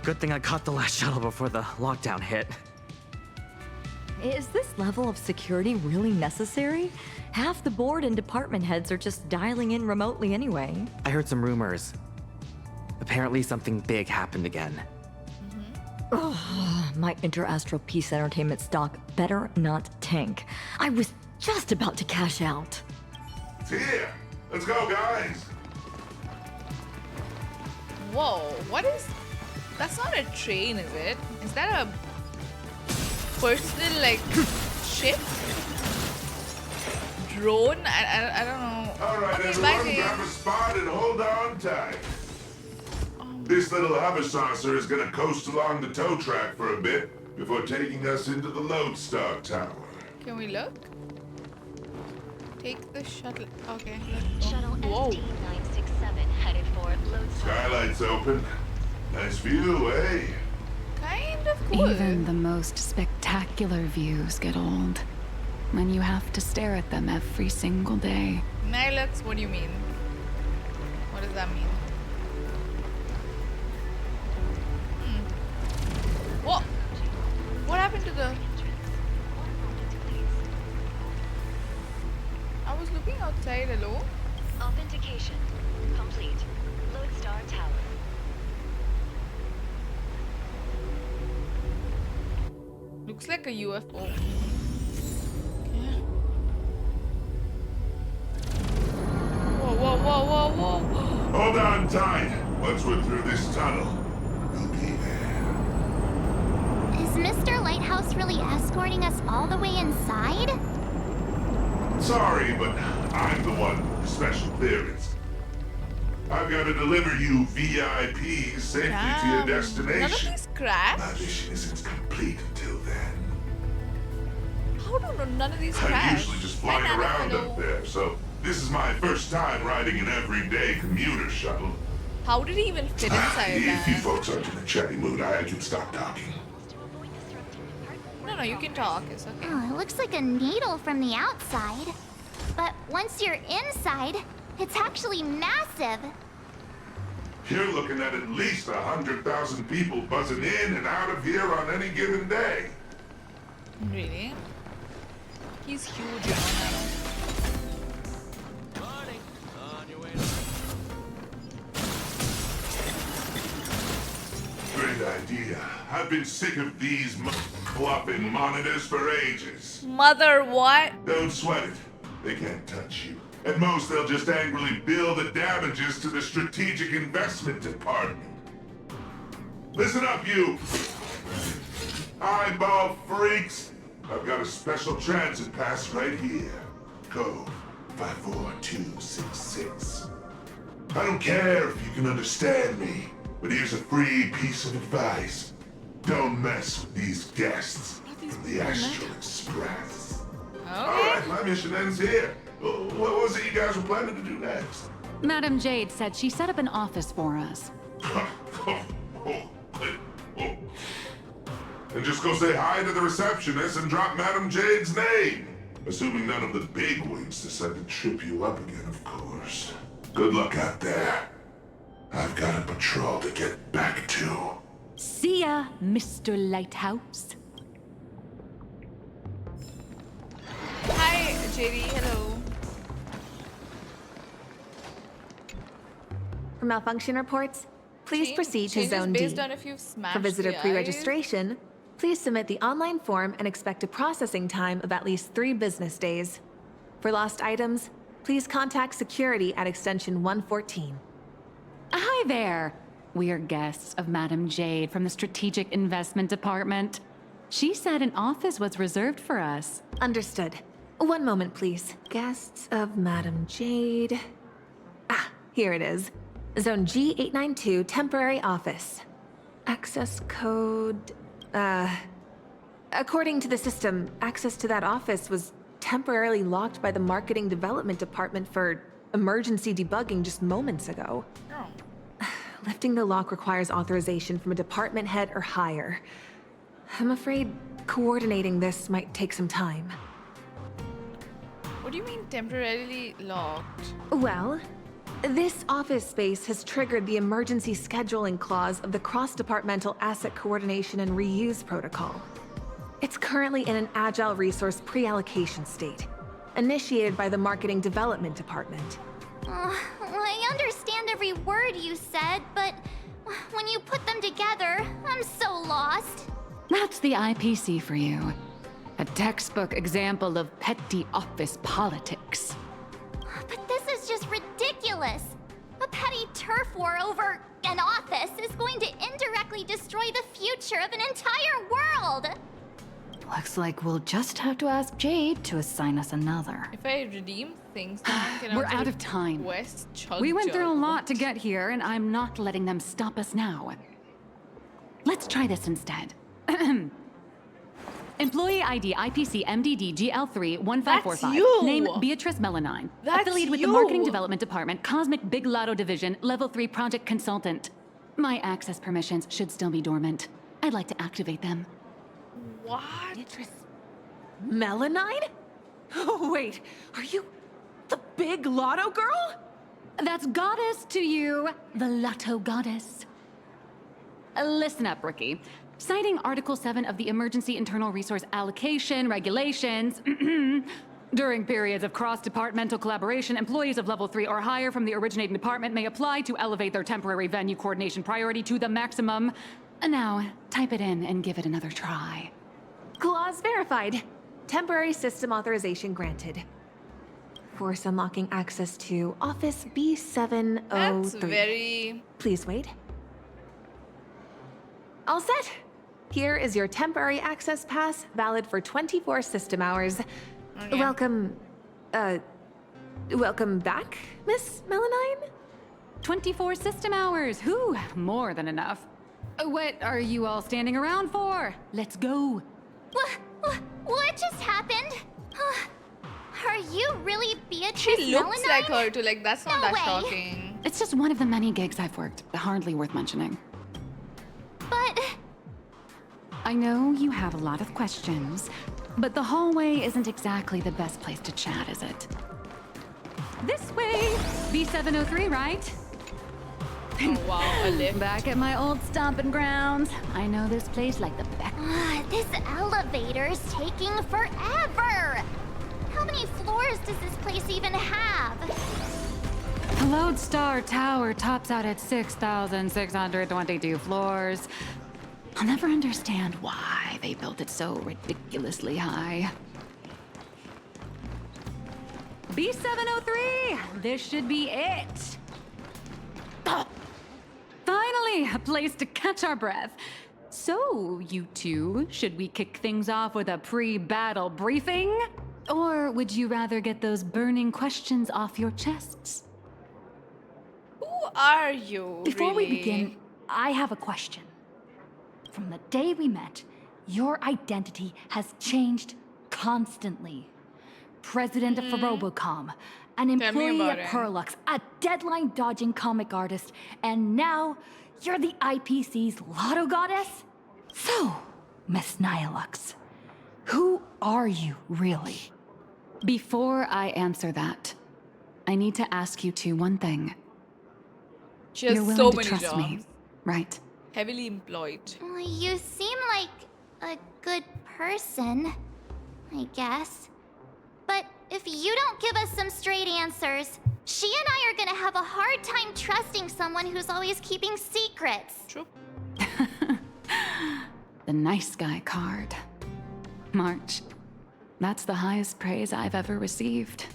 good thing I caught the last shuttle before the lockdown hit. Is this level of security really necessary? Half the board and department heads are just dialing in remotely anyway. I heard some rumors. Apparently something big happened again. Oh, my Interastral Peace Entertainment stock better not tank. I was just about to cash out. It's here. Let's go, guys. Whoa, what is... That's not a train, is it? Is that a personal, like, ship? Drone? I don't know. All right, Okay, everyone, bye, grab a spot and hold on tight. This little hover saucer is gonna coast along the tow track for a bit before taking us into the Lodestar Tower. Can we look? Take the shuttle. Okay, let's go. Shuttle Whoa. ST-967 headed for Lodestar. Skylights open. Nice view, eh? Kind of cool. Even the most spectacular views get old when you have to stare at them every single day. Nihilux, what do you mean? What does that mean? What? What happened to the... I was looking outside, hello? Authentication complete. Lodestar Tower. Looks like a UFO. Okay. Whoa, whoa, whoa, whoa, whoa. Hold on tight. Once we're through this tunnel, we'll be there. Is Mr. Lighthouse really escorting us all the way inside? Sorry, but I'm the one with the special clearance. I've got to deliver you VIPs safely to your destination. None of these crashed? My mission isn't complete until then. How do none of these I'm crash? usually just flying around up there, so this is my first time riding an everyday commuter shuttle. How did he even fit inside If you that? folks aren't in a chatty mood, I can stop talking. No, you can talk. It's okay. Oh, it looks like a needle from the outside. But once you're inside, it's actually massive. You're looking at least 100,000 people buzzing in and out of here on any given day. Really? He's huge, you know. Great idea. I've been sick of these flopping monitors for ages. Mother, what? Don't sweat it. They can't touch you. At most, they'll just angrily bill the damages to the Strategic Investment Department. Listen up, you eyeball freaks. I've got a special transit pass right here. Code 54266. I don't care if you can understand me, but here's a free piece of advice. Don't mess with these guests from the Astral Express. Okay. Alright, my mission ends here. What was it you guys were planning to do next? Madam Jade said she set up an office for us. And just go say hi to the receptionist and drop Madam Jade's name. Assuming none of the bigwigs decide to trip you up again, of course. Good luck out there. I've got a patrol to get back to. See ya, Mr. Lighthouse. Hi, JD. Hello. For malfunction reports, please proceed to Changes Zone D. based on if you've smashed For visitor the eyes. pre-registration, please submit the online form and expect a processing time of at least 3 business days. For lost items, please contact security at extension 114. Hi there. We are guests of Madam Jade from the Strategic Investment Department. She said an office was reserved for us. Understood. One moment, please. Guests of Madam Jade. Ah, here it is. Zone G892, temporary office. Access code... According to the system, access to that office was temporarily locked by the Marketing Development Department for emergency debugging just moments ago. Oh. Lifting the lock requires authorization from a department head or higher. I'm afraid coordinating this might take some time. What do you mean temporarily locked? Well, this office space has triggered the emergency scheduling clause of the Cross-Departmental Asset Coordination and Reuse Protocol. It's currently in an agile resource pre-allocation state, initiated by the Marketing Development Department. I understand every word you said, but when you put them together, I'm so lost. That's the IPC for you. A textbook example of petty office politics. But this is just ridiculous. A petty turf war over an office is going to indirectly destroy the future of an entire world. Looks like we'll just have to ask Jade to assign us another. If I redeem things, then I can We're also out of time. West We went through a Chugja. lot to get here, and I'm not letting them stop us now. Let's try this instead. Employee ID IPC MDD GL3 1545. That's you! Name Beatrice Melanine. That's Affiliated with the you! Marketing Development Department, Cosmic Big Lotto Division, Level 3 Project Consultant. My access permissions should still be dormant. I'd like to activate them. What? Beatrice Melanine? Oh, wait, are you the big lotto girl? That's goddess to you, the Lotto Goddess. Listen up, Rookie. Citing Article 7 of the Emergency Internal Resource Allocation Regulations, during periods of cross-departmental collaboration, employees of Level 3 or higher from the originating department may apply to elevate their temporary venue coordination priority to the maximum. Now, type it in and give it another try. Clause verified. Temporary system authorization granted. Force unlocking access to Office B703. That's very... Please wait. All set. Here is your temporary access pass, valid for 24 system hours. Okay. Welcome back, Miss Melanine? 24 system hours, whew, more than enough. What are you all standing around for? Let's go. What just happened? Are you really Beatrice She looks Melanine? like her too, like that's not No that way. shocking. It's just one of the many gigs I've worked. Hardly worth mentioning. But... I know you have a lot of questions, but the hallway isn't exactly the best place to chat, is it? This way! B703, right? Oh wow, a lift. Back at my old stomping grounds. I know this place like the back. This elevator's taking forever! How many floors does this place even have? The Lodestar Tower tops out at 6,622 floors. I'll never understand why they built it so ridiculously high. B703! This should be it! Oh, finally, a place to catch our breath. So, you two, should we kick things off with a pre-battle briefing? Or would you rather get those burning questions off your chests? Who are you? Before we really? begin, I have a question. From the day we met, your identity has changed constantly. President of Robocom, an employee at Perlux, a deadline-dodging comic artist, and now you're the IPC's lotto goddess? So, Miss Nihilux, who are you really? Before I answer that, I need to ask you two one thing. She has You're willing so to many trust jobs. me, right? Heavily employed. You seem like a good person, I guess. But if you don't give us some straight answers, she and I are gonna have a hard time trusting someone who's always keeping secrets. True. The nice guy card. March. That's the highest praise I've ever received.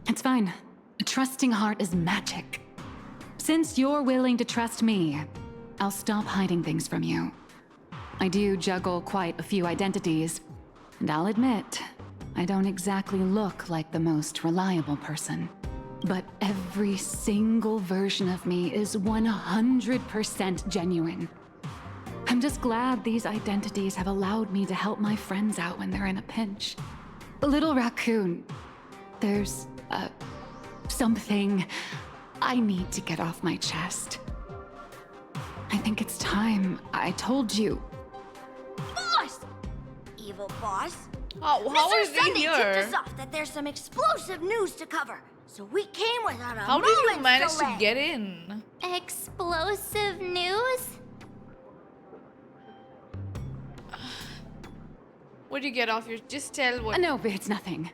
It's fine. A trusting heart is magic. Since you're willing to trust me, I'll stop hiding things from you. I do juggle quite a few identities, and I'll admit, I don't exactly look like the most reliable person. But every single version of me is 100% genuine. I'm just glad these identities have allowed me to help my friends out when they're in a pinch. Little Raccoon, there's, something I need to get off my chest. I think it's time I told you. Boss! Evil boss. How Mr. is he Sunday here? tipped us off that there's some explosive news to cover, so we came without a How did you moment's manage delay. to get in? Explosive news? What do you get off your... Just tell what... No, it's nothing.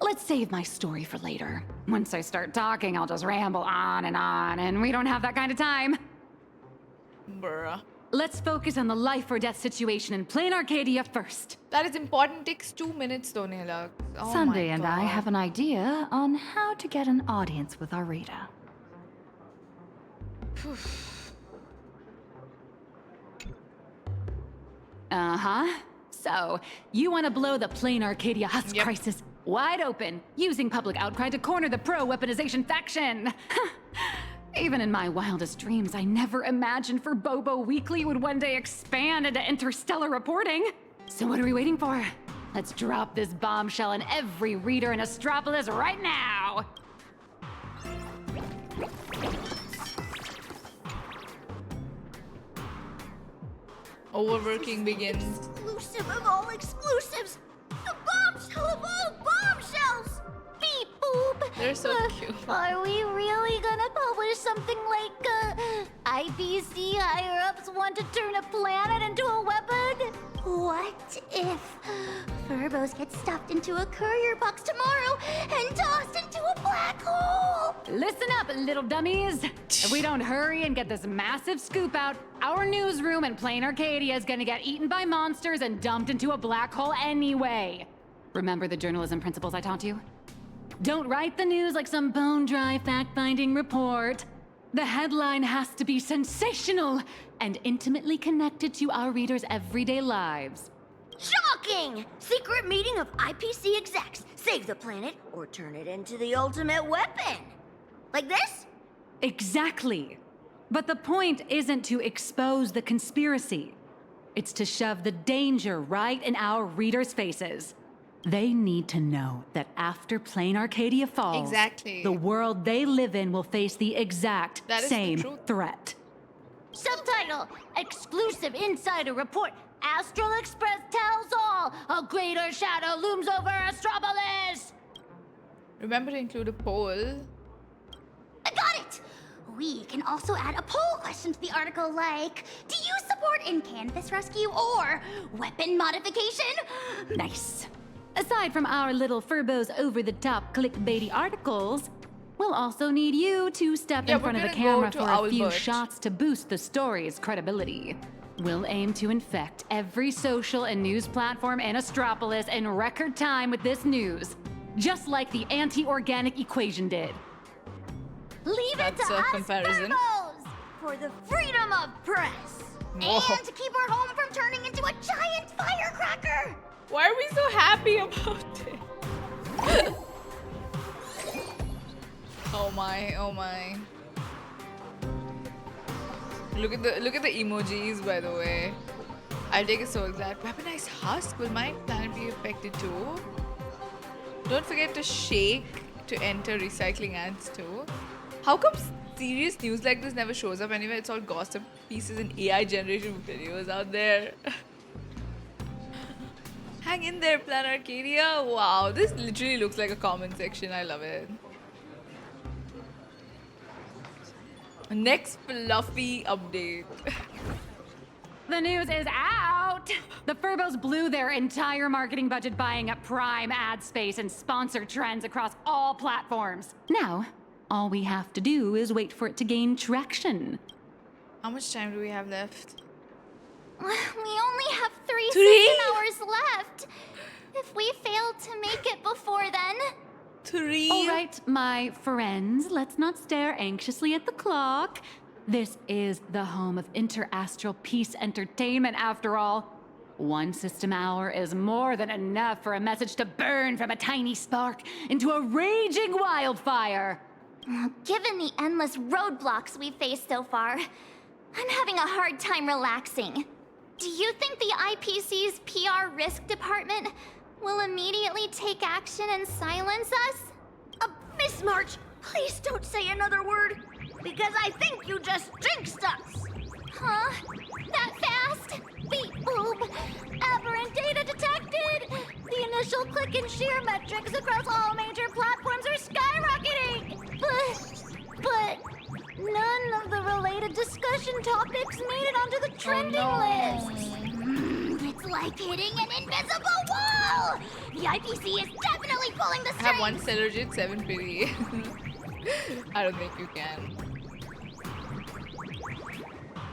Let's save my story for later. Once I start talking, I'll just ramble on, and we don't have that kind of time. Bruh. Let's focus on the life or death situation in PLANARCADIA first. That is important. Takes 2 minutes though, Nihilux. Oh Sunday my and God. I have an idea on how to get an audience with our reader. Uh-huh. So, you want to blow the PLANARCADIA husk crisis wide open, using public outcry to corner the pro-weaponization faction. Even in my wildest dreams, I never imagined Bobo Weekly would one day expand into interstellar reporting. So what are we waiting for? Let's drop this bombshell on every reader in Astropolis right now! Overworking begins. Exclusive of all exclusives! The bombshell of all bombshells! Beep boop! They're so cute. Are we really gonna publish something like, IPC higher-ups want to turn a planet into a weapon? What if Furbos get stuffed into a courier box tomorrow and tossed into a black hole? Listen up, little dummies! If we don't hurry and get this massive scoop out, our newsroom in PLANARCADIA is gonna get eaten by monsters and dumped into a black hole anyway. Remember the journalism principles I taught you? Don't write the news like some bone-dry fact-finding report. The headline has to be sensational and intimately connected to our readers' everyday lives. Shocking! Secret meeting of IPC execs. Save the planet or turn it into the ultimate weapon. Like this? Exactly. But the point isn't to expose the conspiracy. It's to shove the danger right in our readers' faces. They need to know that after PLANARCADIA falls, Exactly. the world they live in will face the exact That is the same truth. threat. Subtitle: Exclusive Insider Report. Astral Express tells all. A greater shadow looms over Astropolis. Remember to include a poll. I got it! We can also add a poll question to the article like, do you support in-canvas rescue or weapon modification? Nice. Aside from our little Furbo's over-the-top clickbaity articles, we'll also need you to step in front of the camera for a few shots to boost the story's credibility. We'll aim to infect every social and news platform in Astropolis in record time with this news, just like the anti-organic equation did. Leave it to us, Furbo's, for the freedom of press. Whoa. And to keep our home from turning into a giant firecracker. Why are we so happy about it? Oh my, oh my. Look at the emojis, by the way. I'll take a soul glad. Weaponized husk. Will my planet be affected too? Don't forget to shake to enter recycling ads too. How come serious news like this never shows up anywhere? It's all gossip pieces and AI generated videos out there. Hang in there, PLANARCADIA. Wow, this literally looks like a comment section. I love it. Next fluffy update. The news is out! The Furbos blew their entire marketing budget buying up prime ad space and sponsored trends across all platforms. Now, all we have to do is wait for it to gain traction. How much time do we have left? We only have 3 system hours left. If we fail to make it before then... 3. All right, my friends, let's not stare anxiously at the clock. This is the home of interastral peace entertainment, after all. 1 system hour is more than enough for a message to burn from a tiny spark into a raging wildfire. Given the endless roadblocks we've faced so far, I'm having a hard time relaxing. Do you think the IPC's PR risk department will immediately take action and silence us? Miss March, please don't say another word, because I think you just jinxed us. Huh? That fast? Beep boop. Aberrant data detected. The initial click and share metrics across all major platforms are skyrocketing. But none of the related discussion topics made it onto the trending list. It's like hitting an invisible wall. The IPC is definitely pulling the strings. I have 1 Celergit, 7 pity. I don't think you can.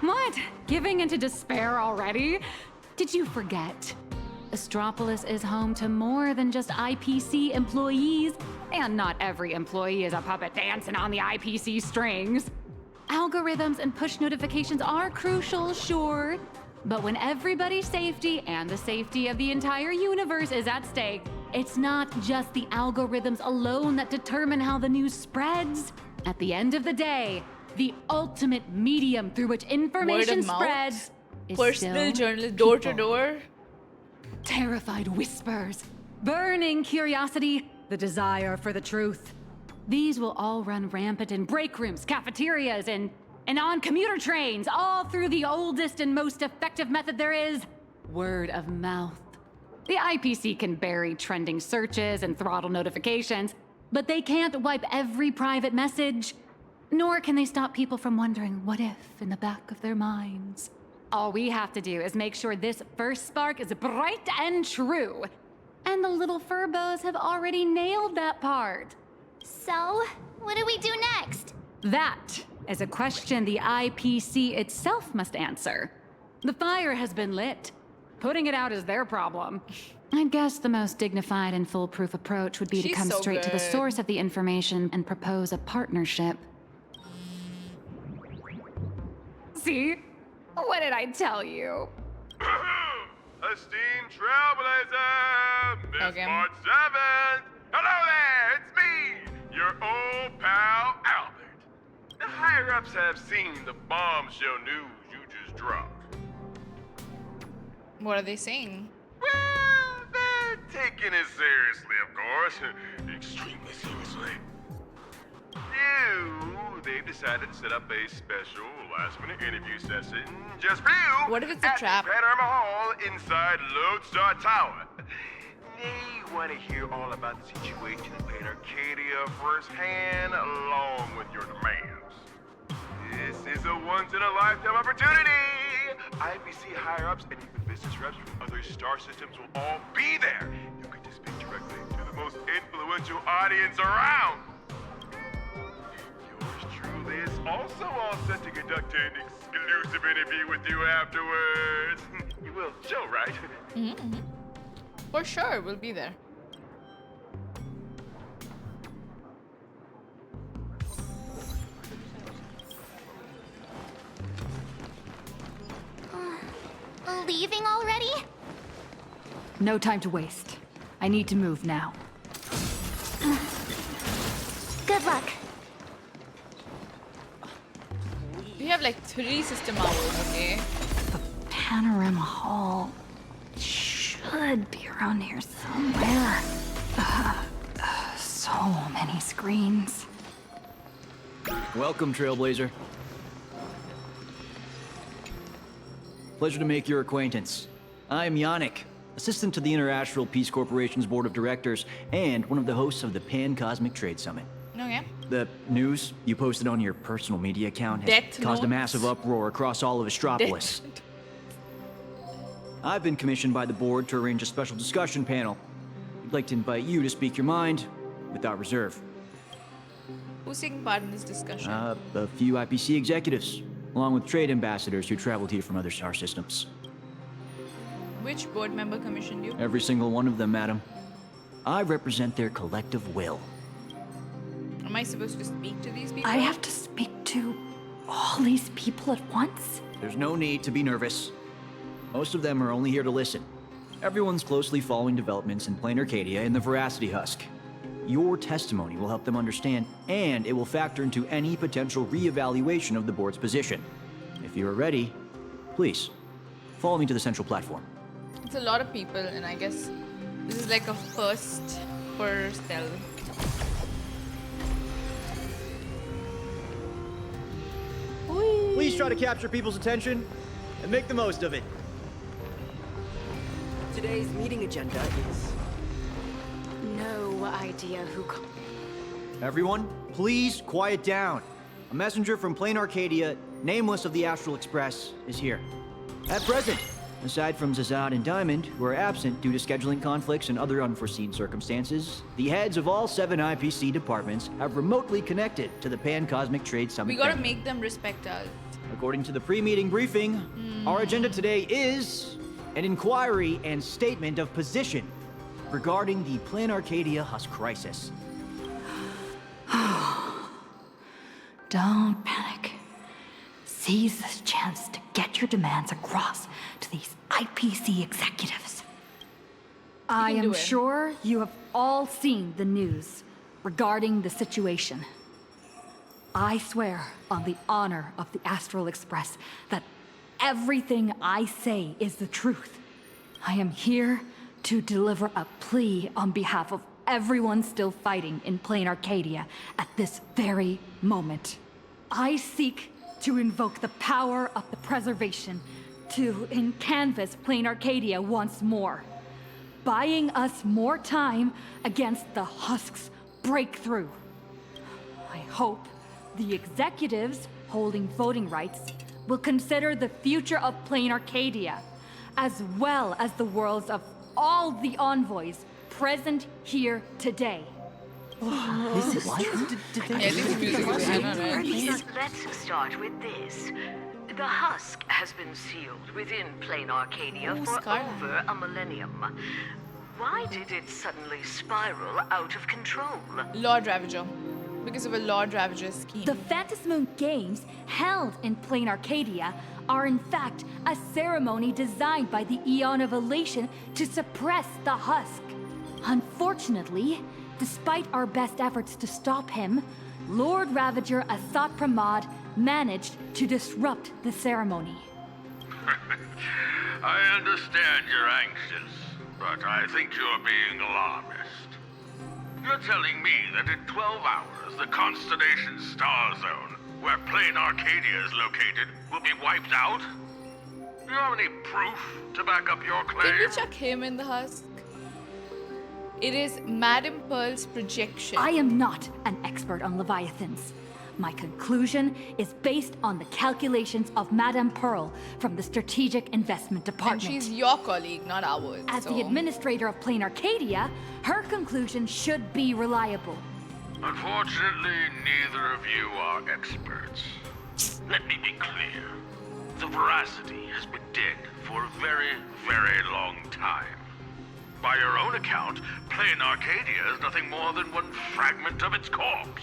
What? Giving into despair already? Did you forget? Astropolis is home to more than just IPC employees, and not every employee is a puppet dancing on the IPC strings. Algorithms and push notifications are crucial, sure, but when everybody's safety and the safety of the entire universe is at stake, it's not just the algorithms alone that determine how the news spreads. At the end of the day, the ultimate medium through which information spreads is personal still journalist, door to door. Terrified whispers, burning curiosity, the desire for the truth. These will all run rampant in break rooms, cafeterias, and on commuter trains, all through the oldest and most effective method there is, word of mouth. The IPC can bury trending searches and throttle notifications, but they can't wipe every private message, nor can they stop people from wondering what if in the back of their minds. All we have to do is make sure this first spark is bright and true. And the little Furbos have already nailed that part. So, what do we do next? That is a question the IPC itself must answer. The fire has been lit. Putting it out is their problem. I guess the most dignified and foolproof approach would be to come straight to the source of the information and propose a partnership. See? What did I tell you? Esteemed Trailblazer, Miss March 7th. Hello there, it's me, your old pal Albert. The higher-ups have seen the bombshell news you just dropped. What are they saying? Well, they're taking it seriously, of course. Extremely seriously. They've decided to set up a special last-minute interview session just for you. What if it's a trap? At the Panorama Hall inside Lodestar Tower. They want to hear all about the situation in PLANARCADIA firsthand, along with your demands. This is a once-in-a-lifetime opportunity. IPC higher-ups and even business reps from other star systems will all be there. You get to speak directly to the most influential audience around. Yours truly is also all set to conduct an exclusive interview with you afterwards. You will show, right? Mm-hmm. For sure, we'll be there. Leaving already? No time to waste. I need to move now. Good luck. We have like 3 system hours, okay? Panorama Hall should be around here somewhere. So many screens. Welcome, Trailblazer. Pleasure to make your acquaintance. I'm Yannick, assistant to the International Peace Corporation's Board of Directors and one of the hosts of the Pan-Cosmic Trade Summit. Okay. The news you posted on your personal media account has Death caused a notes. massive uproar across all of Astropolis. I've been commissioned by the board to arrange a special discussion panel. We'd like to invite you to speak your mind without reserve. Who's taking part in this discussion? A few IPC executives, along with trade ambassadors who traveled here from other star systems. Which board member commissioned you? Every single one of them, madam. I represent their collective will. Am I supposed to speak to these people? I have to speak to all these people at once? There's no need to be nervous. Most of them are only here to listen. Everyone's closely following developments in PLANARCADIA and the Veracity Husk. Your testimony will help them understand, and it will factor into any potential re-evaluation of the board's position. If you are ready, please, follow me to the central platform. It's a lot of people, and I guess this is like a first for stealth. Please try to capture people's attention and make the most of it. Today's meeting agenda is... No idea who... Everyone, please quiet down. A messenger from PLANARCADIA, nameless of the Astral Express, is here. At present, aside from Zazad and Diamond, who are absent due to scheduling conflicts and other unforeseen circumstances, the heads of all 7 IPC departments have remotely connected to the Pan-Cosmic Trade Summit. We gotta venue. make them respect us. According to the pre-meeting briefing, our agenda today is an inquiry and statement of position regarding the PLANARCADIA Husk crisis. Don't panic. Seize this chance to get your demands across to these IPC executives. I am sure you have all seen the news regarding the situation. I swear on the honor of the Astral Express that everything I say is the truth. I am here to deliver a plea on behalf of everyone still fighting in PLANARCADIA at this very moment. I seek to invoke the power of the preservation to canvas PLANARCADIA once more, buying us more time against the Husk's breakthrough. I hope the executives holding voting rights will consider the future of PLANARCADIA, as well as the worlds of all the envoys present here today. This is true. Let's start with this. The Husk has been sealed within PLANARCADIA for over a millennium. Why did it suddenly spiral out of control? Lord Ravager. Because of a Lord Ravager scheme. The Phantasmoon Games held in PLANARCADIA are in fact a ceremony designed by the Eon of Elation to suppress the Husk. Unfortunately, despite our best efforts to stop him, Lord Ravager Asat Pramad managed to disrupt the ceremony. I understand you're anxious. but I think you're being alarmist. You're telling me that in 12 hours, the Constellation Star Zone, where PLANARCADIA is located, will be wiped out? Do you have any proof to back up your claim? Can we chuck him in the husk? It is Madame Pearl's projection. I am not an expert on Leviathans. My conclusion is based on the calculations of Madame Pearl from the Strategic Investment Department. And she's your colleague, not ours. As the administrator of PLANARCADIA, her conclusion should be reliable. Unfortunately, neither of you are experts. Let me be clear. The veracity has been dead for a very, very long time. By your own account, PLANARCADIA is nothing more than one fragment of its corpse.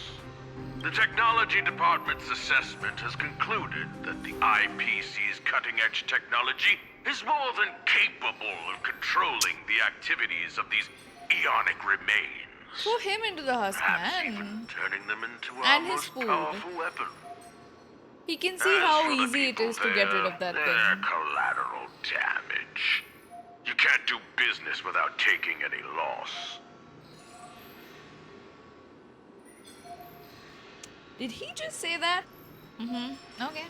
The Technology Department's assessment has concluded that the IPC's cutting-edge technology is more than capable of controlling the activities of these eonic remains. Throw him into the husk, Even turning them into And our his most food. powerful weapon. He can see how easy it is to get rid of that They're thing. collateral damage. You can't do business without taking any loss. Did he just say that? Okay.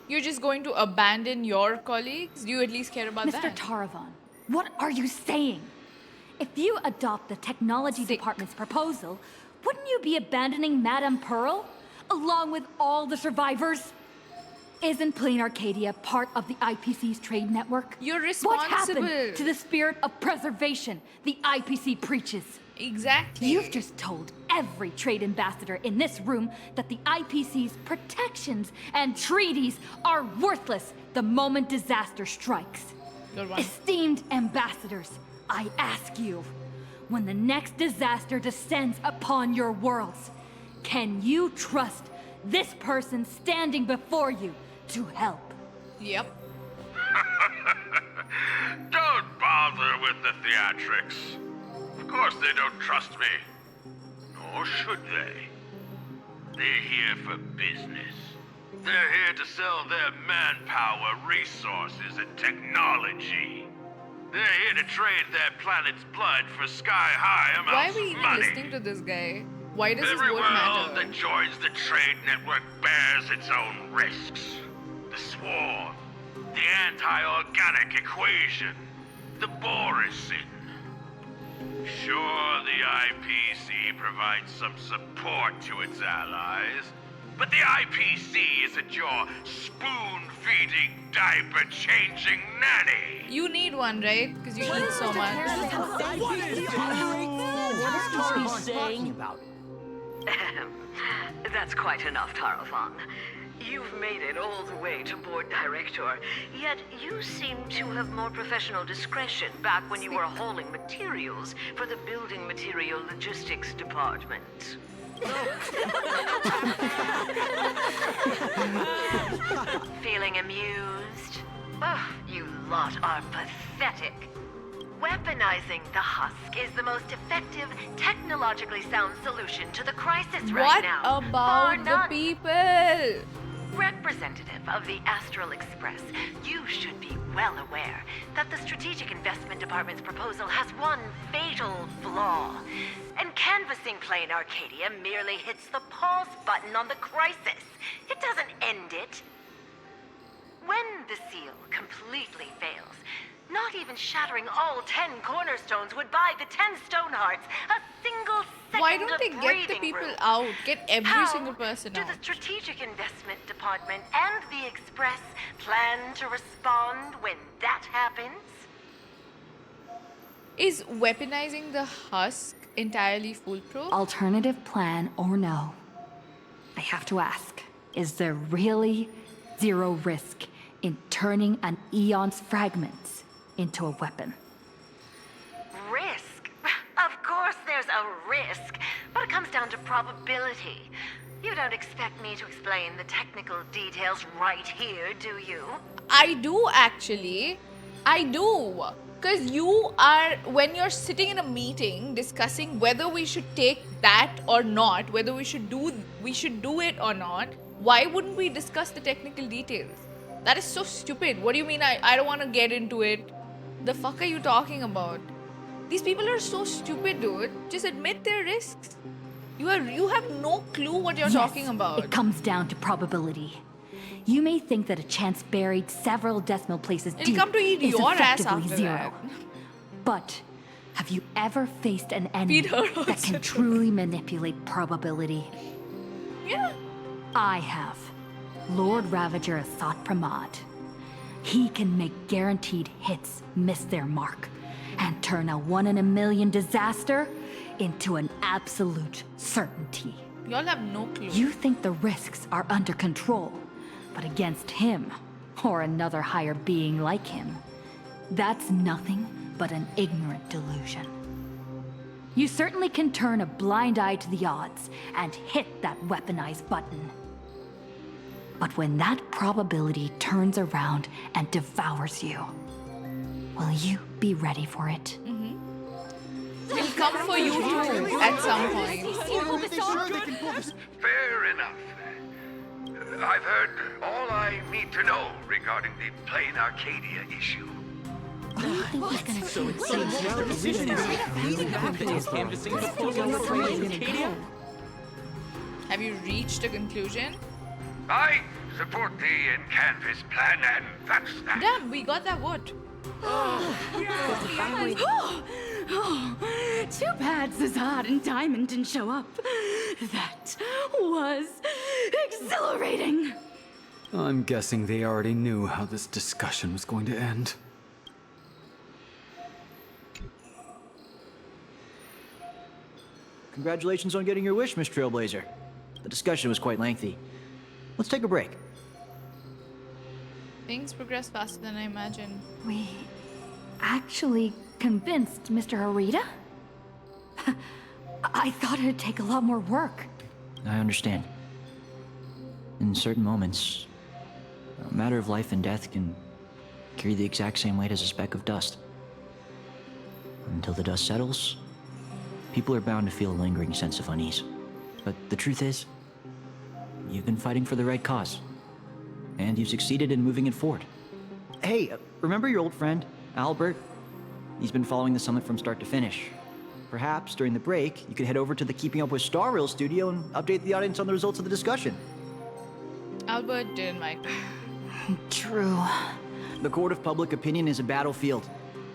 You're just going to abandon your colleagues? Do you at least care about Mr. that? Taravan, what are you saying? If you adopt the Technology Department's proposal, wouldn't you be abandoning Madame Pearl, along with all the survivors? Isn't PLANARCADIA part of the IPC's trade network? You're What responsible. happened to the spirit of preservation the IPC preaches? Exactly. You've just told every trade ambassador in this room that the IPC's protections and treaties are worthless the moment disaster strikes. Good one. Esteemed ambassadors, I ask you, when the next disaster descends upon your worlds, can you trust this person standing before you to help? Yep. Don't bother with the theatrics. Of course they don't trust me. Nor should they. They're here for business. They're here to sell their manpower, resources, and technology. They're here to trade their planet's blood for sky-high Why amounts are we of even money. listening to this guy? Why does his Every vote world matter? that joins the trade network bears its own risks. The swarm, the anti-organic equation, the Borisin. Sure, the IPC provides some support to its allies, but the IPC isn't your spoon-feeding, diaper-changing nanny. You need one, right? Because you eat so much. What is Taravan talking about? That's quite enough, Taravan. You've made it all the way to board director, yet you seem to have more professional discretion back when you were hauling materials for the building material logistics department. Feeling amused? Oh, you lot are pathetic. Weaponizing the husk is the most effective, technologically sound solution to the crisis right now. What Bar about the none. people? Representative of the Astral Express, you should be well aware that the Strategic Investment Department's proposal has one fatal flaw. And canvassing PLANARCADIA merely hits the pause button on the crisis. It doesn't end it. When the seal completely fails, not even shattering all 10 cornerstones would buy the 10 stone hearts a single second Why don't of they get the breathing people room. out? Get every How single person do out. the Strategic Investment Department and the Express plan to respond when that happens? Is weaponizing the husk entirely foolproof? Alternative plan or no? I have to ask, is there really zero risk in turning an Eon's fragments into a weapon? Risk? Of course there's a risk, but it comes down to probability. You don't expect me to explain the technical details right here, do you? I do actually. I do. Because you are, when you're sitting in a meeting discussing whether we should take that or not, whether we should do it or not, why wouldn't we discuss the technical details? That is so stupid. What do you mean I don't want to get into it? The fuck are you talking about? These people are so stupid, dude. Just admit their risks. You have no clue what you're talking about. It comes down to probability. You may think that a chance buried several decimal places It'll deep come to eat is your ass effectively after zero. that. But have you ever faced an enemy Feed her that can truly manipulate probability? Yeah. I have. Lord Ravager Asat Pramad. He can make guaranteed hits miss their mark and turn a 1 in a million disaster into an absolute certainty. Y'all have no clue. You think the risks are under control, but against him, or another higher being like him, that's nothing but an ignorant delusion. You certainly can turn a blind eye to the odds and hit that weaponized button. But when that probability turns around and devours you, will you be ready for it? It'll come for you too at some point. Fair enough. I've heard all I need to know regarding the PLANARCADIA issue. Have you reached a conclusion? I support the in-canvas plan, and that's that. Damn, we got that vote. Too bad Zazad and Diamond didn't show up. That was exhilarating. I'm guessing they already knew how this discussion was going to end. Congratulations on getting your wish, Miss Trailblazer. The discussion was quite lengthy. Let's take a break. Things progress faster than I imagined. We actually convinced Mr. Arita? I thought it'd take a lot more work. I understand. In certain moments, a matter of life and death can carry the exact same weight as a speck of dust. Until the dust settles, people are bound to feel a lingering sense of unease. But the truth is, you've been fighting for the right cause. And you've succeeded in moving it forward. Hey, remember your old friend, Albert? He's been following the summit from start to finish. Perhaps, during the break, you could head over to the Keeping Up with Starrail studio and update the audience on the results of the discussion. Albert didn't like me. True. The court of public opinion is a battlefield,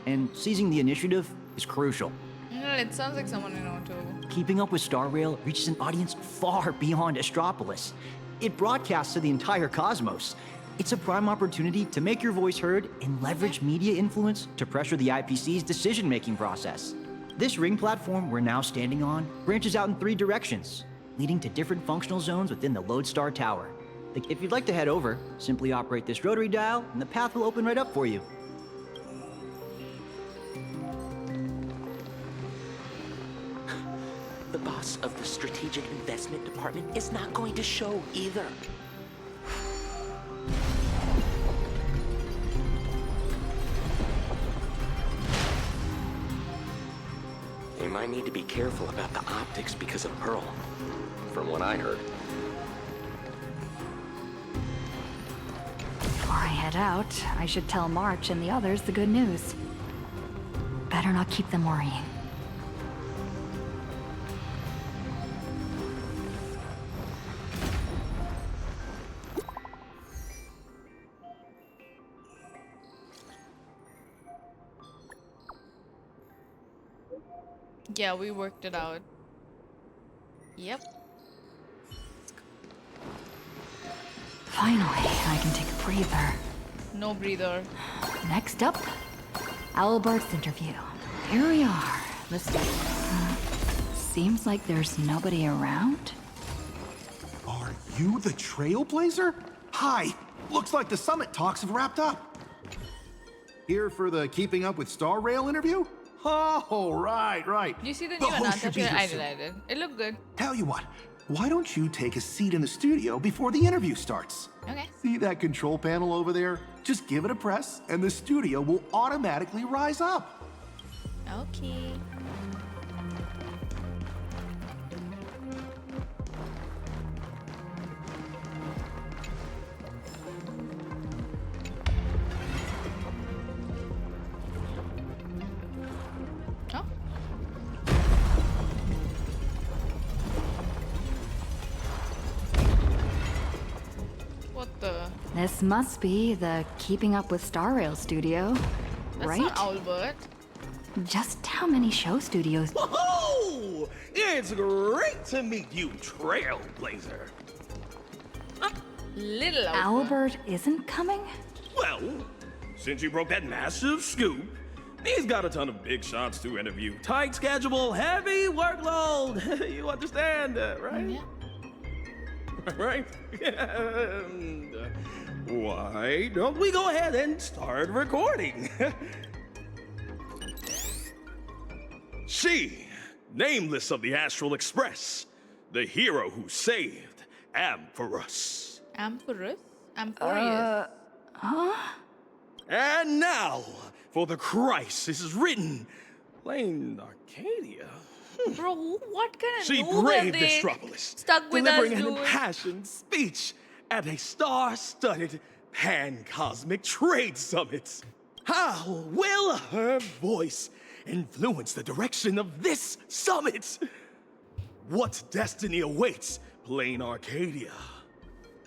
and seizing the initiative is crucial. It sounds like someone I know too. Keeping Up with Starrail reaches an audience far beyond Astropolis. It broadcasts to the entire cosmos. It's a prime opportunity to make your voice heard and leverage media influence to pressure the IPC's decision-making process. This ring platform we're now standing on branches out in 3 directions, leading to different functional zones within the Lodestar Tower. If you'd like to head over, simply operate this rotary dial and the path will open right up for you. The boss of the Strategic Investment Department is not going to show either. They might need to be careful about the optics because of Pearl, from what I heard. Before I head out, I should tell March and the others the good news. Better not keep them worrying. Yeah, we worked it out. Yep. Finally, I can take a breather. No breather. Next up, Albert's interview. Here we are. Let's see. Seems like there's nobody around. Are you the Trailblazer? Hi. Looks like the summit talks have wrapped up. Here for the Keeping Up with Starrail interview? Oh, right. You see the The new host announcer should be trailer? here I soon. did. It looked good. Tell you what, why don't you take a seat in the studio before the interview starts? Okay. See that control panel over there? Just give it a press and the studio will automatically rise up. Okay. This must be the Keeping Up with Starrail studio, right? That's not Albert. Just how many show studios? Whoa! It's great to meet you, Trailblazer. Little Albert isn't coming? Well, since you broke that massive scoop, he's got a ton of big shots to interview. Tight schedule, heavy workload. You understand, right? Yeah. Right? And, why don't we go ahead and start recording? She, nameless of the Astral Express, the hero who saved Amphoreus. Amphoreus? Amphoreus. Huh? And now, for the crisis is written, PLANARCADIA. Bro, what kind of She noob braved have they Astropolis, stuck with delivering us, an dude? impassioned speech at a star-studded pan-cosmic trade summit. How will her voice influence the direction of this summit? What destiny awaits PLANARCADIA?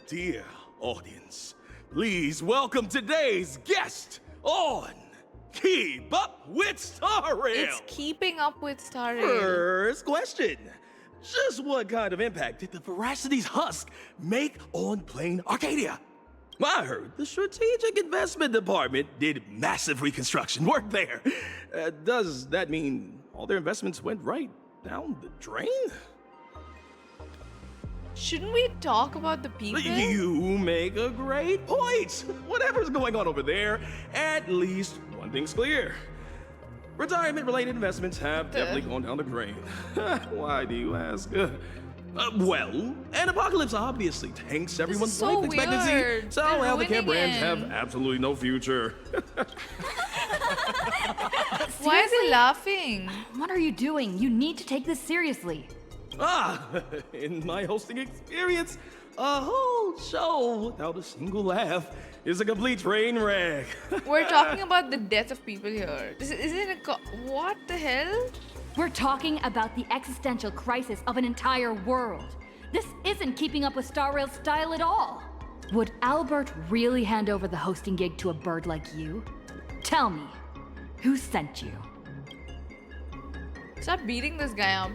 Dear audience, please welcome today's guest on Keep Up with Starrail. It's Keeping Up with Starrail. First question. Just what kind of impact did the Veracity's husk make on PLANARCADIA? I heard the Strategic Investment Department did massive reconstruction work there. Does that mean all their investments went right down the drain? Shouldn't we talk about the people? You make a great point. Whatever's going on over there, at least one thing's clear. Retirement-related investments have definitely gone down the drain. Why do you ask? Well, an apocalypse obviously tanks everyone's so life expectancy, weird. so They're healthcare brands ruining have absolutely no future. Why is he laughing? What are you doing? You need to take this seriously. In my hosting experience, a whole show without a single laugh is a complete train wreck. We're talking about the death of people here. This isn't a what the hell? We're talking about the existential crisis of an entire world. This isn't Keeping Up with Starrail style at all. Would Albert really hand over the hosting gig to a bird like you? Tell me, who sent you? Stop beating this guy up.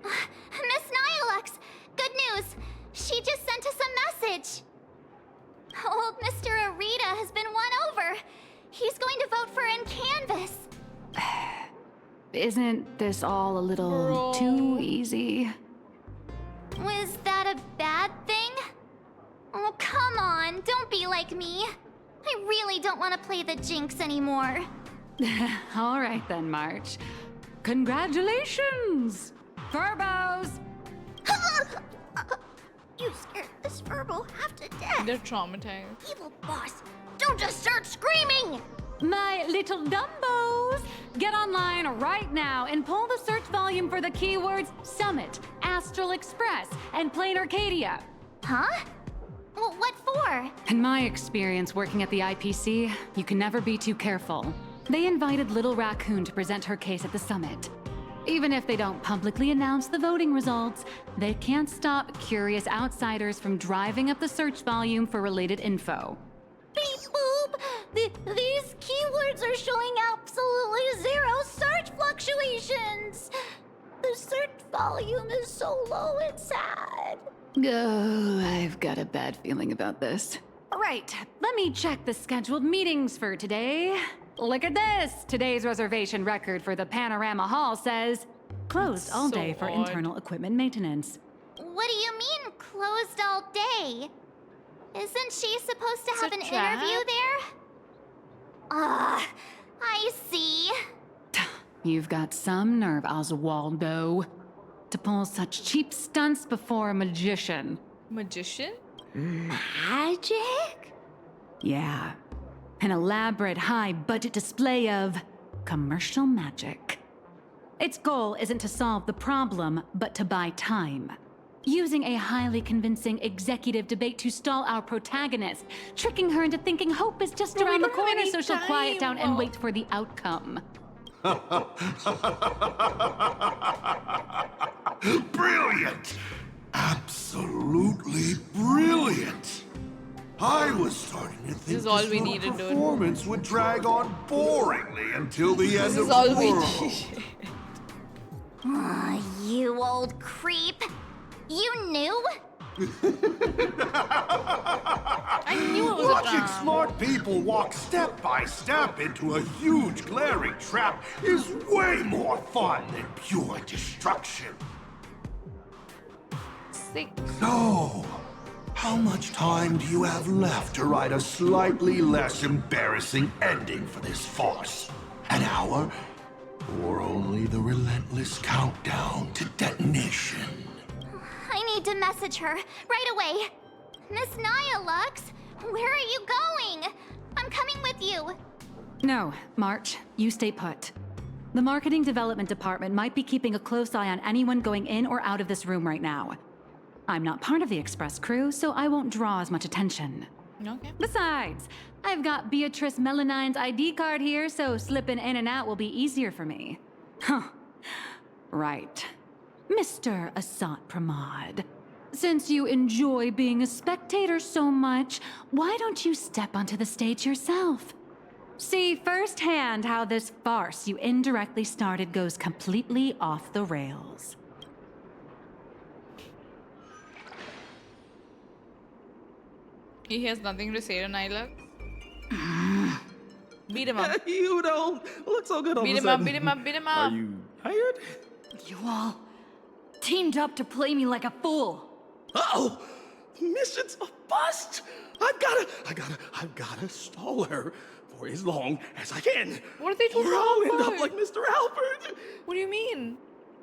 Miss Nihilux, good news. She just sent us a message. Old Mr. Arita has been won over. He's going to vote for Canvas. Isn't this all a little too easy? Was that a bad thing? Oh, come on. Don't be like me. I really don't want to play the Jinx anymore. All right then, March. Congratulations! Furbos! You scared this Furbo half to death. They're traumatized. Evil boss, don't just start screaming! My little Dumbos! Get online right now and pull the search volume for the keywords Summit, Astral Express, and PLANARCADIA. Huh? Well, what for? In my experience working at the IPC, you can never be too careful. They invited Little Raccoon to present her case at the summit. Even if they don't publicly announce the voting results, they can't stop curious outsiders from driving up the search volume for related info. Beep boop! These keywords are showing absolutely zero search fluctuations! The search volume is so low, it's sad. Oh, I've got a bad feeling about this. All right, let me check the scheduled meetings for today. Look at this! Today's reservation record for the Panorama Hall says, closed all day for internal equipment maintenance. What do you mean, closed all day? Isn't she supposed to have an trap? interview there? I see. You've got some nerve, Oswaldo, to pull such cheap stunts before a magician. Magician? Magic? Yeah. An elaborate high-budget display of commercial magic. Its goal isn't to solve the problem, but to buy time. Using a highly convincing executive debate to stall our protagonist, tricking her into thinking hope is just around the corner so she'll quiet down and wait for the outcome. Brilliant! Absolutely brilliant. I was starting to think This is all this we little needed, dude. performance would drag on boringly until the end of all the we world. needed. You old creep. You knew? I knew it was a Watching trap. smart people walk step by step into a huge glaring trap is way more fun than pure destruction. Sick. So, how much time do you have left to write a slightly less embarrassing ending for this farce? An hour? Or only the relentless countdown to detonation? I need to message her right away. Miss Naya Lux, where are you going? I'm coming with you. No, March, you stay put. The marketing development department might be keeping a close eye on anyone going in or out of this room right now. I'm not part of the express crew, so I won't draw as much attention. Okay. Besides, I've got Beatrice Melanine's ID card here, so slipping in and out will be easier for me. Huh. Right. Mr. Asat Pramod, since you enjoy being a spectator so much, why don't you step onto the stage yourself? See firsthand how this farce you indirectly started goes completely off the rails. He has nothing to say to Nyla. Beat him up. You don't look so good all Beat of a him up, sudden. beat him up, beat him Are up. you tired? You all teamed up to play me like a fool. Uh-oh! Mission's a bust! I've gotta stall her for as long as I can. What are they talking Or I'll end about? up like Mr. Albert. What do you mean?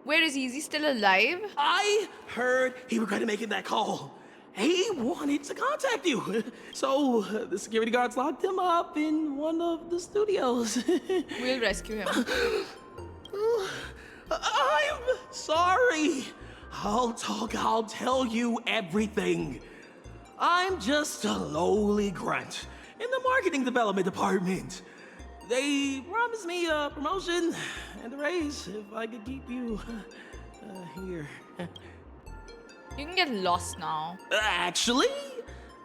Where is he? Is he still alive? I heard he regretted making that call. He wanted to contact you. So the security guards locked him up in one of the studios. We'll rescue him. I'm sorry. I'll tell you everything. I'm just a lowly grunt in the marketing development department. They promised me a promotion and a raise if I could keep you here. You can get lost now. Actually,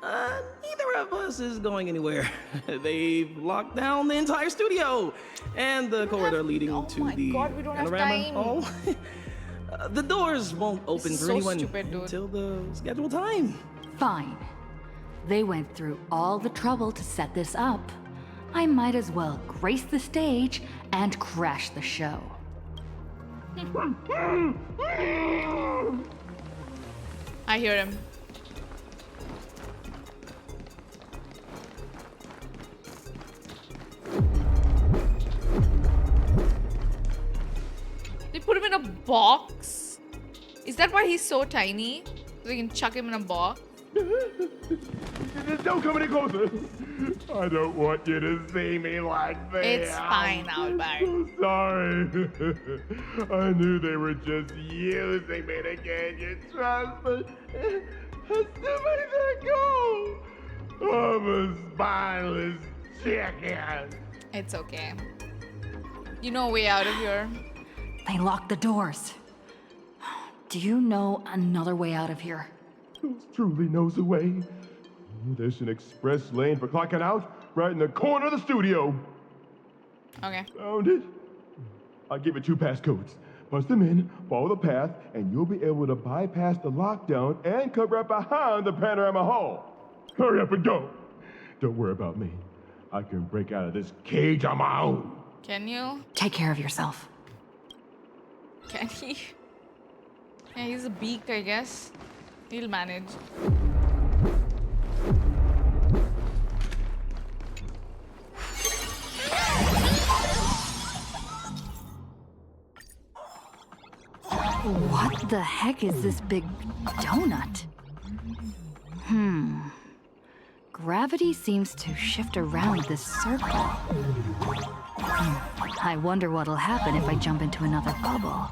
neither of us is going anywhere. They've locked down the entire studio and the corridor leading to the God, we don't have panorama time. hall. The doors won't open is for so anyone stupid, dude. until the scheduled time. Fine. They went through all the trouble to set this up. I might as well grace the stage and crash the show. I hear him. They put him in a box? Is that why he's so tiny? So they can chuck him in a box? Don't come any closer. I don't want you to see me like this. It's fine, Albert. I'm so sorry. I knew they were just using me to gain your trust, but as soon as I go, I'm a spineless chicken. It's okay. You know a way out of here. They locked the doors. Do you know another way out of here? Truly knows the way. There's an express lane for clocking out right in the corner of the studio. Okay. Found it. I'll give it 2 passcodes. Punch them in, follow the path, and you'll be able to bypass the lockdown and come right behind the panorama hall. Hurry up and go. Don't worry about me. I can break out of this cage on my own. Can you? Take care of yourself. Can he? Yeah, he's a beak, I guess. He'll manage. What the heck is this big donut? Gravity seems to shift around this circle. I wonder what'll happen if I jump into another bubble.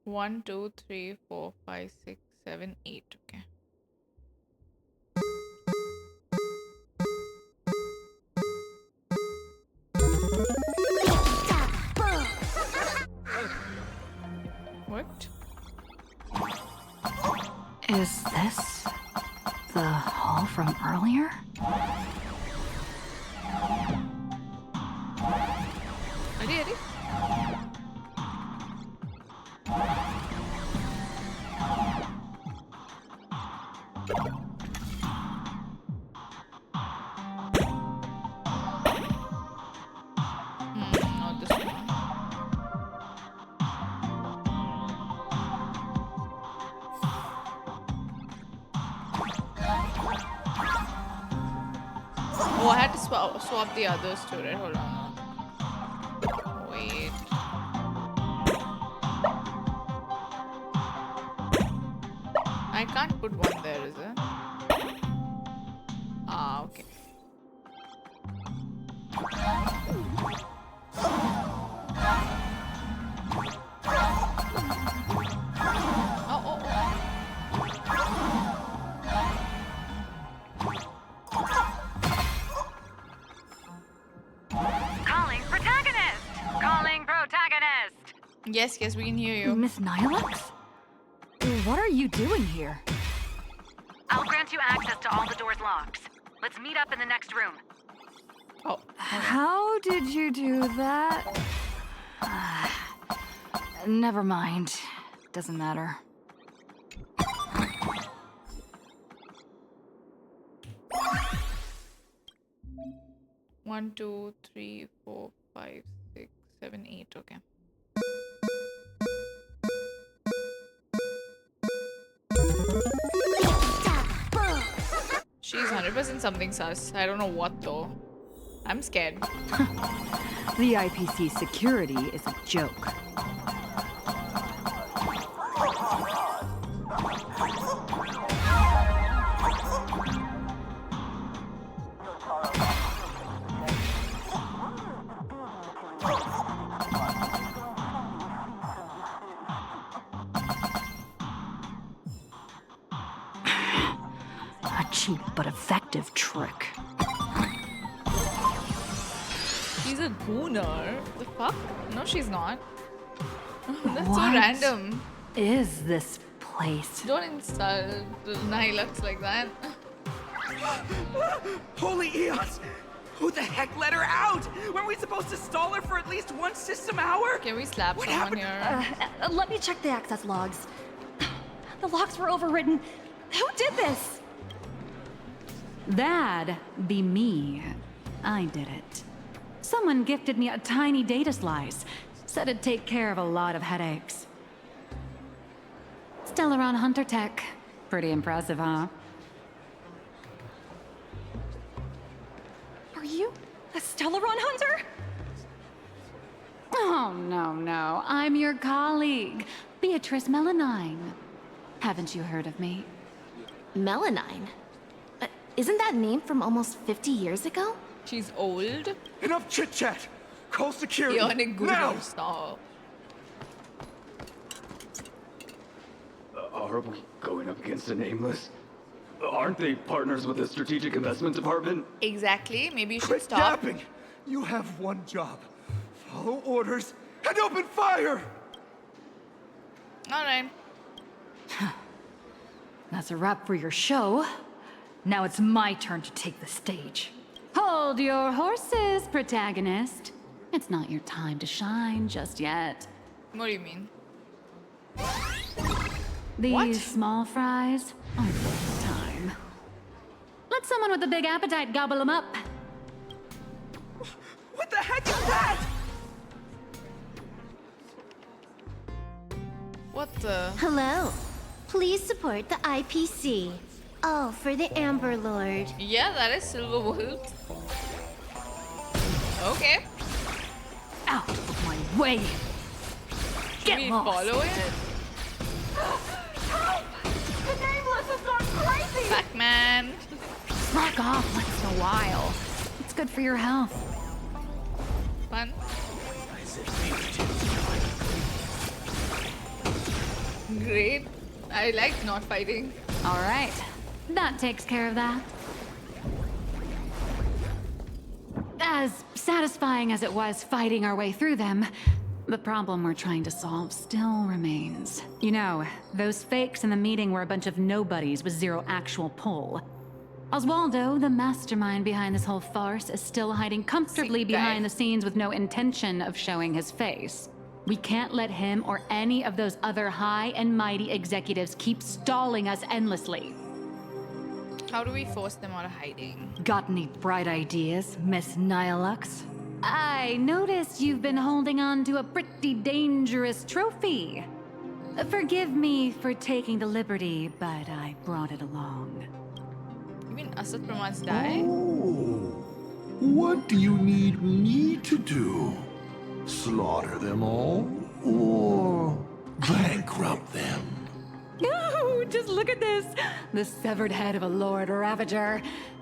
One, 2, 3, 4, 5, 6, 7, 8. Okay. Is this the hall from earlier? Ready? Not this one. Oh, I had to swap the others too, right? Hold on. Wait. I can't put one there, is it? Ah, okay. Calling protagonist! Calling protagonist! Yes, we can hear you. Miss Nihilux? What are you doing here? I'll grant you access to all the doors' locks. Let's meet up in the next room. Oh. How did you do that? Never mind. Doesn't matter. One, 2, 3, 4, 5, 6, 7, 8. Okay. She's 100% something sus. I don't know what though. I'm scared. The IPC security is a joke. A cheap but effective trick. She's a gooner. The fuck? No, she's not. That's What so random. Is this place? Don't insult the Nihilux like that. Holy eons! Who the heck let her out? Weren't we supposed to stall her for at least one system hour? Can we slap someone here? Let me check the access logs. The locks were overridden. Who did this? That'd be me. I did it. Someone gifted me a tiny data slice. Said it'd take care of a lot of headaches. Stellaron Hunter Tech. Pretty impressive, huh? Are you a Stellaron hunter? Oh, no. I'm your colleague, Beatrice Melanine. Haven't you heard of me? Melanine? Isn't that name from almost 50 years ago? She's old. Enough chit-chat! Call security, You're in a now! gooner style. Are we going up against a nameless? Aren't they partners with the Strategic Investment Department? Exactly. Maybe you should Quit stop. yapping! You have one job. Follow orders and open fire! Alright. That's a wrap for your show. Now it's my turn to take the stage. Hold your horses, protagonist. It's not your time to shine just yet. What do you mean? These small fries aren't worth the time. Let someone with a big appetite gobble them up. What the heck is that? What the? Hello. Please support the IPC. Oh, for the Amber Lord. Yeah, that is Silver Wolf. Okay. Out of my way! Should we follow it? Help! The Nameless has gone crazy! Pac-Man. Slack off once in a while. It's good for your health. Fun. Great. I like not fighting. All right. That takes care of that. As satisfying as it was fighting our way through them, The problem we're trying to solve still remains. You know, those fakes in the meeting were a bunch of nobodies with zero actual pull. Oswaldo, the mastermind behind this whole farce, is still hiding comfortably behind the scenes with no intention of showing his face. We can't let him or any of those other high and mighty executives keep stalling us endlessly. How do we force them out of hiding? Got any bright ideas, Miss Nihilux? I noticed you've been holding on to a pretty dangerous trophy. Forgive me for taking the liberty, but I brought it along. You mean Asad Pramad's die? Oh, what do you need me to do? Slaughter them all? Or bankrupt them? No, just look at this. The severed head of a Lord Ravager.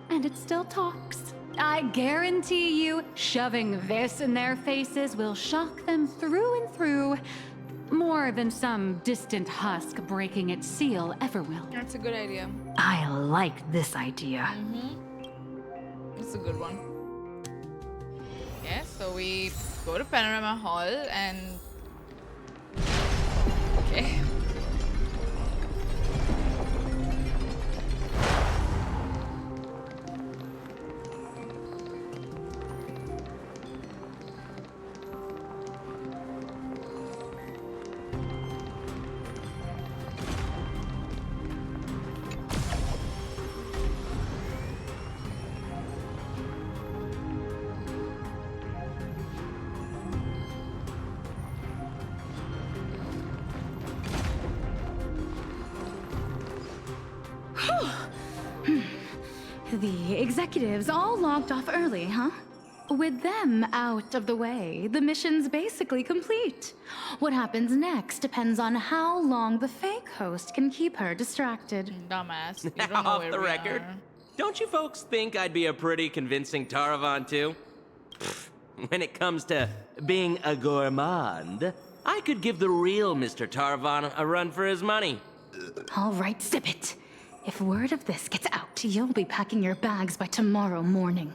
And it still talks. I guarantee you, shoving this in their faces will shock them through and through. More than some distant husk breaking its seal ever will. That's a good idea. I like this idea. It's a good one. Yeah, so we go to Panorama Hall and... Okay. The executives all logged off early, huh? With them out of the way, the mission's basically complete. What happens next depends on how long the fake host can keep her distracted. Dumbass. You don't know Off where the we record, are. don't you folks think I'd be a pretty convincing Taravan too? When it comes to being a gourmand, I could give the real Mr. Taravan a run for his money. All right, zip it. If word of this gets out, you'll be packing your bags by tomorrow morning.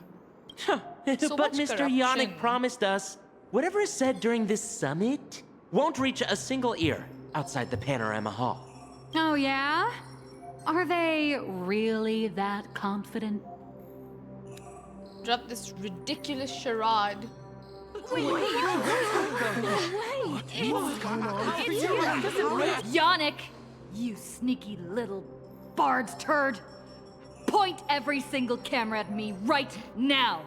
But Mr. Yannick promised us whatever is said during this summit won't reach a single ear outside the Panorama Hall. Oh, yeah? Are they really that confident? Drop this ridiculous charade. Yannick, you sneaky little bard's turd. Point every single camera at me right now.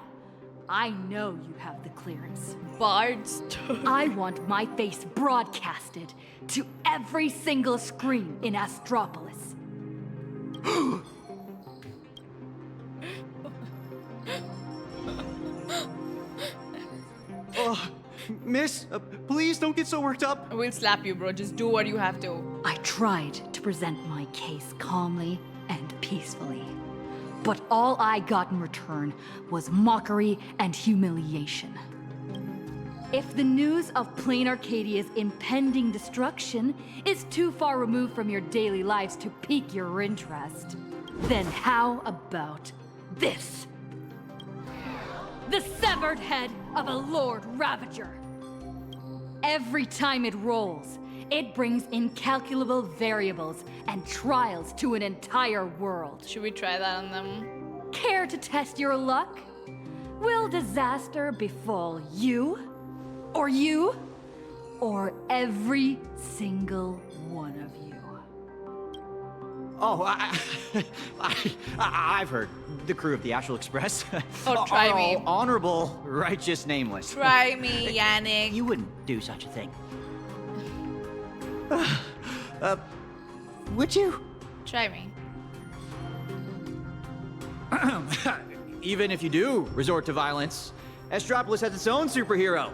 I know you have the clearance. Bard's turd. I want my face broadcasted to every single screen in Astropolis. Miss, please don't get so worked up. We'll slap you, bro. Just do what you have to. I tried to present my case calmly and peacefully, but all I got in return was mockery and humiliation. If the news of PLANARCADIA's impending destruction is too far removed from your daily lives to pique your interest, then how about this? The severed head of a Lord Ravager. Every time it rolls, it brings incalculable variables and trials to an entire world. Should we try that on them? Care to test your luck? Will disaster befall you? Or you? Or every single one of you? Oh, I've heard. The crew of the Astral Express Oh, try are me. all honorable, righteous, nameless. Try me, Yannick. You wouldn't do such a thing. Would you? Try me. Even if you do resort to violence, Astropolis has its own superhero.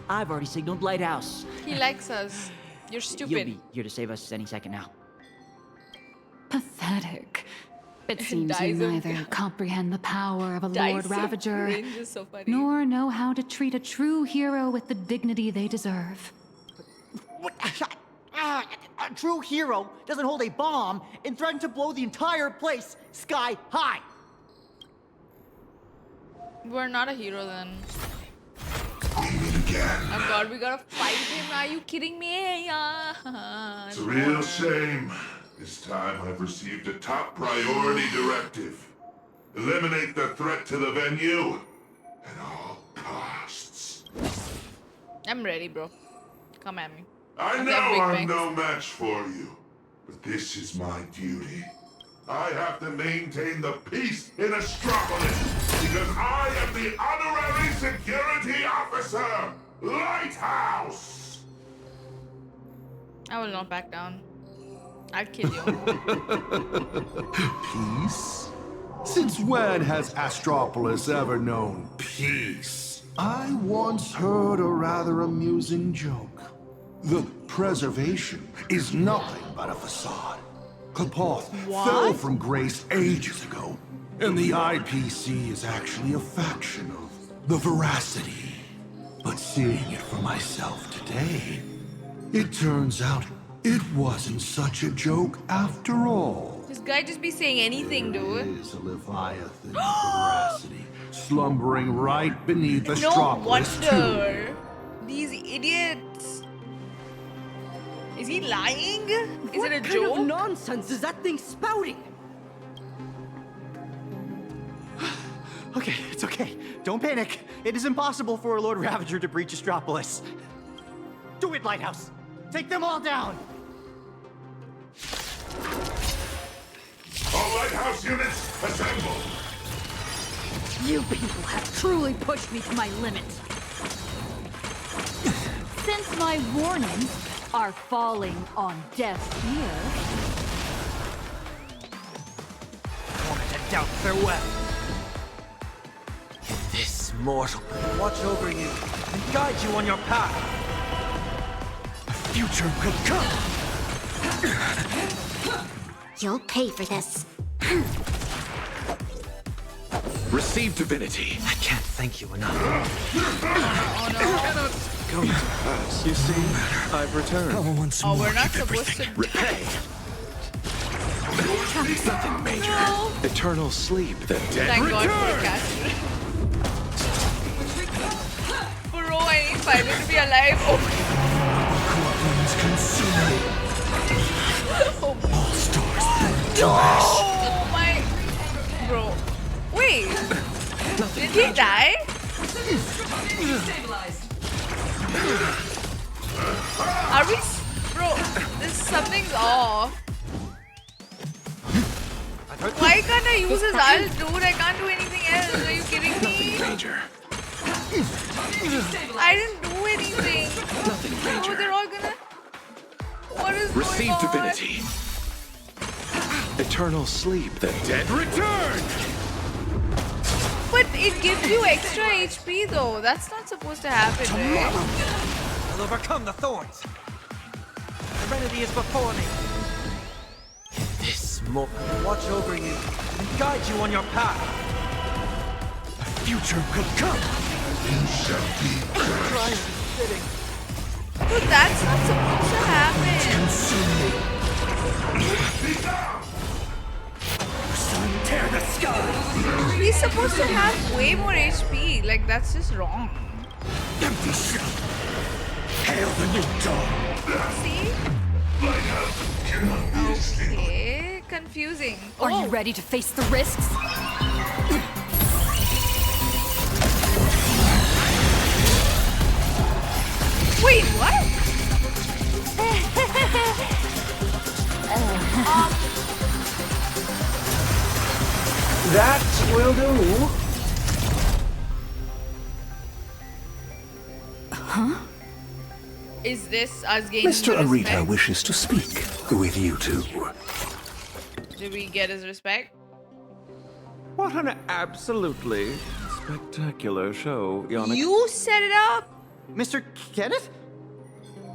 I've already signaled Lighthouse. He likes us. You're stupid. You'll be here to save us any second now. Pathetic. It seems you Dies of- neither comprehend the power of a Dice Lord of Ravager, cringe is so funny. nor know how to treat a true hero with the dignity they deserve. A true hero doesn't hold a bomb and threaten to blow the entire place sky high. We're not a hero then. Need me to again. Oh god, we gotta fight him. Are you kidding me? It's a real shame. This time I've received a top priority directive. Eliminate the threat to the venue at all costs. I'm ready, bro. Come at me. I know I'm no match for you, but this is my duty. I have to maintain the peace in Astropolis because I am the honorary security officer, Lighthouse. I will not back down. I'll kill you. Peace? Since when has Astropolis ever known peace? I once heard a rather amusing joke. The preservation is nothing but a facade. Kapoth fell from grace ages ago, and the IPC is actually a faction of the Veracity. But seeing it for myself today, it turns out it wasn't such a joke after all. This guy just be saying anything, dude. There is a Leviathan of Veracity slumbering right beneath No Astropolis wonder. These idiots. Is he lying? Is it a joke? What kind of nonsense is that thing spouting? Okay, it's okay. Don't panic. It is impossible for a Lord Ravager to breach Astropolis. Do it, Lighthouse. Take them all down. All Lighthouse units, assemble. You people have truly pushed me to my limit. Since my warnings are falling on deaf ears. Torment and doubt, farewell. This mortal will watch over you and guide you on your path. The future will come. You'll pay for this. Receive divinity. I can't thank you enough. Go to pass. You see, I've returned. Oh, we're not supposed to repay. Nothing major. No. Eternal sleep. The dead Thank God return. for Casper. Bro, I need Fiber to be alive. Oh All stars no! Oh my. Bro. Wait. Did he die? Are we. Bro, something's off. Why can't I use his ult, dude? I can't do anything else. Are you kidding me? Major. I didn't do anything. Nothing major. Oh, they're all gonna. What is Receive going on? divinity. Eternal sleep. The dead return. But it gives you extra HP though. That's not supposed to happen, right? I'll overcome the thorns. The remedy is before me. This moment will watch over you and guide you on your path. The future will come. You shall be Christ is fitting. But that's not supposed to happen. Tear the sky. He's supposed to have way more HP. Like, that's just wrong. Empty shell. Hail the new dawn. See? Okay, confusing. Are you ready to face the risks? Wait, what? That will do. Huh? Is this us gaining Mr. the Arita respect? wishes to speak with you two. Did we get his respect? What an absolutely spectacular show, Yannick. You set it up? Mr. Kenneth?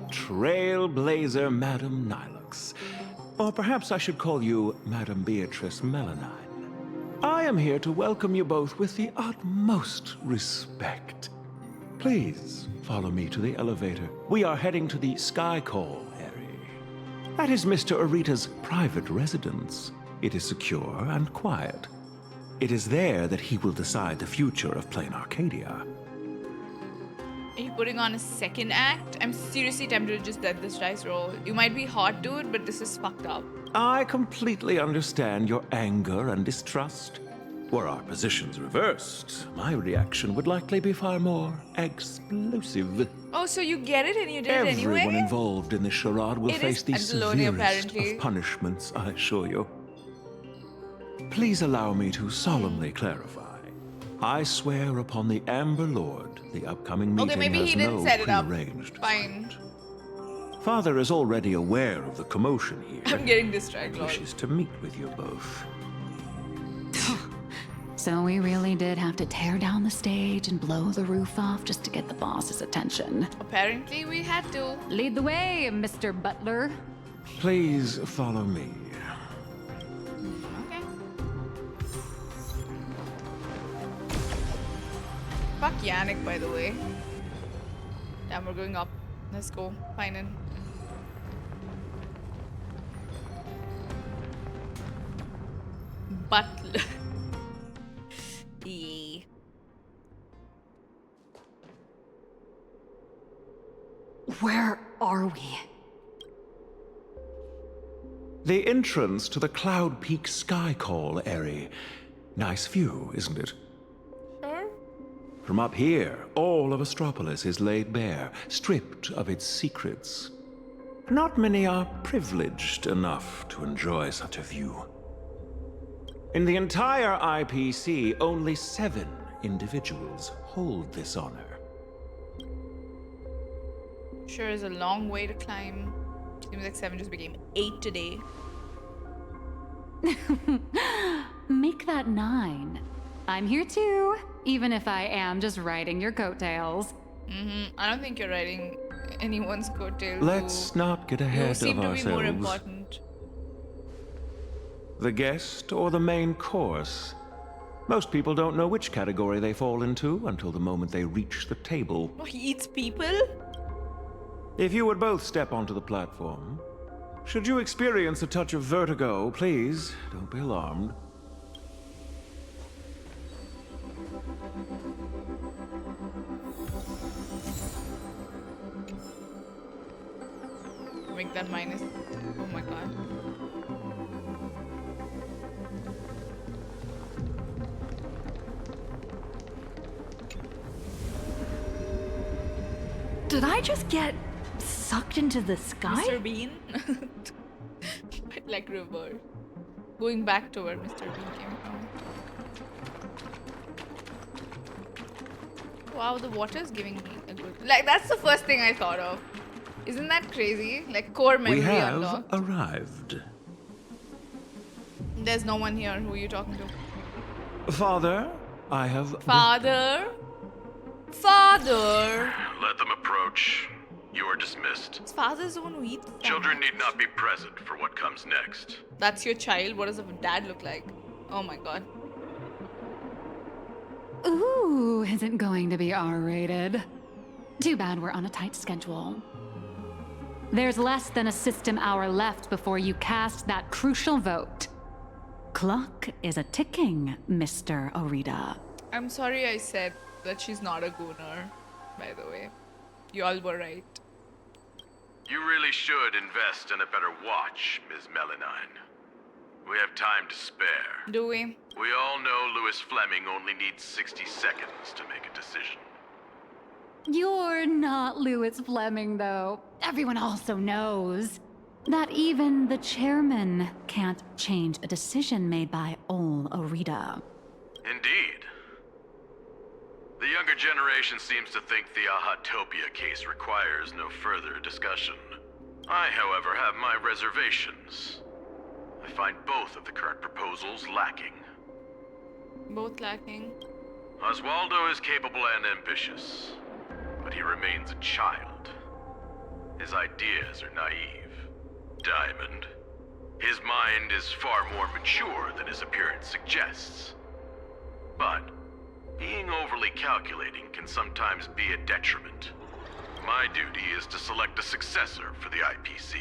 Trailblazer Madam Nilux. Or perhaps I should call you Madam Beatrice Melanine. I am here to welcome you both with the utmost respect. Please follow me to the elevator. We are heading to the Sky Call area. That is Mr. Arita's private residence. It is secure and quiet. It is there that he will decide the future of PLANARCADIA. Are you putting on a second act? I'm seriously tempted to just let this dice roll. You might be hot, dude, but this is fucked up. I completely understand your anger and distrust. Were our positions reversed, my reaction would likely be far more explosive. Oh, so you get it and you did it anyway? Everyone involved in this charade will face the Angeloni, severest apparently. of punishments, I assure you. Please allow me to solemnly clarify. I swear upon the Amber Lord, the upcoming meeting Okay, maybe he has didn't no set it up. prearranged. Fine. Father is already aware of the commotion here. I'm getting distracted. And wishes to meet with you both. So we really did have to tear down the stage and blow the roof off just to get the boss's attention. Apparently we had to. Lead the way, Mr. Butler. Please follow me. Okay. Fuck Yannick, by the way. Damn, we're going up. Let's go. Fine in. Butler. Yeah. Where are we? The entrance to the Cloud Peak Sky Call area. Nice view, isn't it? Sure. From up here, all of Astropolis is laid bare, stripped of its secrets. Not many are privileged enough to enjoy such a view. In the entire IPC, only 7 individuals hold this honor. Sure is a long way to climb. Seems like 7 just became 8 today. Make that 9. I'm here too, even if I am just riding your coattails. I don't think you're riding anyone's coattails. Let's not get ahead of seem to ourselves. be more important. The guest or the main course? Most people don't know which category they fall into until the moment they reach the table. Oh, he eats people? If you would both step onto the platform, should you experience a touch of vertigo, please don't be alarmed. Make that minus. Oh my god. Did I just get sucked into the sky? Mr. Bean? Like reverse. Going back to where Mr. Bean came from. Wow, the water is giving me a good... Like, that's the first thing I thought of. Isn't that crazy? Like, core memory We have unlocked. arrived. There's no one here. Who are you talking to? Father, I have... Father? Father? Let them approach. You are dismissed. His father's the one who eats. Children need not be present for what comes next. That's your child? What does a dad look like? Oh my god. Ooh, is it going to be R-rated? Too bad we're on a tight schedule. There's less than a system hour left before you cast that crucial vote. Clock is a-ticking, Mr. Orita. I'm sorry I said that she's not a gooner, by the way. You all were right. You really should invest in a better watch, Ms. Melanine. We have time to spare. Do we? We all know Louis Fleming only needs 60 seconds to make a decision. You're not Louis Fleming, though. Everyone also knows that even the chairman can't change a decision made by Ol Orita. Indeed. The younger generation seems to think the Ahatopia case requires no further discussion. I, however, have my reservations. I find both of the current proposals lacking. Both lacking. Oswaldo is capable and ambitious, but he remains a child. His ideas are naive. Diamond. His mind is far more mature than his appearance suggests. But being overly calculating can sometimes be a detriment. My duty is to select a successor for the IPC.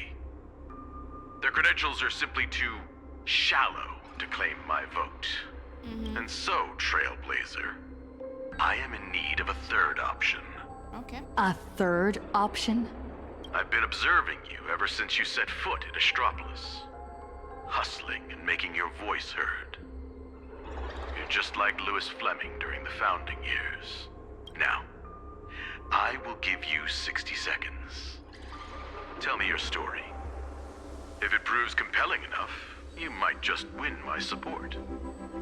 Their credentials are simply too shallow to claim my vote. And so, Trailblazer, I am in need of a third option. Okay. A third option? I've been observing you ever since you set foot in Astropolis. Hustling and making your voice heard. You're just like Louis Fleming during the founding years. Now, I will give you 60 seconds. Tell me your story. If it proves compelling enough, you might just win my support.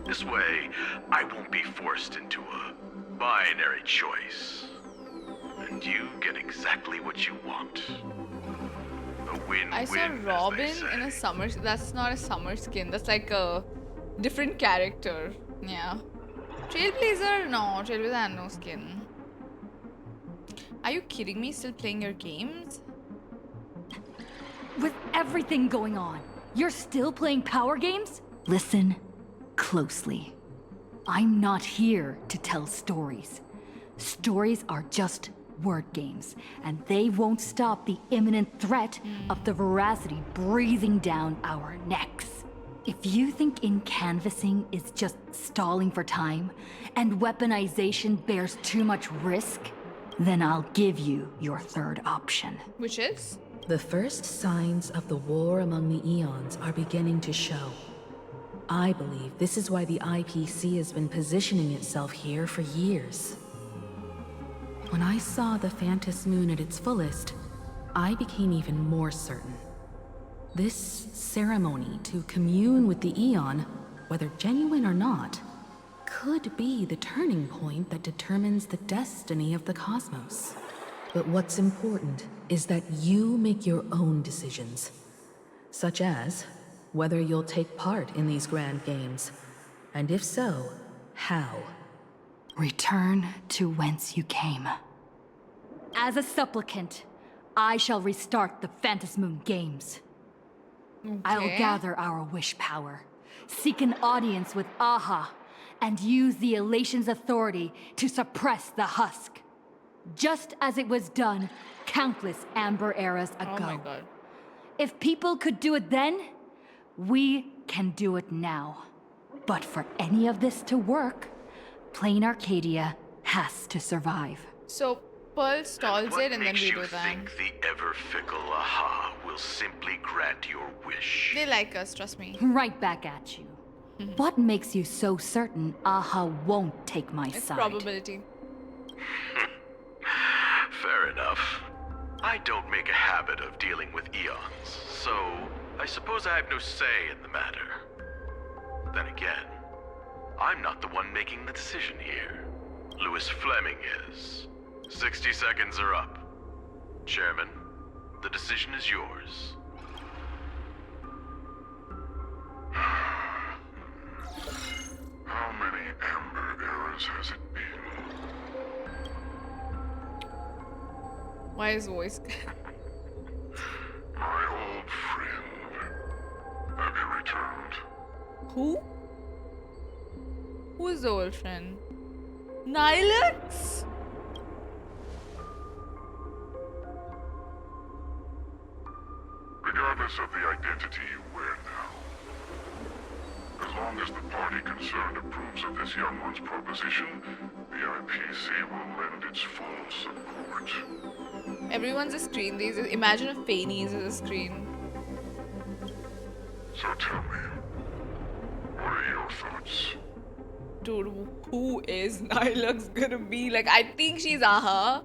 This way, I won't be forced into a binary choice. And you get exactly what you want. A win-win. I saw Robin in a summer. That's not a summer skin. That's like a different character. Yeah. Trailblazer? No, Trailblazer had no skin. Are you kidding me? Still playing your games? With everything going on, you're still playing power games? Listen closely. I'm not here to tell stories. Stories are just word games, and they won't stop the imminent threat of the veracity breathing down our necks. If you think in-canvassing is just stalling for time, and weaponization bears too much risk, then I'll give you your third option. Which is? The first signs of the war among the Eons are beginning to show. I believe this is why the IPC has been positioning itself here for years. When I saw the Phantos Moon at its fullest, I became even more certain. This ceremony to commune with the Eon, whether genuine or not, could be the turning point that determines the destiny of the cosmos. But what's important is that you make your own decisions, such as whether you'll take part in these grand games, and if so, how. Return to whence you came. As a supplicant, I shall restart the Phantos Moon Games. Okay. I'll gather our wish power, seek an audience with Aha, and use the Elation's authority to suppress the husk. Just as it was done countless Amber eras ago. Oh my god. If people could do it then, we can do it now. But for any of this to work, PLANARCADIA has to survive. So Pearl stalls it and then we do that. Think the ever-fickle Aha will simply grant your wish? They like us, trust me. Right back at you. What makes you so certain Aha won't take my It's side? probability. Fair enough. I don't make a habit of dealing with Eons, so I suppose I have no say in the matter. Then again, I'm not the one making the decision here. Louis Fleming is. 60 seconds are up. Chairman, the decision is yours. How many Amber eras has it been? Why is voice? My old friend. Have you returned? Who? Who is the old friend? Nilux? Regardless of the identity you wear now, as long as the party concerned approves of this young one's proposition, the IPC will lend its full support. Everyone's a screen. Imagine if Fanny's is a screen. So tell me, what are your thoughts? Dude, who is Nilux gonna be? Like, I think she's Aha,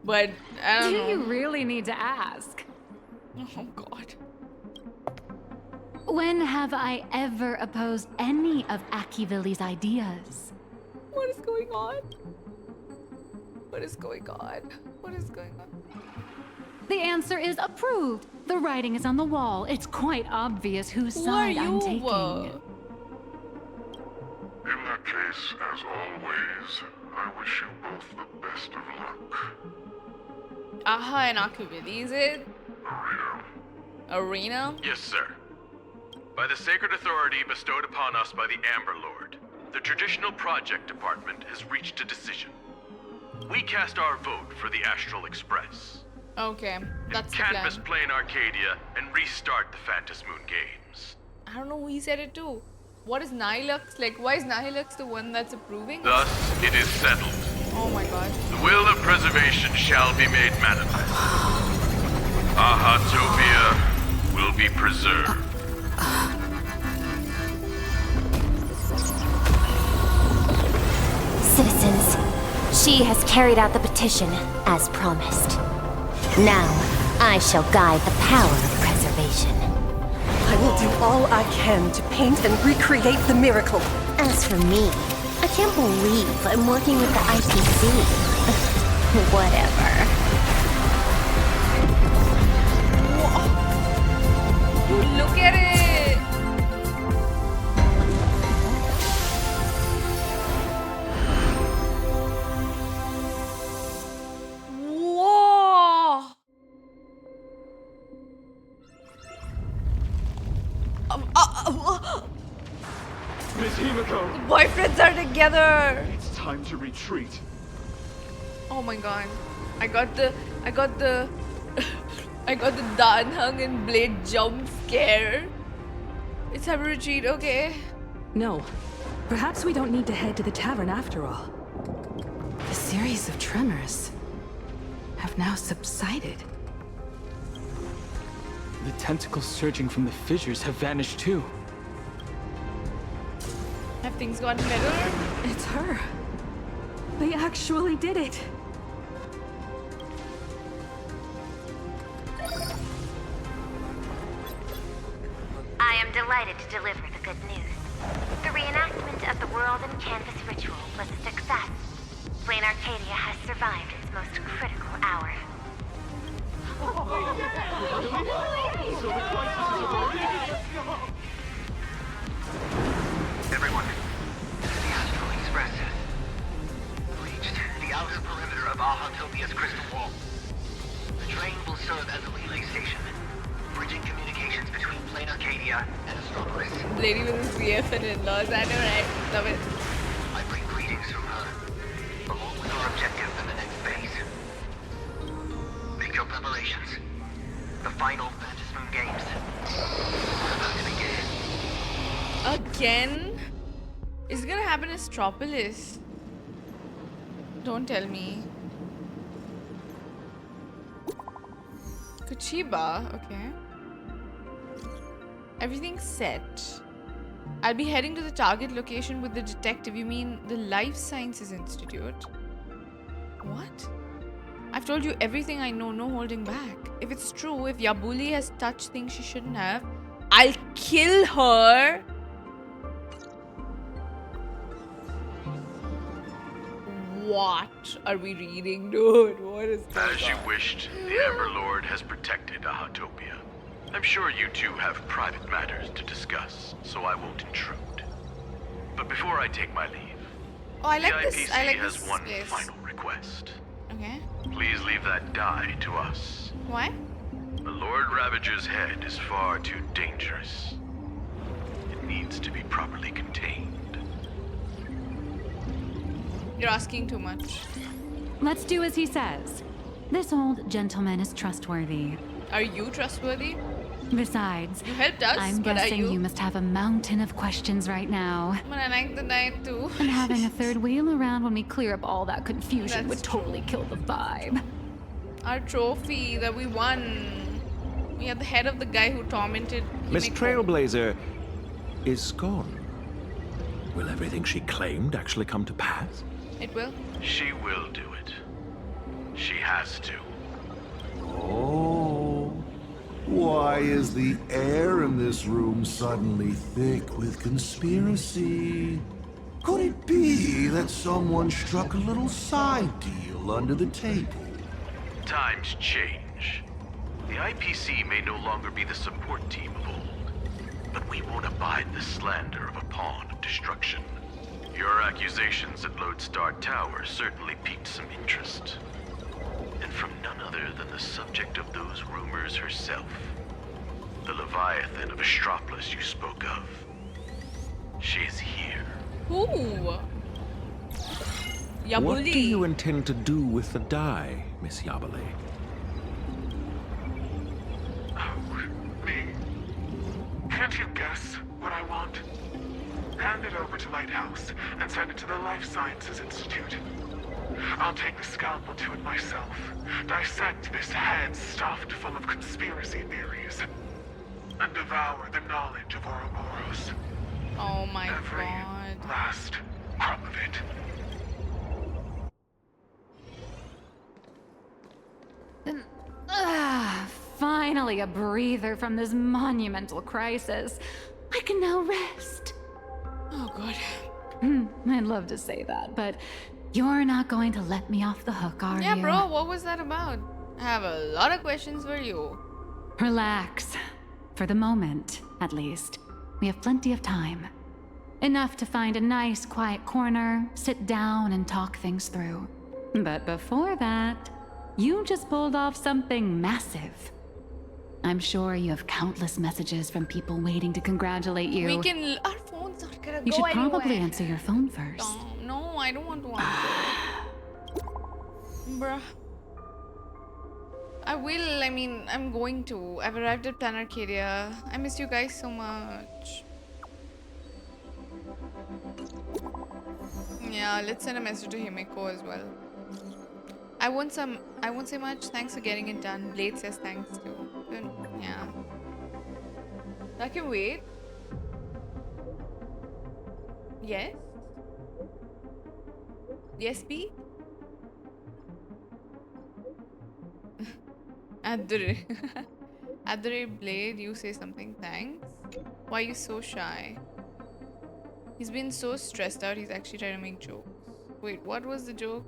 but I don't know. Do you really need to ask? Oh god. When have I ever opposed any of Akivilli's ideas? What is going on? What is going on? What is going on? The answer is approved. The writing is on the wall. It's quite obvious whose Who side are I'm you? taking. In that case, as always, I wish you both the best of luck. Aha and Akivilli, is it? Arena? Yes, sir. By the sacred authority bestowed upon us by the Amber Lord, the Traditional Project Department has reached a decision. We cast our vote for the Astral Express. Okay, that's the plan. Canvas PLANARCADIA and restart the Phantos Moon Games. I don't know who he said it to. What is Nilux? Like, why is Nilux the one that's approving? Thus, it is settled. Oh my god. The will of preservation shall be made manifest. Ahatopia will be preserved. Citizens, she has carried out the petition, as promised. Now, I shall guide the power of preservation. I will do all I can to paint and recreate the miracle. As for me, I can't believe I'm working with the IPC. Whatever. Look at it! Whoa! Miss Himiko! Boyfriends are together! It's time to retreat. Oh my god. I got the Dan Hung and Blade jump scare. It's time to retreat, okay. No. Perhaps we don't need to head to the tavern after all. The series of tremors have now subsided. The tentacles surging from the fissures have vanished too. Have things gone better? It's her. They actually did it. I am delighted to deliver the good news. The reenactment of the World and Canvas ritual was a success. PLANARCADIA has survived its most critical hour. Everyone, the Astral Express has reached the outer perimeter of Ahatopia's crystal wall. The train will serve as a relay station, bridging communications between PLANARCADIA and Astropolis. Lady with his VF and in-laws, I know, right? Love it. I bring greetings from her, along with our objective in the next phase. Make your preparations. The final Phantasm Games are about to begin. Again? Is it gonna happen in Astropolis? Don't tell me. Kuchiba, okay. Everything's set. I'll be heading to the target location with the detective. You mean the Life Sciences Institute? What? I've told you everything I know, no holding back. If it's true, if Yabuli has touched things she shouldn't have, I'll kill her. What are we reading, dude? What is going As you wished, the Ember Lord has protected Ahatopia. I'm sure you two have private matters to discuss, so I won't intrude. But before I take my leave, Oh, I like the this. IPC I like has this one place. final request. Okay. Please leave that die to us. Why? The Lord Ravager's head is far too dangerous. It needs to be properly contained. You're asking too much. Let's do as he says. This old gentleman is trustworthy. Are you trustworthy? Besides, You helped us, I'm but are guessing you? you must have a mountain of questions right now. But I like the night too. And having a third wheel around when we clear up all that confusion That's would totally kill the vibe. Our trophy that we won. We had the head of the guy who tormented Miss Himiko. Trailblazer is gone. Will everything she claimed actually come to pass? It will. She will do it. She has to. Oh. Why is the air in this room suddenly thick with conspiracy? Could it be that someone struck a little side deal under the table? Times change. The IPC may no longer be the support team of old, but we won't abide the slander of a pawn of destruction. Your accusations at Lodestar Tower certainly piqued some interest. And from none other than the subject of those rumors herself. The Leviathan of Astropolis you spoke of. She is here. Who? Yabuli. What do you intend to do with the die, Miss Yabuli? Can't you guess what I want? Hand it over to Lighthouse and send it to the Life Sciences Institute. I'll take the scalpel to it myself. Dissect this head stuffed full of conspiracy theories. And devour the knowledge of Ouroboros. Oh my Every god. last crumb of it. Finally a breather from this monumental crisis. I can now rest. Oh god. I'd love to say that, but you're not going to let me off the hook, are you? Yeah, bro, what was that about? I have a lot of questions for you. Relax. For the moment, at least. We have plenty of time. Enough to find a nice, quiet corner, sit down, and talk things through. But before that, you just pulled off something massive. I'm sure you have countless messages from people waiting to congratulate you. We can. Our phone's not gonna You go should anywhere. probably answer your phone first. No, I don't want to answer. Bruh. I will. I mean, I'm going to. I've arrived at PLANARCADIA. I miss you guys so much. Yeah, let's send a message to Himeko as well. I won't say much. Thanks for getting it done. Blade says thanks too. Good. Yeah. I can wait. Yes? Yes, B? At the rate Blade, you say something. Thanks. Why are you so shy? He's been so stressed out, he's actually trying to make jokes. Wait, what was the joke?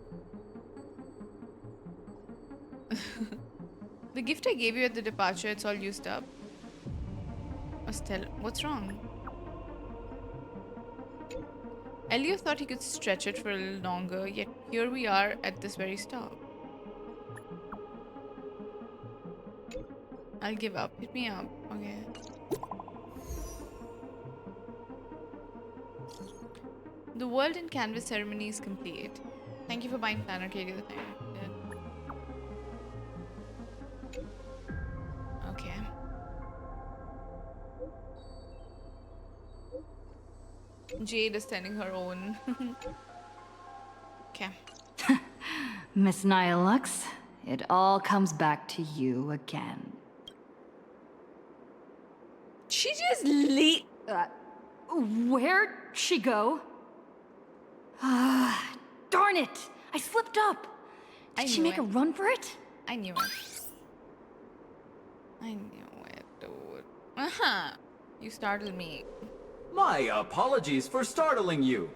The gift I gave you at the departure, it's all used up. Estelle, what's wrong? Elio thought he could stretch it for a little longer, yet here we are at this very stop. I'll give up. Hit me up. Okay. The world in canvas ceremony is complete. Thank you for buying PLANARCADIA the time. Okay. Jade is sending her own. Okay. Miss Nihilux, it all comes back to you again. She just where'd she go? Darn it! I slipped up! Did she make a run for it? I knew it. I knew it, dude. You startled me. My apologies for startling you.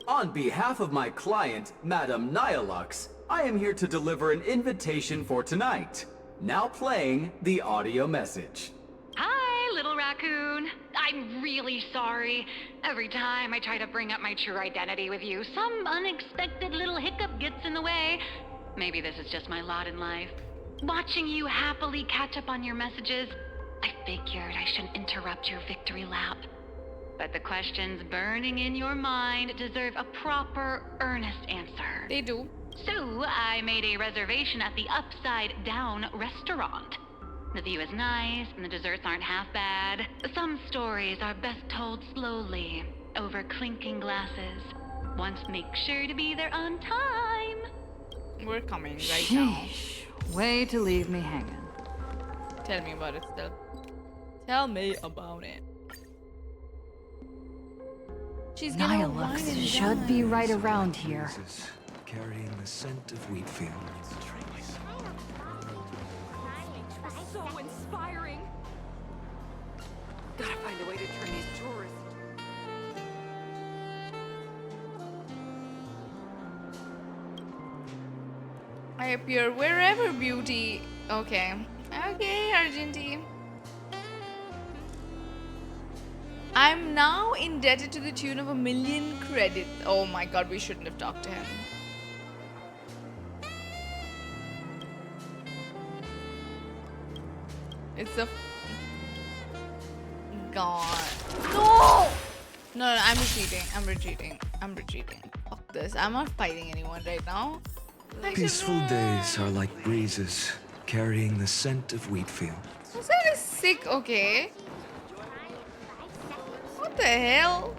On behalf of my client, Madame Nihilux, I am here to deliver an invitation for tonight. Now playing the audio message. Hi, little raccoon. I'm really sorry. Every time I try to bring up my true identity with you, some unexpected little hiccup gets in the way. Maybe this is just my lot in life. Watching you happily catch up on your messages, I figured I shouldn't interrupt your victory lap. But the questions burning in your mind deserve a proper, earnest answer. They do. So, I made a reservation at the Upside Down restaurant. The view is nice, and the desserts aren't half bad. Some stories are best told slowly, over clinking glasses. Once make sure to be there on time. We're coming right now. Way to leave me hanging. Tell me about it, still. Tell me about it. She's gonna wine Nihilux and should be right around here. Carrying the scent of wheat fields. So inspiring. Gotta find a way to turn these tourists. I appear wherever beauty. Okay. Okay, Argentine. I'm now indebted to the tune of 1 million credits. Oh my god, we shouldn't have talked to him. It's a god. No! No, I'm retreating. I'm retreating. I'm retreating. Fuck this. I'm not fighting anyone right now. Peaceful days are like breezes, carrying the scent of wheat fields. That is sick, okay. What the hell?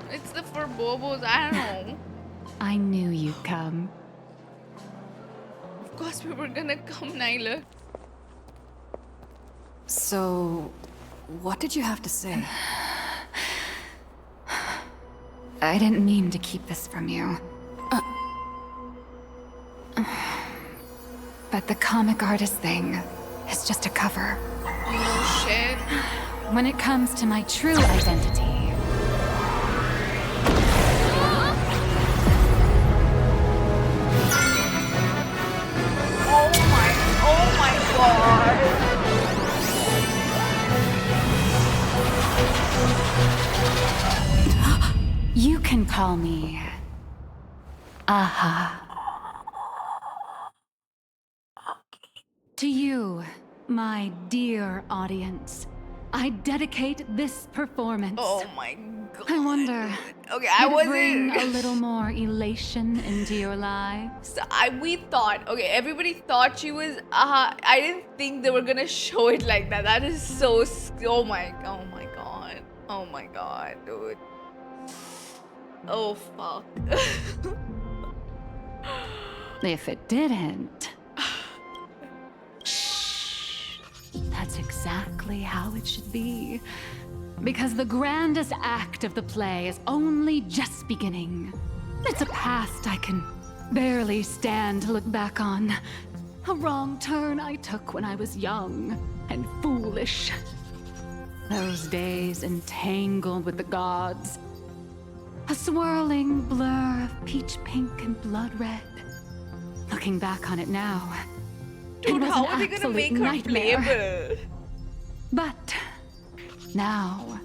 It's the Forbobos, I don't know. I knew you'd come. Of course we were gonna come, Nyla. So, what did you have to say? I didn't mean to keep this from you. But the comic artist thing is just a cover. Oh shit. When it comes to my true identity, Oh my god. you can call me Aha. To you, my dear audience, I dedicate this performance. Oh my god. I wonder, Okay, did it bring a little more elation into your lives? So we thought, okay, everybody thought she was, I didn't think they were gonna show it like that. That is so, oh my god, dude. Oh fuck. If it didn't, that's exactly how it should be. Because the grandest act of the play is only just beginning. It's a past I can barely stand to look back on. A wrong turn I took when I was young and foolish. Those days entangled with the gods. A swirling blur of peach pink and blood red. Looking back on it now, Dude, it was how an are they gonna absolute make her nightmare. playable? But now,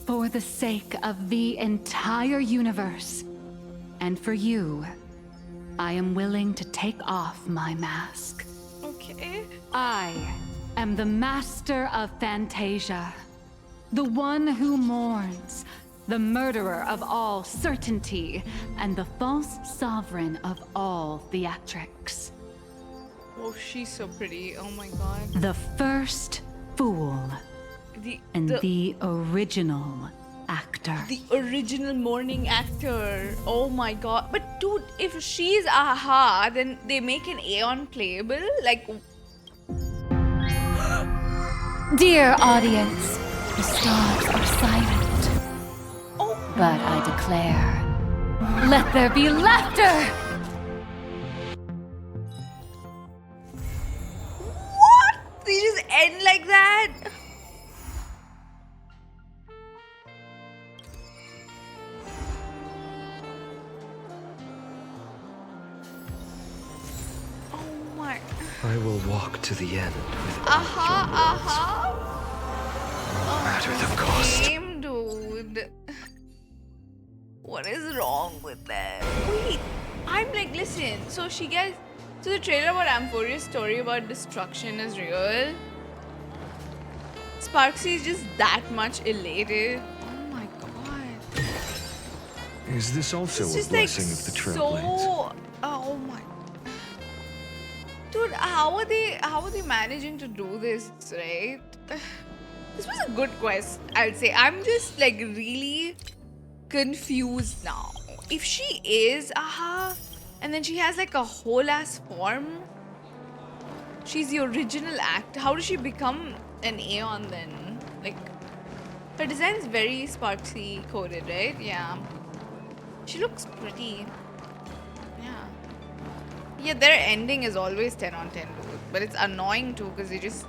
for the sake of the entire universe, and for you, I am willing to take off my mask. Okay. I am the master of Fantasia, the one who mourns, the murderer of all certainty, and the false sovereign of all theatrics. Oh, she's so pretty. Oh my god. The first fool. And the original actor. The original morning actor. Oh my god. But dude, if she's Aha, then they make an Aeon playable? Like... Dear audience, the stars are silent. But I declare, let there be laughter! What? They just end like that? Oh my... I will walk to the end with Aha, no matter the cost. Game, dude. What is wrong with that? Wait, I'm like, listen. So she gets... So the trailer about Amphoreus' story about destruction is real. Sparksy is just that much elated. Oh my god. Is this also It's a just like blessing of the Trailblaze? so... Oh my... Dude, how are they managing to do this, right? This was a good quest, I'll say. I'm just like really confused now. If she is Aha, and then she has like a whole ass form, she's the original act. How does she become an Aeon then? Like, her design is very Sparksy coded, right? Yeah. She looks pretty. Yeah, their ending is always 10 on 10, dude. But it's annoying too, because they just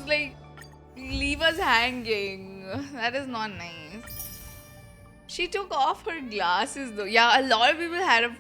like leave us hanging. That is not nice. She took off her glasses though. Yeah, a lot of people had a